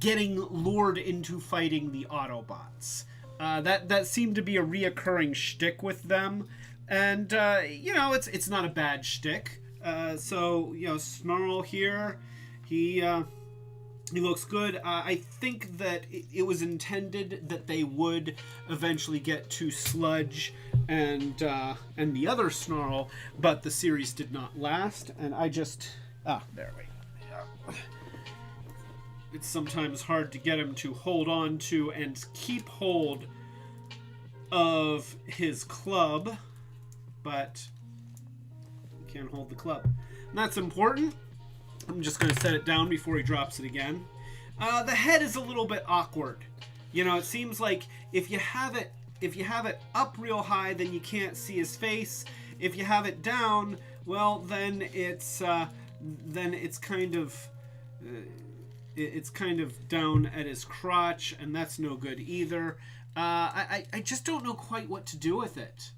getting lured into fighting the Autobots. That seemed to be a reoccurring shtick with them. And, you know, it's not a bad shtick. So, you know, Snarl here, he looks good. I think that it was intended that they would eventually get to Sludge and the other Snarl, but the series did not last. And I just... there we go. It's sometimes hard to get him to hold on to and keep hold of his club, but he can't hold the club. And that's important. I'm just going to set it down before he drops it again. The head is a little bit awkward. You know, it seems like if you have it up real high, then you can't see his face. If you have it down, well, then it's kind of down at his crotch, and that's no good either. I just don't know quite what to do with it.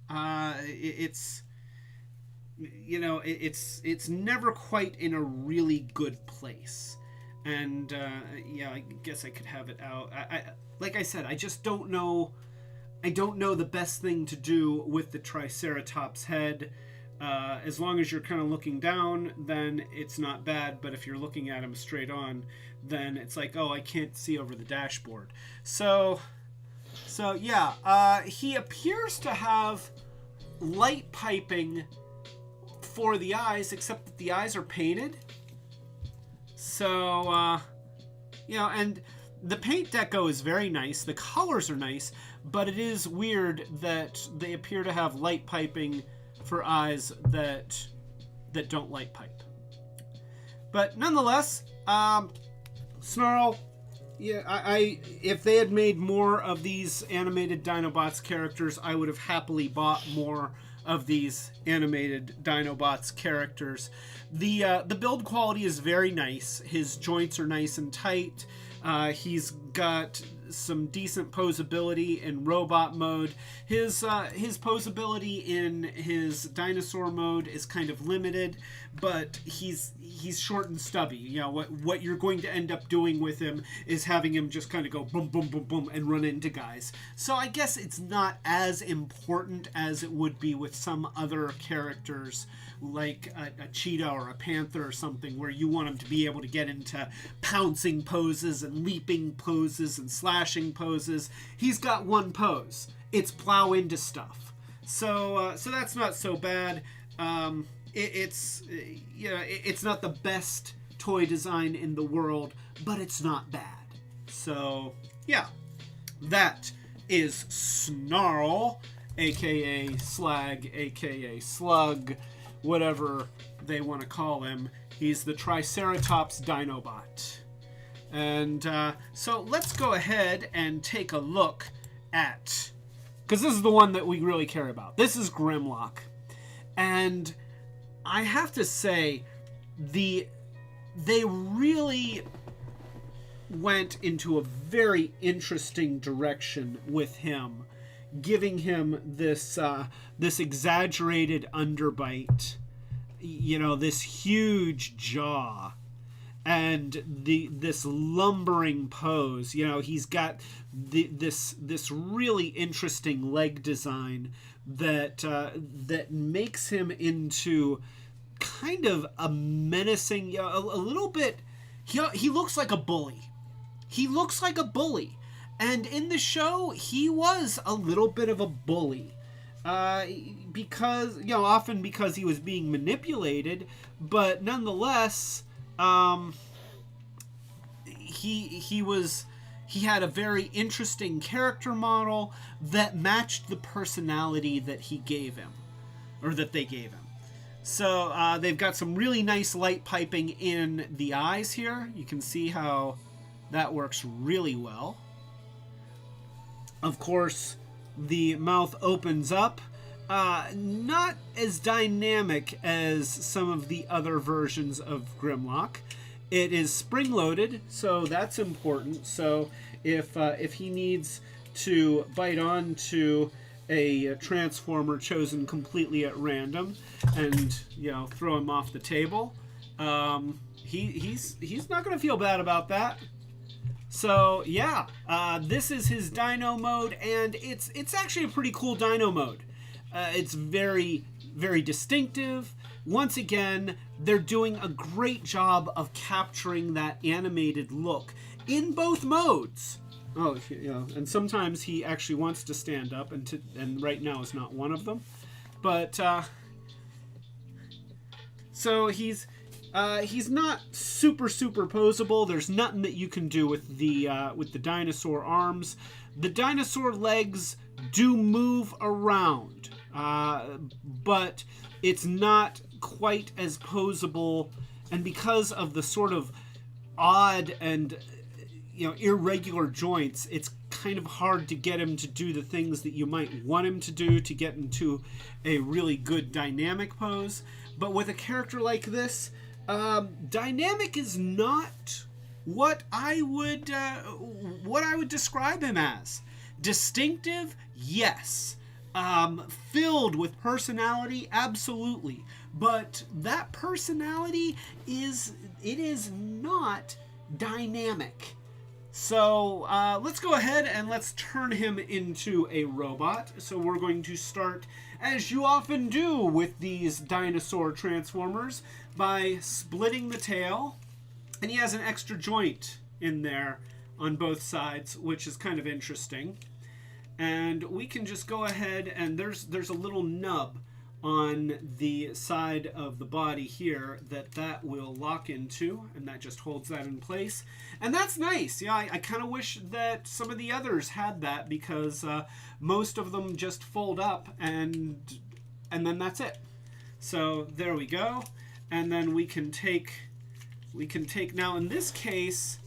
It's never quite in a really good place. And yeah, I guess I could have it out. Like I said, I just don't know. I don't know the best thing to do with the Triceratops head. As long as you're kind of looking down, then it's not bad. But if you're looking at him straight on, then it's like, oh, I can't see over the dashboard. So yeah, he appears to have light piping for the eyes, except that the eyes are painted. So, you know, and the paint deco is very nice. The colors are nice, but it is weird that they appear to have light piping for eyes that don't light pipe. But nonetheless, Snarl, yeah, I if they had made more of these animated Dinobots characters, I would have happily bought more of these animated Dinobots characters. The build quality is very nice. His joints are nice and tight. He's got some decent posability in robot mode. His posability in his dinosaur mode is kind of limited, but he's short and stubby. You know, what you're going to end up doing with him is having him just kind of go boom, boom, boom, boom, and run into guys. So I guess it's not as important as it would be with some other characters, like a cheetah or a panther or something, where you want him to be able to get into pouncing poses and leaping poses and slashing poses. He's got one pose. It's plow into stuff. So that's not so bad. It's not the best toy design in the world, but it's not bad. So yeah, that is Snarl, aka Slag, aka Slug, whatever they want to call him. He's the Triceratops Dinobot. And so let's go ahead and take a look at, because this is the one that we really care about. This is Grimlock. And I have to say, they really went into a very interesting direction with him, giving him this exaggerated underbite, you know, this huge jaw, and this lumbering pose. You know, he's got this really interesting leg design that makes him into kind of a menacing, you know, a little bit. He looks like a bully. He looks like a bully. And in the show, he was a little bit of a bully. Because, you know, often because he was being manipulated, but nonetheless, he had a very interesting character model that matched the personality that he gave him, or that they gave him. So they've got some really nice light piping in the eyes here. You can see how that works really well. Of course, the mouth opens up. Not as dynamic as some of the other versions of Grimlock. It is spring-loaded, so that's important. So if he needs to bite onto a transformer chosen completely at random and, you know, throw him off the table, he's not going to feel bad about that. So yeah, this is his dino mode, and it's actually a pretty cool dino mode. It's very, very distinctive. Once again, they're doing a great job of capturing that animated look in both modes. Oh, yeah, and sometimes he actually wants to stand up, and right now is not one of them. But so he's not super posable. There's nothing that you can do with the dinosaur arms. The dinosaur legs do move around, but it's not quite as posable. And because of the sort of odd and, you know, irregular joints, it's kind of hard to get him to do the things that you might want him to do to get into a really good dynamic pose. But with a character like this, dynamic is not what I would describe him as. Distinctive, yes. Filled with personality, absolutely. But that personality is not dynamic. So let's go ahead and let's turn him into a robot. So we're going to start, as you often do with these dinosaur transformers, by splitting the tail. And he has an extra joint in there on both sides, which is kind of interesting. And we can just go ahead, and there's a little nub on the side of the body here that will lock into, and that just holds that in place. And that's nice. Yeah, I kind of wish that some of the others had that, because most of them just fold up and then that's it. So there we go. And then we can take now, in this case,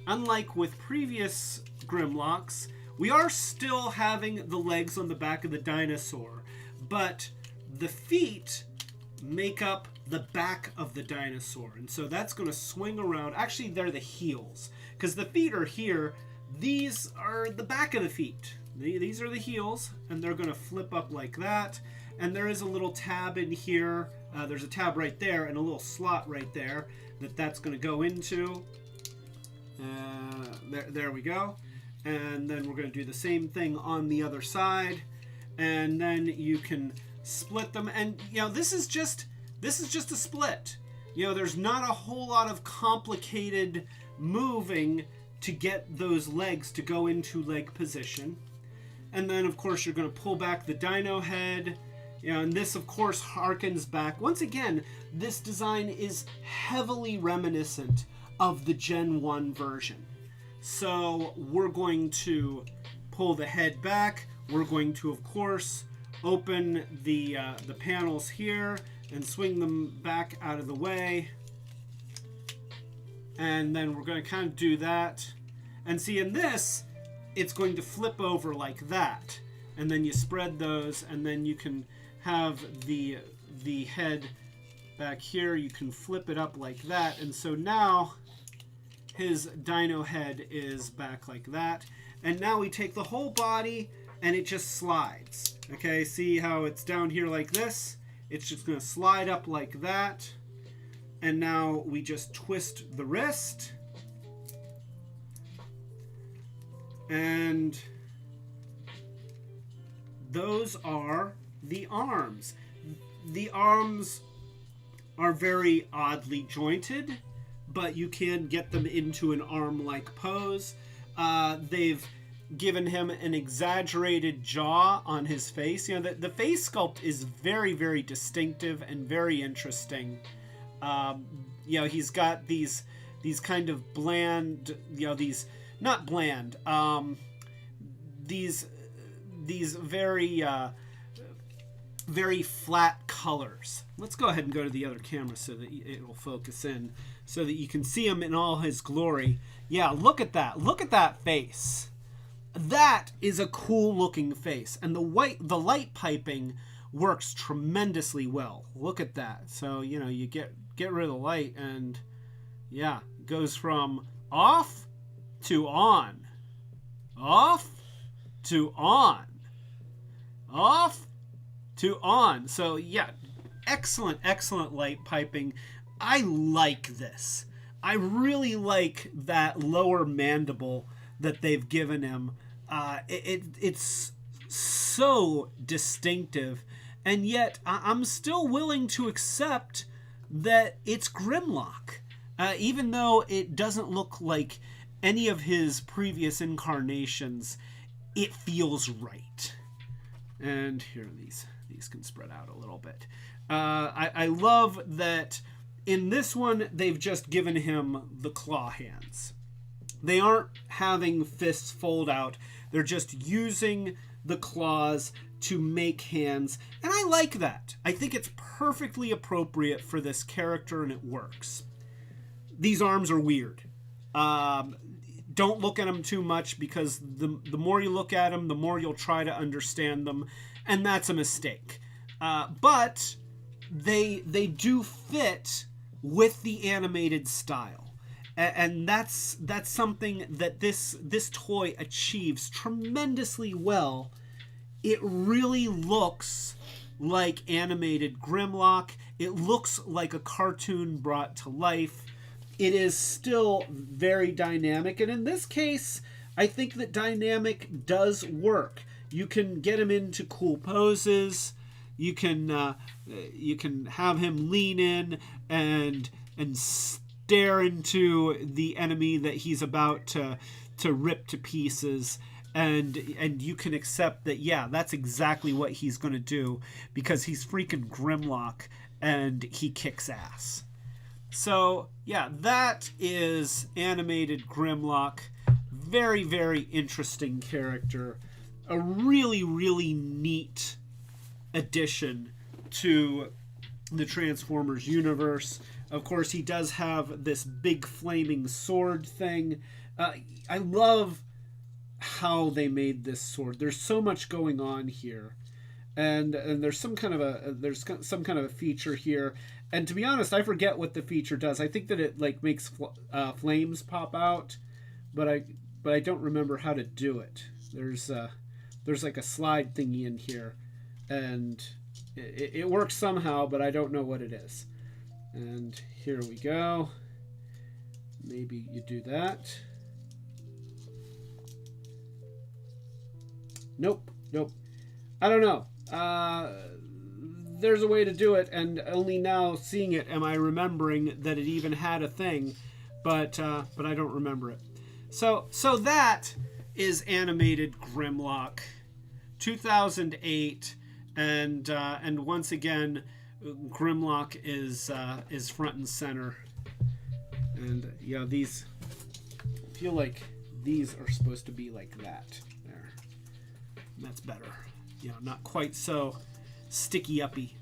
unlike with previous Grimlocks, we are still having the legs on the back of the dinosaur, but the feet make up the back of the dinosaur. And so that's going to swing around. Actually, they're the heels, because the feet are here. these are the back of the feet. These are the heels, and they're going to flip up like that. And there is a little tab in here. There's a tab right there and a little slot right there that's going to go into. There we go. And then we're going to do the same thing on the other side. And then you can split them. And, you know, this is just a split. You know, there's not a whole lot of complicated moving to get those legs to go into leg position. And then, of course, you're going to pull back the dino head. You know, and this, of course, harkens back. Once again, this design is heavily reminiscent of the Gen 1 version. So we're going to pull the head back. We're going to, of course, open the panels here and swing them back out of the way. And then we're going to kind of do that. And see, in this, it's going to flip over like that. And then you spread those, and then you can have the head back here. You can flip it up like that. And so now his dino head is back like that. And now we take the whole body and it just slides. Okay, see how it's down here like this? It's just going to slide up like that. And now we just twist the wrist. And those are the arms. The arms are very oddly jointed, but you can get them into an arm-like pose. They've given him an exaggerated jaw on his face. You know, the face sculpt is very, very distinctive and very interesting. You know, he's got these kind of bland, you know, these not bland, these very very flat colors. Let's go ahead and go to the other camera so that it will focus in, so that you can see him in all his glory. Yeah, look at that. Look at that face. That is a cool looking face, and the light piping works tremendously well. Look at that. So, you know, you get rid of the light, and yeah, it goes from off to on, off to on, off to on. So yeah, excellent light piping. I like this. I really like that lower mandible that they've given him. It's so distinctive, and yet I'm still willing to accept that it's Grimlock, even though it doesn't look like any of his previous incarnations. It feels right. And here, these can spread out a little bit. I love that in this one they've just given him the claw hands. They aren't having fists fold out. They're just using the claws to make hands. And I like that. I think it's perfectly appropriate for this character, and it works. These arms are weird. Don't look at them too much, because the more you look at them, the more you'll try to understand them. And that's a mistake. But they do fit with the animated style. And that's something that this toy achieves tremendously well. It really looks like animated Grimlock. It looks like a cartoon brought to life. It is still very dynamic. And in this case, I think that dynamic does work. You can get him into cool poses. You can have him lean in and stare into the enemy that he's about to rip to pieces, and you can accept that, yeah, that's exactly what he's going to do, because he's freaking Grimlock and he kicks ass. So yeah, that is animated Grimlock. Very, very interesting character. A really, really neat addition to the Transformers universe. Of course, he does have this big flaming sword thing. I love how they made this sword. There's so much going on here, and there's some kind of a feature here. And to be honest, I forget what the feature does. I think that it like makes flames pop out, but but I don't remember how to do it. There's like a slide thingy in here, and it works somehow, but I don't know what it is. And here we go. Maybe you do that. Nope. I don't know. There's a way to do it, and only now seeing it am I remembering that it even had a thing, but I don't remember it. So that is animated Grimlock, 2008, and once again, Grimlock is front and center, and yeah, these feel like these are supposed to be like that. There, that's better. Not quite so sticky uppy.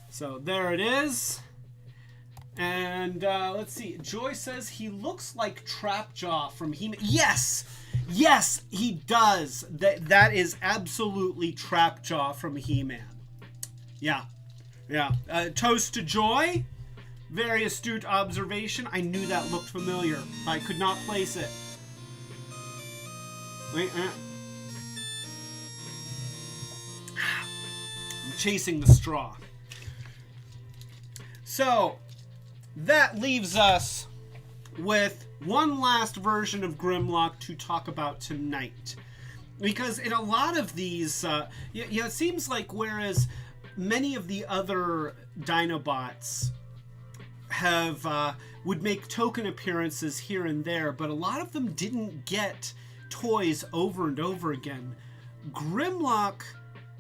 So there it is. And let's see. Joy says he looks like Trapjaw from He-Man. Yes, he does. That is absolutely Trapjaw from He-Man. Yeah. Toast to Joy. Very astute observation. I knew that looked familiar. I could not place it. Wait. I'm chasing the straw. So that leaves us with one last version of Grimlock to talk about tonight. Because in a lot of these, it seems like whereas many of the other Dinobots would make token appearances here and there, but a lot of them didn't get toys over and over again, Grimlock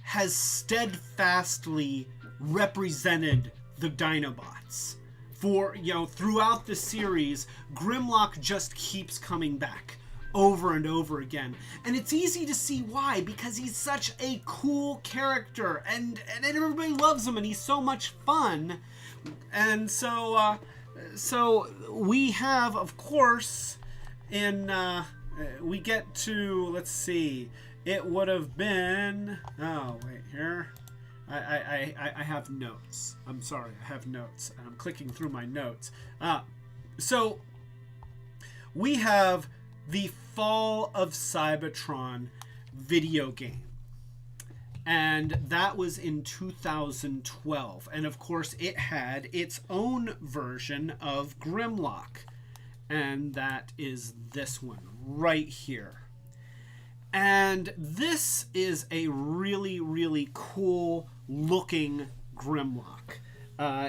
has steadfastly represented the Dinobots. For, throughout the series, Grimlock just keeps coming back over and over again. And it's easy to see why, because he's such a cool character, and everybody loves him, and he's so much fun. And so we have, of course, we get to, let's see, it would have been, oh, wait, here. I have notes. I'm sorry, I have notes. I'm clicking through my notes. So we have the Fall of Cybertron video game. And that was in 2012. And of course, it had its own version of Grimlock. And that is this one right here. And this is a really, really cool looking Grimlock.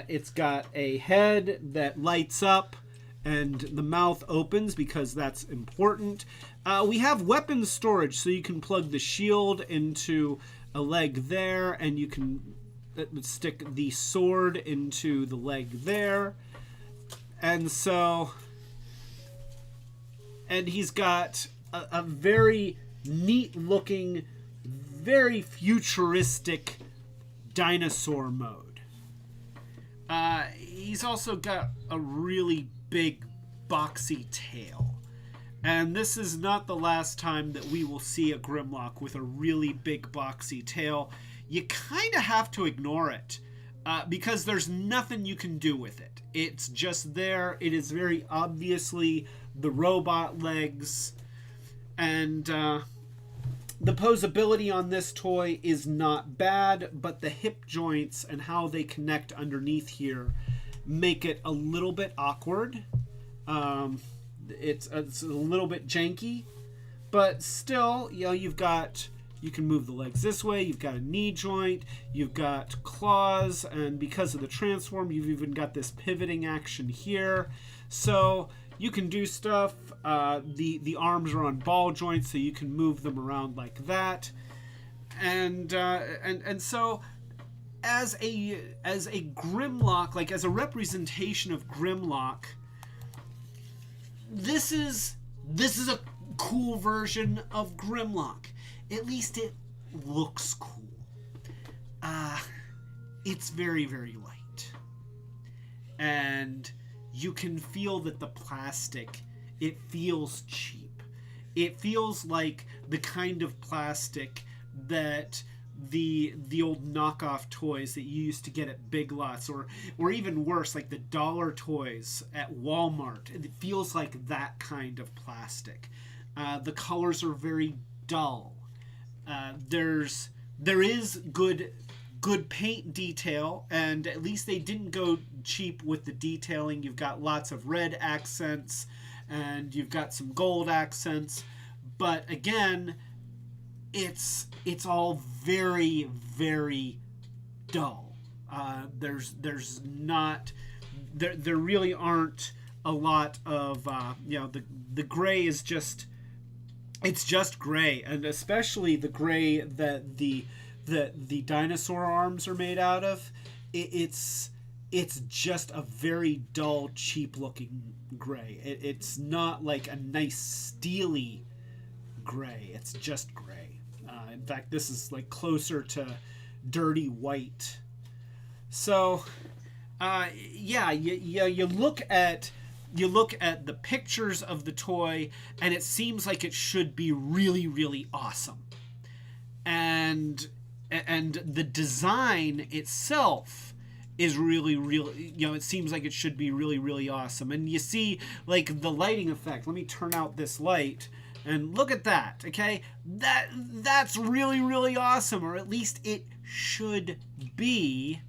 It's got a head that lights up and the mouth opens because that's important. We have weapons storage, so you can plug the shield into a leg there, and you can stick the sword into the leg there. And he's got a very neat looking, very futuristic dinosaur mode. He's also got a really big boxy tail. And this is not the last time that we will see a Grimlock with a really big boxy tail. You kind of have to ignore it because there's nothing you can do with it. It's just there. It is very obviously the robot legs. And the posability on this toy is not bad, but the hip joints and how they connect underneath here make it a little bit awkward. It's a little bit janky, but still, you can move the legs this way. You've got a knee joint, you've got claws, and because of the transform, you've even got this pivoting action here. So you can do stuff. The arms are on ball joints, so you can move them around like that. And so as a Grimlock, like as a representation of Grimlock, this is a cool version of Grimlock. At least it looks cool. It's very, very light. And you can feel that the plastic, it feels cheap. It feels like the kind of plastic that the old knockoff toys that you used to get at Big Lots, or even worse, like the dollar toys at Walmart. It feels like that kind of plastic. The colors are very dull. There is good paint detail, and at least they didn't go cheap with the detailing. You've got lots of red accents, and you've got some gold accents, but again, it's all very, very dull. There's not there really aren't a lot of the gray is just, it's just gray, and especially the gray that the dinosaur arms are made out of. It's just a very dull, cheap looking gray. It's not like a nice steely gray. It's just gray. In fact, this is like closer to dirty white. So you look at the pictures of the toy, and it seems like it should be really, really awesome. And the design itself is really, really, it seems like it should be really, really awesome. And you see, like, the lighting effect. Let me turn out this light, and look at that, okay? That's really, really awesome, or at least it should be.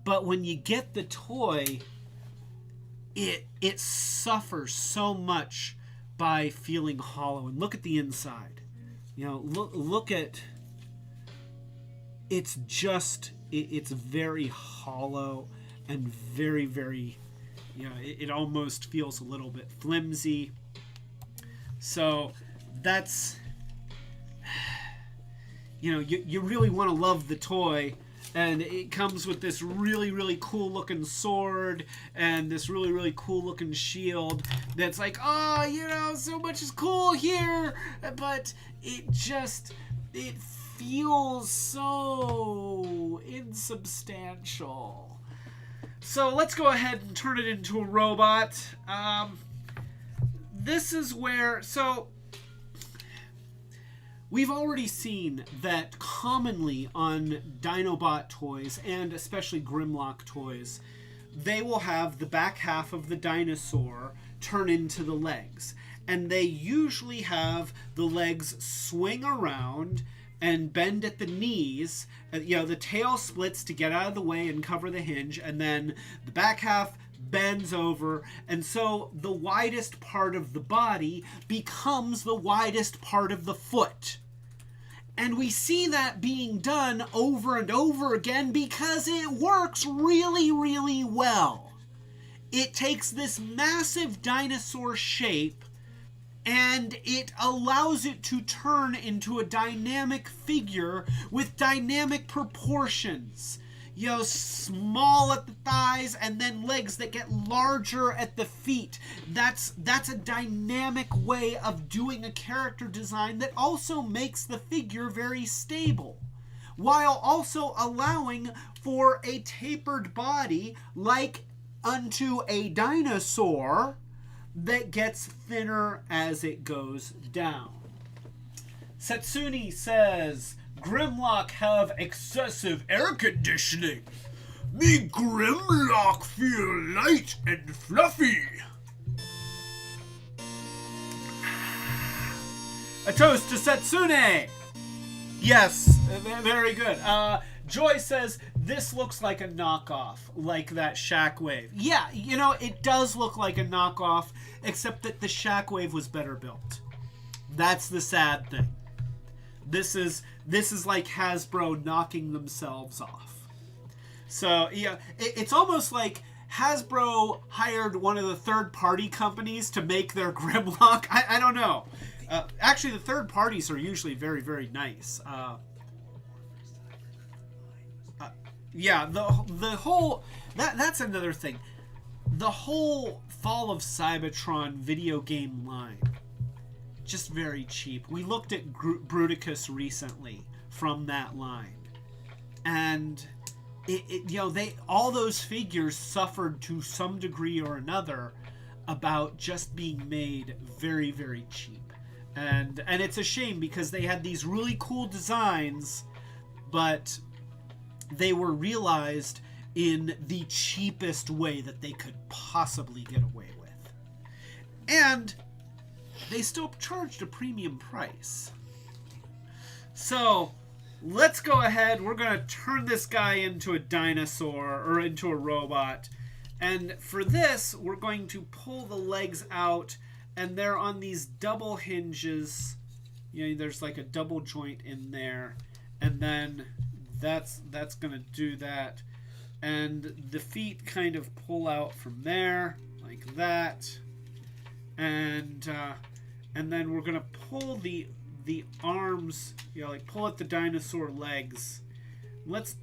But when you get the toy, it suffers so much by feeling hollow. And look at the inside. Look at, it's very hollow and very, very, it almost feels a little bit flimsy. So that's, you really want to love the toy. And it comes with this really, really cool looking sword and this really, really cool looking shield that's like, oh, so much is cool here. But it feels so insubstantial. So let's go ahead and turn it into a robot. This is where, we've already seen that commonly on Dinobot toys, and especially Grimlock toys, they will have the back half of the dinosaur turn into the legs. And they usually have the legs swing around and bend at the knees. The tail splits to get out of the way and cover the hinge, and then the back half bends over, and so the widest part of the body becomes the widest part of the foot. And we see that being done over and over again because it works really, really well. It takes this massive dinosaur shape and it allows it to turn into a dynamic figure with dynamic proportions. Small at the thighs and then legs that get larger at the feet. That's a dynamic way of doing a character design that also makes the figure very stable, while also allowing for a tapered body like unto a dinosaur that gets thinner as it goes down. Setsuni says, Grimlock have excessive air conditioning. Me Grimlock feel light and fluffy. A toast to Setsune. Yes, very good. Joy says, this looks like a knockoff, like that Shockwave. Yeah, it does look like a knockoff, except that the Shockwave was better built. That's the sad thing. This is like Hasbro knocking themselves off. So, yeah, it's almost like Hasbro hired one of the third-party companies to make their Grimlock. I don't know. Actually, the third parties are usually very, very nice. Yeah, the whole... That's another thing. The whole Fall of Cybertron video game line, just very cheap. We looked at Bruticus recently from that line, and all those figures suffered to some degree or another about just being made very, very cheap, and it's a shame because they had these really cool designs, but they were realized in the cheapest way that they could possibly get away with. And they still charged a premium price. So let's go ahead. We're going to turn this guy into a dinosaur or into a robot. And for this, we're going to pull the legs out, and they're on these double hinges. You know, there's like a double joint in there, and then that's going to do that. And the feet kind of pull out from there like that. And then we're going to pull the arms, you know, like pull at the dinosaur legs. Let's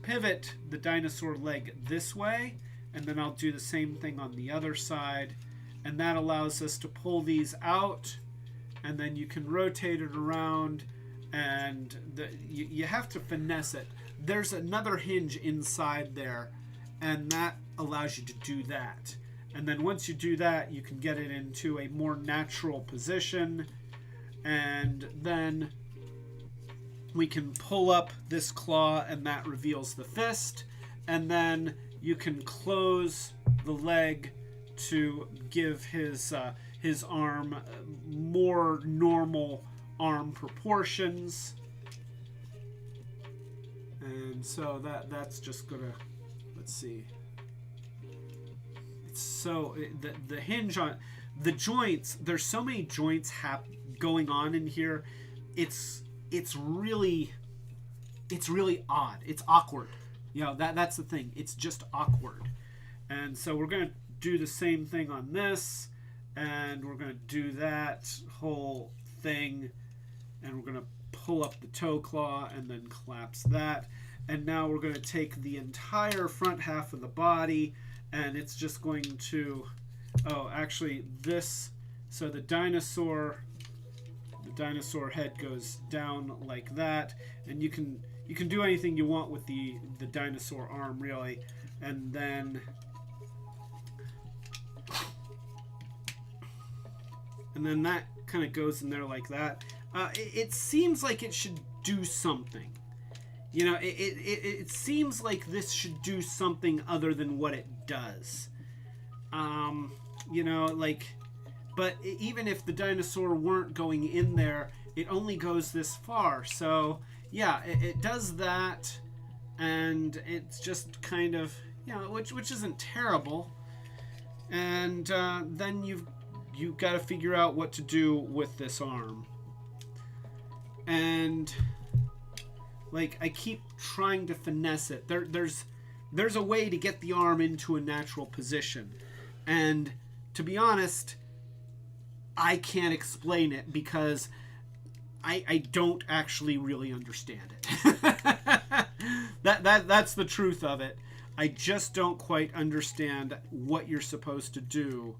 pivot the dinosaur leg this way, and then I'll do the same thing on the other side, and that allows us to pull these out, and then you can rotate it around, and you have to finesse it. There's another hinge inside there, and that allows you to do that. And then once you do that, you can get it into a more natural position, and then we can pull up this claw, and that reveals the fist, and then you can close the leg to give his arm more normal arm proportions. And so that's just gonna, let's see. It's so the hinge on the joints. There's so many joints going on in here. It's really odd. It's awkward. You know, that's the thing. It's just awkward. And so we're going to do the same thing on this, and we're going to do that whole thing, and we're going to pull up the toe claw and then collapse that. And now we're going to take the entire front half of the body, and it's just going to, oh, actually this, so the dinosaur head goes down like that, and you can do anything you want with the dinosaur arm, really. And then that kind of goes in there like that. It seems like it should do something. You know, it seems like this should do something other than what it does. You know, like, but even if the dinosaur weren't going in there, it only goes this far. So yeah, it does that, and it's just kind of, you know, which isn't terrible. And then you've got to figure out what to do with this arm. And like, I keep trying to finesse it. There's a way to get the arm into a natural position, and to be honest, I can't explain it because I don't actually really understand it. That's the truth of it. I just don't quite understand what you're supposed to do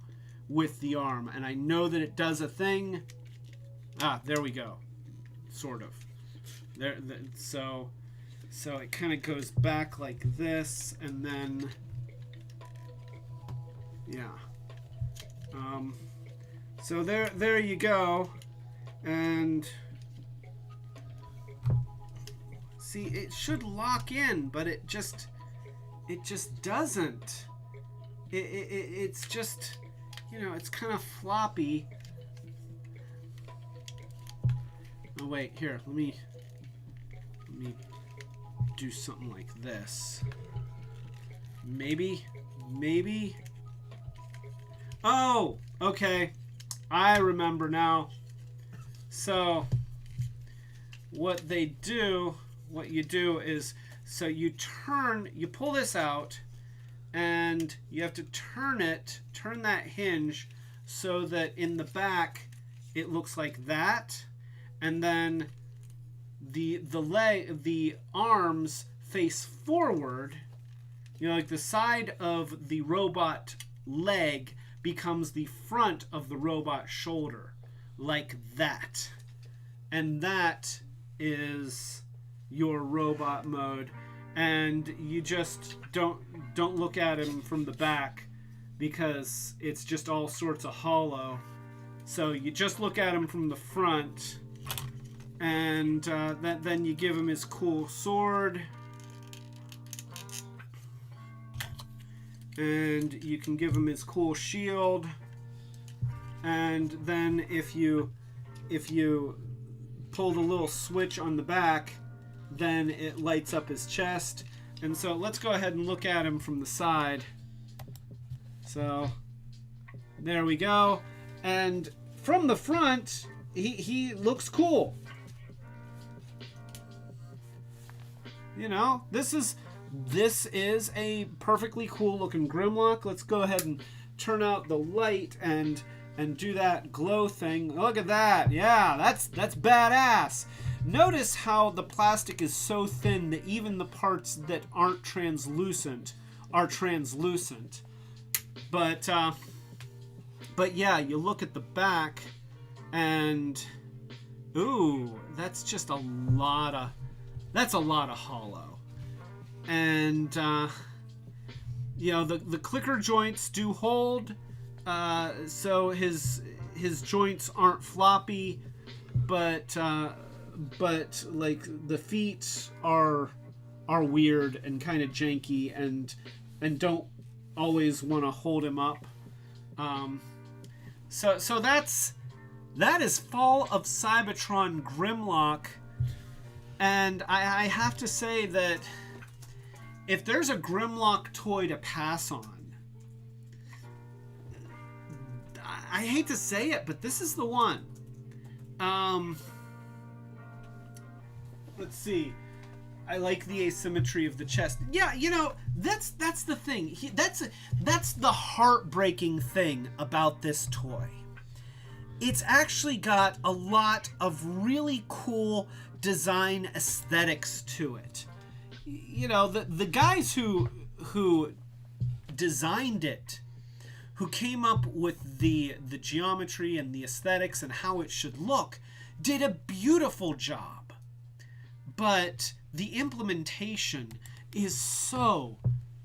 with the arm. And I know that it does a thing. There we go. Sort of. So it kind of goes back like this, and then, yeah. So there you go. And see, it should lock in, but it just doesn't. It's just, you know, it's kind of floppy. Oh wait, here, let me do something like this. Maybe. Oh, okay. I remember now. So what you do is, so you pull this out, and you have to turn that hinge so that in the back it looks like that, and then the arms face forward. You know, like the side of the robot leg becomes the front of the robot shoulder, like that. And that is your robot mode. And you just don't look at him from the back, because it's just all sorts of hollow. So you just look at him from the front, and then you give him his cool sword, and you can give him his cool shield, and then if you pull the little switch on the back, then it lights up his chest. And so let's go ahead and look at him from the side. So there we go. And from the front, he looks cool. You know, this is a perfectly cool looking Grimlock. Let's go ahead and turn out the light and do that glow thing. Look at that. Yeah, that's badass. Notice how the plastic is so thin that even the parts that aren't translucent are translucent. But yeah, you look at the back and ooh, that's just a lot of hollow. And you know, the clicker joints do hold, so his joints aren't floppy, but like the feet are weird and kind of janky and don't always want to hold him up. So that is Fall of Cybertron Grimlock, and I have to say that if there's a Grimlock toy to pass on, I hate to say it, but this is the one. Let's see. I like the asymmetry of the chest. Yeah, you know, that's the thing. That's the heartbreaking thing about this toy. It's actually got a lot of really cool design aesthetics to it. You know, the guys who designed it, who came up with the geometry and the aesthetics and how it should look, did a beautiful job. But the implementation is so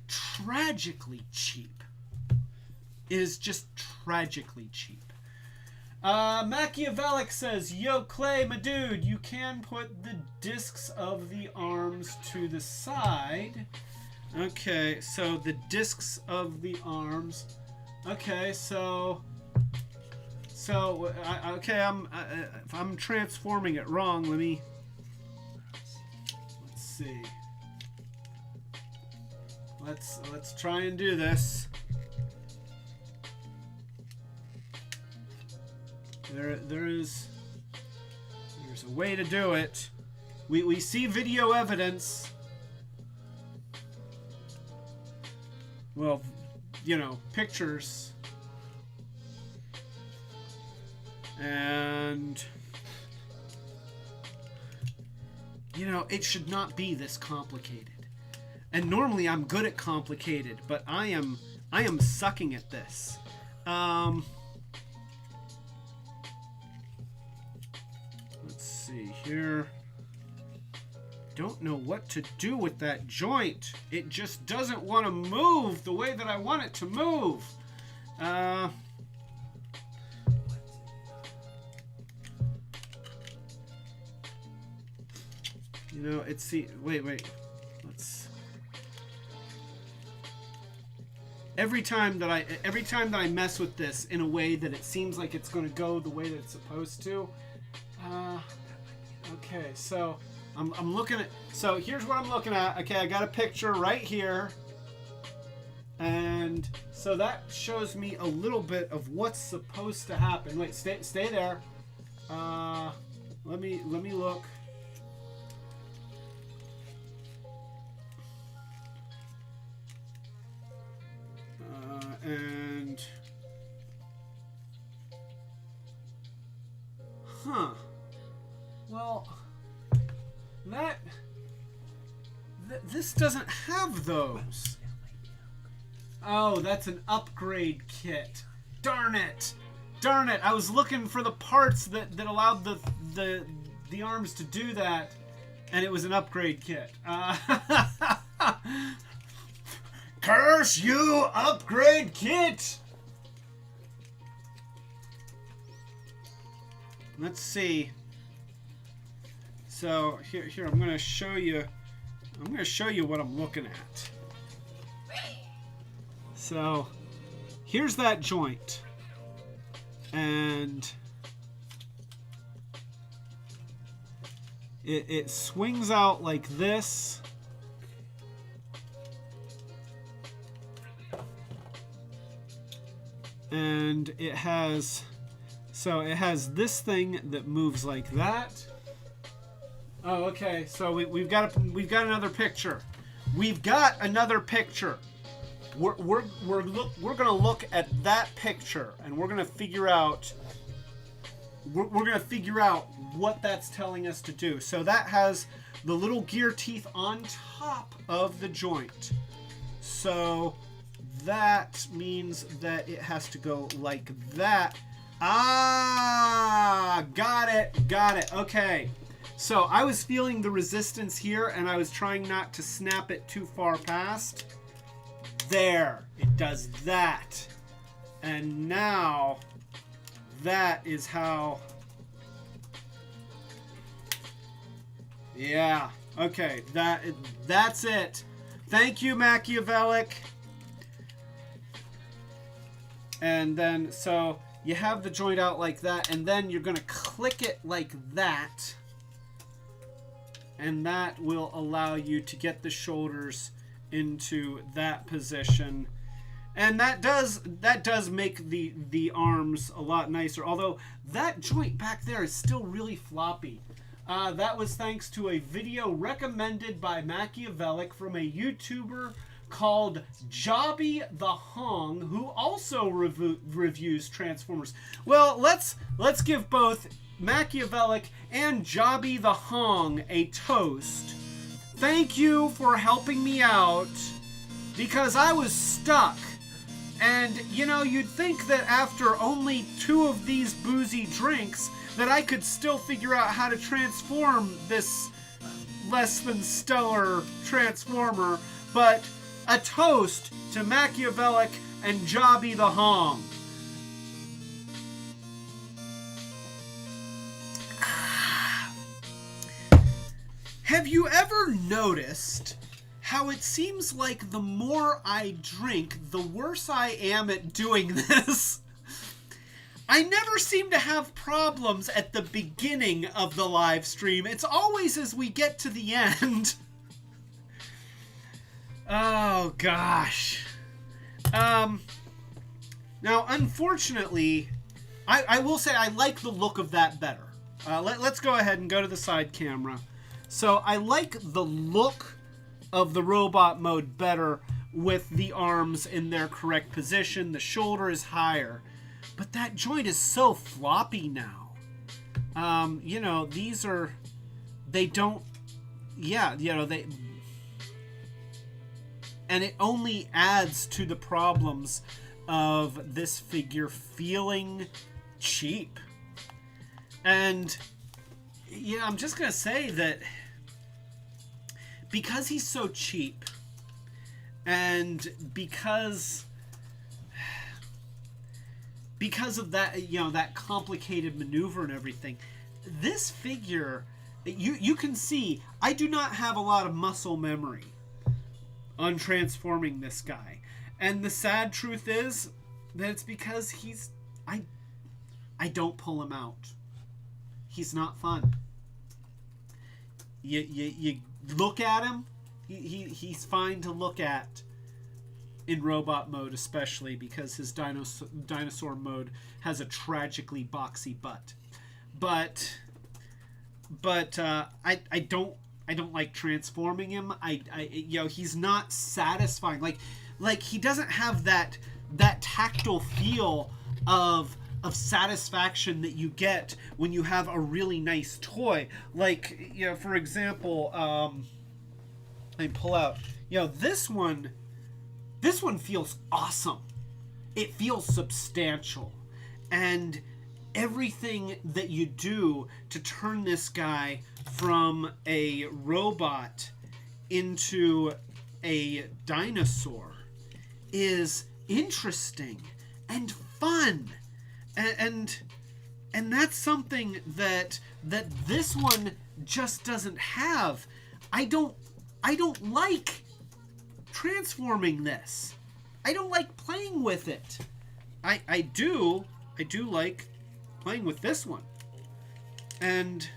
tragically cheap. It is just tragically cheap. Machiavellic says, yo, Clay, my dude, you can put the discs of the arms to the side. Okay, so the discs of the arms. Okay, so okay, if I'm transforming it wrong, let's see. Let's try and do this. There's a way to do it. We see video evidence. Well, you know, pictures. And you know, it should not be this complicated. And normally I'm good at complicated, but I am sucking at this. Let's see here. Don't know what to do with that joint. It just doesn't want to move the way that I want it to move. You know, it's wait. Let's. Every time that I mess with this in a way that it seems like it's going to go the way that it's supposed to. Okay, so I'm looking at. So here's what I'm looking at. Okay, I got a picture right here, and so that shows me a little bit of what's supposed to happen. Wait, stay there. Let me look. And well, this doesn't have those. Oh, that's an upgrade kit. Darn it! I was looking for the parts that allowed the arms to do that, and it was an upgrade kit. Curse you, upgrade kit! Let's see. So here I'm gonna show you what I'm looking at. So here's that joint. and it swings out like this. And it has, so it has this thing that moves like that. Oh, okay. So we've got another picture. We've got another picture. We're gonna look at that picture, and we're gonna figure out. We're gonna figure out what that's telling us to do. So that has the little gear teeth on top of the joint. So that means that it has to go like that. Ah, got it. Okay. So I was feeling the resistance here, and I was trying not to snap it too far past. There, it does that. And now, that is how... Yeah, okay, that's it. Thank you, Machiavellic. And then, so, you have the joint out like that, and then you're going to click it like that. And that will allow you to get the shoulders into that position. And that does make the arms a lot nicer. Although that joint back there is still really floppy. That was thanks to a video recommended by Machiavellic from a YouTuber called Jobby the Hong, who also reviews Transformers. Well, let's give both Machiavellic and Jobby the Hong a toast. Thank you for helping me out, because I was stuck. And, you know, you'd think that after only 2 of these boozy drinks that I could still figure out how to transform this less than stellar Transformer, but a toast to Machiavellic and Jobby the Hong. Have you ever noticed how it seems like the more I drink, the worse I am at doing this? I never seem to have problems at the beginning of the live stream. It's always as we get to the end. Oh, gosh. Now, unfortunately, I will say I like the look of that better. Let's go ahead and go to the side camera. So I like the look of the robot mode better with the arms in their correct position. The shoulder is higher. But that joint is so floppy now. You know, these are... They don't... Yeah, you know, they... And it only adds to the problems of this figure feeling cheap. And... Yeah, I'm just going to say that because he's so cheap, and because of that, you know, that complicated maneuver and everything, this figure, you can see, I do not have a lot of muscle memory on transforming this guy. And the sad truth is that it's because I don't pull him out. He's not fun. You look at him, he's fine to look at in robot mode, especially because his dinosaur mode has a tragically boxy butt. But I don't like transforming him. You know, he's not satisfying. Like he doesn't have that tactile feel of satisfaction that you get when you have a really nice toy. Like, you know, for example, I pull out, you know, this one feels awesome. It feels substantial. And everything that you do to turn this guy from a robot into a dinosaur is interesting and fun. And that's something that this one just doesn't have. I don't like transforming this. I don't like playing with it. I do do like playing with this one. And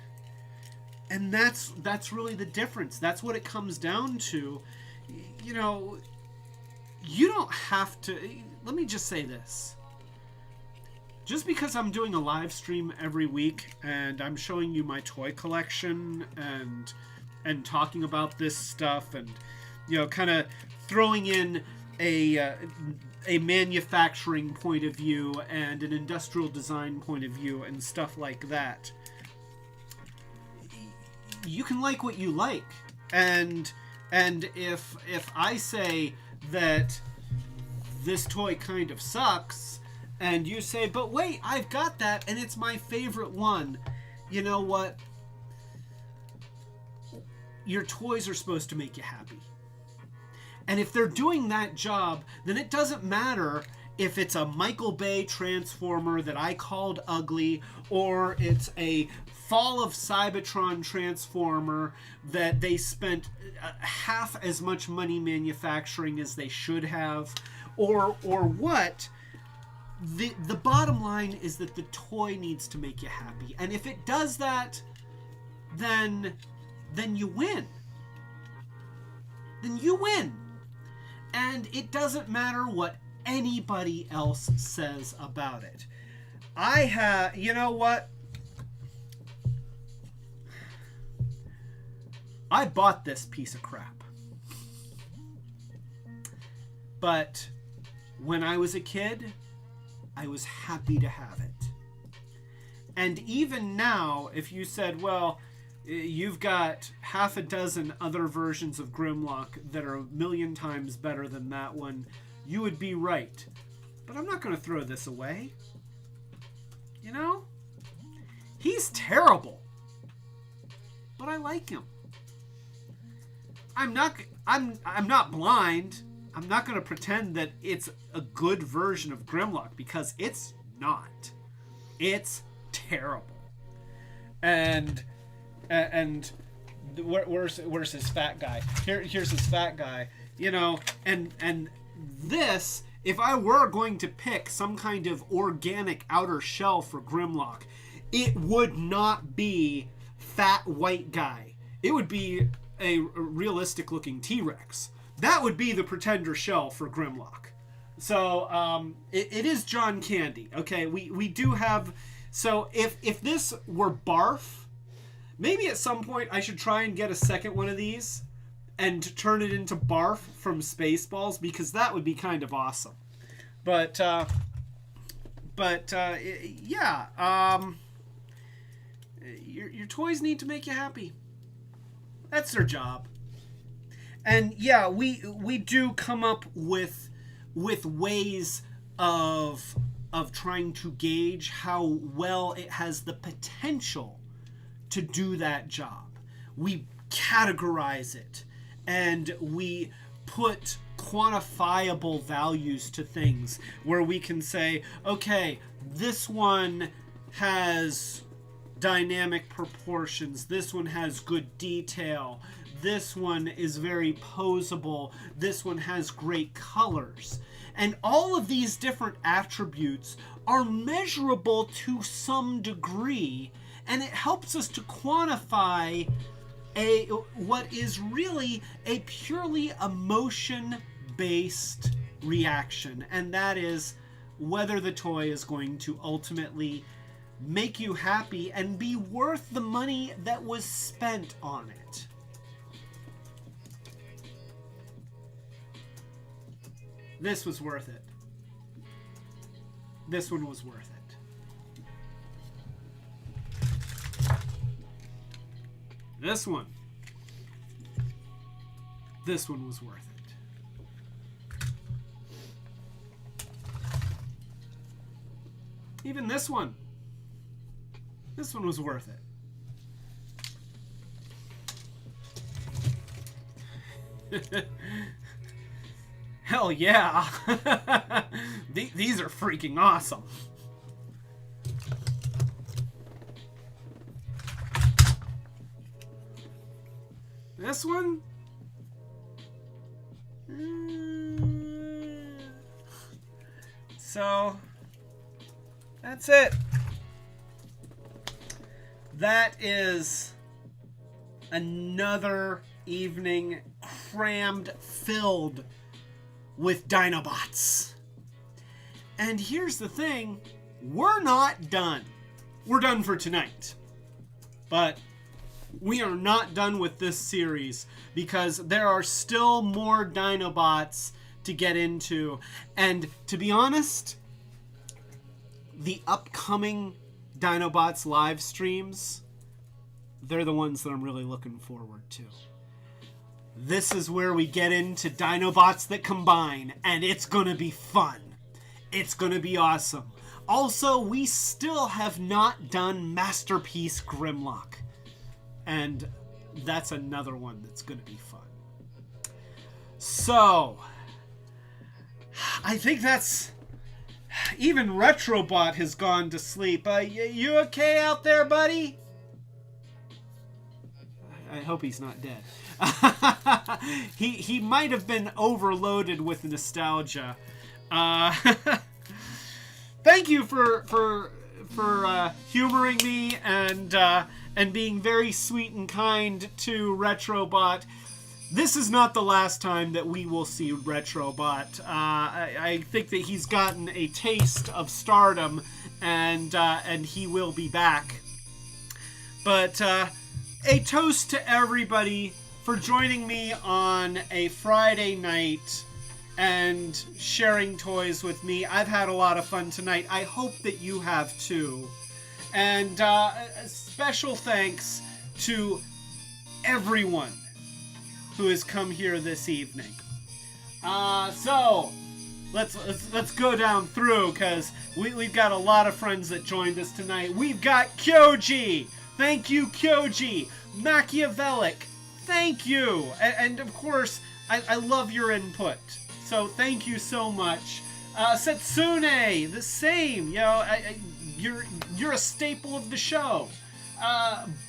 that's really the difference. That's what it comes down to. You know, you don't have to. Let me just say this. Just because I'm doing a live stream every week and I'm showing you my toy collection and talking about this stuff and, you know, kind of throwing in a manufacturing point of view and an industrial design point of view and stuff like that, you can like what you like. And if I say that this toy kind of sucks, and you say, but wait, I've got that and it's my favorite one, you know what? Your toys are supposed to make you happy. And if they're doing that job, then it doesn't matter if it's a Michael Bay Transformer that I called ugly, or it's a Fall of Cybertron Transformer that they spent half as much money manufacturing as they should have, or what. The bottom line is that the toy needs to make you happy. And if it does that, then you win. Then you win. And it doesn't matter what anybody else says about it. You know what? I bought this piece of crap. But when I was a kid, I was happy to have it. And even now, if you said, well, you've got half a dozen other versions of Grimlock that are a million times better than that one, you would be right. But I'm not going to throw this away. You know? He's terrible. But I like him. I'm not blind. I'm not going to pretend that it's a good version of Grimlock, because it's not. It's terrible. And where's his fat guy? Here's his fat guy. You know, and this, if I were going to pick some kind of organic outer shell for Grimlock, it would not be fat white guy. It would be a realistic looking T-Rex. That would be the pretender shell for Grimlock. So it is John Candy. Okay, we do have. So if this were Barf, maybe at some point I should try and get a second one of these and turn it into Barf from Spaceballs, because that would be kind of awesome. But yeah. Your toys need to make you happy. That's their job. And yeah, we do come up with ways of trying to gauge how well it has the potential to do that job. We categorize it and we put quantifiable values to things where we can say, okay, this one has dynamic proportions, this one has good detail, this one is very posable, this one has great colors. And all of these different attributes are measurable to some degree, and it helps us to quantify what is really a purely emotion-based reaction, and that is whether the toy is going to ultimately make you happy and be worth the money that was spent on it. This was worth it. This one was worth it. This one was worth it. Even this one was worth it. Hell yeah. These are freaking awesome. This one? So, That's it. That is another evening crammed, filled with Dinobots. And here's the thing, we're not done. We're done for tonight. But we are not done with this series because there are still more Dinobots to get into. And to be honest, the upcoming Dinobots live streams, they're the ones that I'm really looking forward to. This is where we get into Dinobots that combine, and it's gonna be fun. It's gonna be awesome. Also, we still have not done Masterpiece Grimlock, and that's another one that's gonna be fun. So, I think that's... Even Retrobot has gone to sleep. You okay out there, buddy? I hope he's not dead. He might have been overloaded with nostalgia. Thank you for humoring me and being very sweet and kind to Retrobot. This is not the last time that we will see Retrobot. I think that he's gotten a taste of stardom, and he will be back. But a toast to everybody for joining me on a Friday night and sharing toys with me. I've had a lot of fun tonight. I hope that you have too. And a special thanks to everyone who has come here this evening. So let's go down through, because we've got a lot of friends that joined us tonight. We've got Kyoji. Thank you, Kyoji. Machiavellic. Thank you. And of course, I love your input. So thank you so much. Setsune, the same. You know, you're a staple of the show.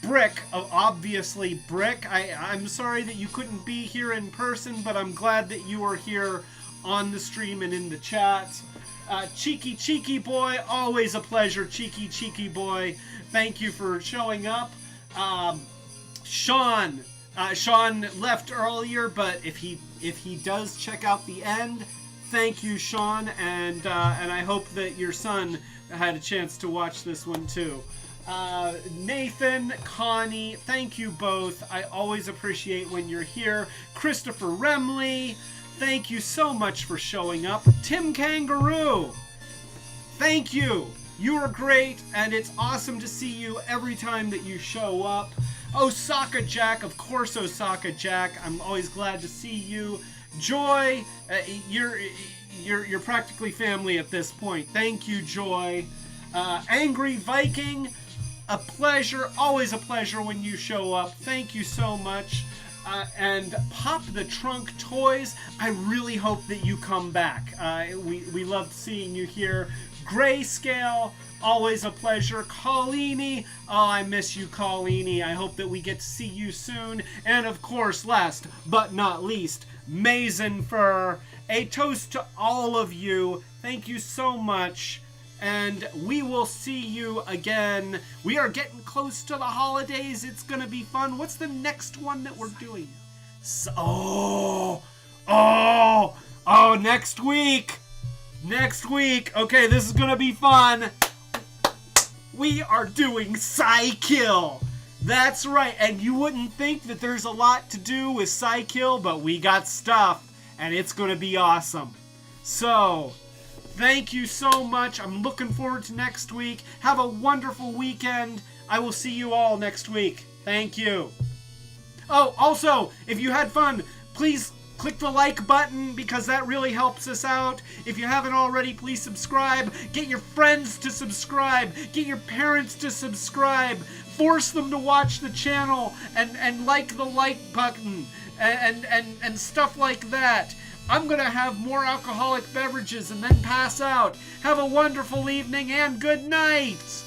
Brick, obviously Brick. I'm sorry that you couldn't be here in person, but I'm glad that you are here on the stream and in the chat. Cheeky Boy, always a pleasure, Cheeky Boy. Thank you for showing up. Sean left earlier, but if he does check out the end, thank you, Sean, and I hope that your son had a chance to watch this one too. Nathan, Connie, thank you both. I always appreciate when you're here. Christopher Remley, thank you so much for showing up. Tim Kangaroo, thank you. You are great, and it's awesome to see you every time that you show up. Osaka Jack, of course, Osaka Jack. I'm always glad to see you. Joy, you're practically family at this point. Thank you, Joy. Angry Viking, a pleasure, always a pleasure when you show up. Thank you so much. And Pop the Trunk Toys, I really hope that you come back. We loved seeing you here. Grayscale, always a pleasure. Collini, oh, I miss you, Collini. I hope that we get to see you soon. And of course, last but not least, Mazen Fur. A toast to all of you. Thank you so much. And we will see you again. We are getting close to the holidays. It's going to be fun. What's the next one that we're doing? Next week. Next week. Okay, this is going to be fun. We are doing Psykill. That's right. And you wouldn't think that there's a lot to do with Psykill, but we got stuff. And it's going to be awesome. So... thank you so much. I'm looking forward to next week. Have a wonderful weekend. I will see you all next week. Thank you. Oh, also, if you had fun, please click the like button because that really helps us out. If you haven't already, please subscribe. Get your friends to subscribe. Get your parents to subscribe. Force them to watch the channel and like the like button and stuff like that. I'm going to have more alcoholic beverages and then pass out. Have a wonderful evening and good night.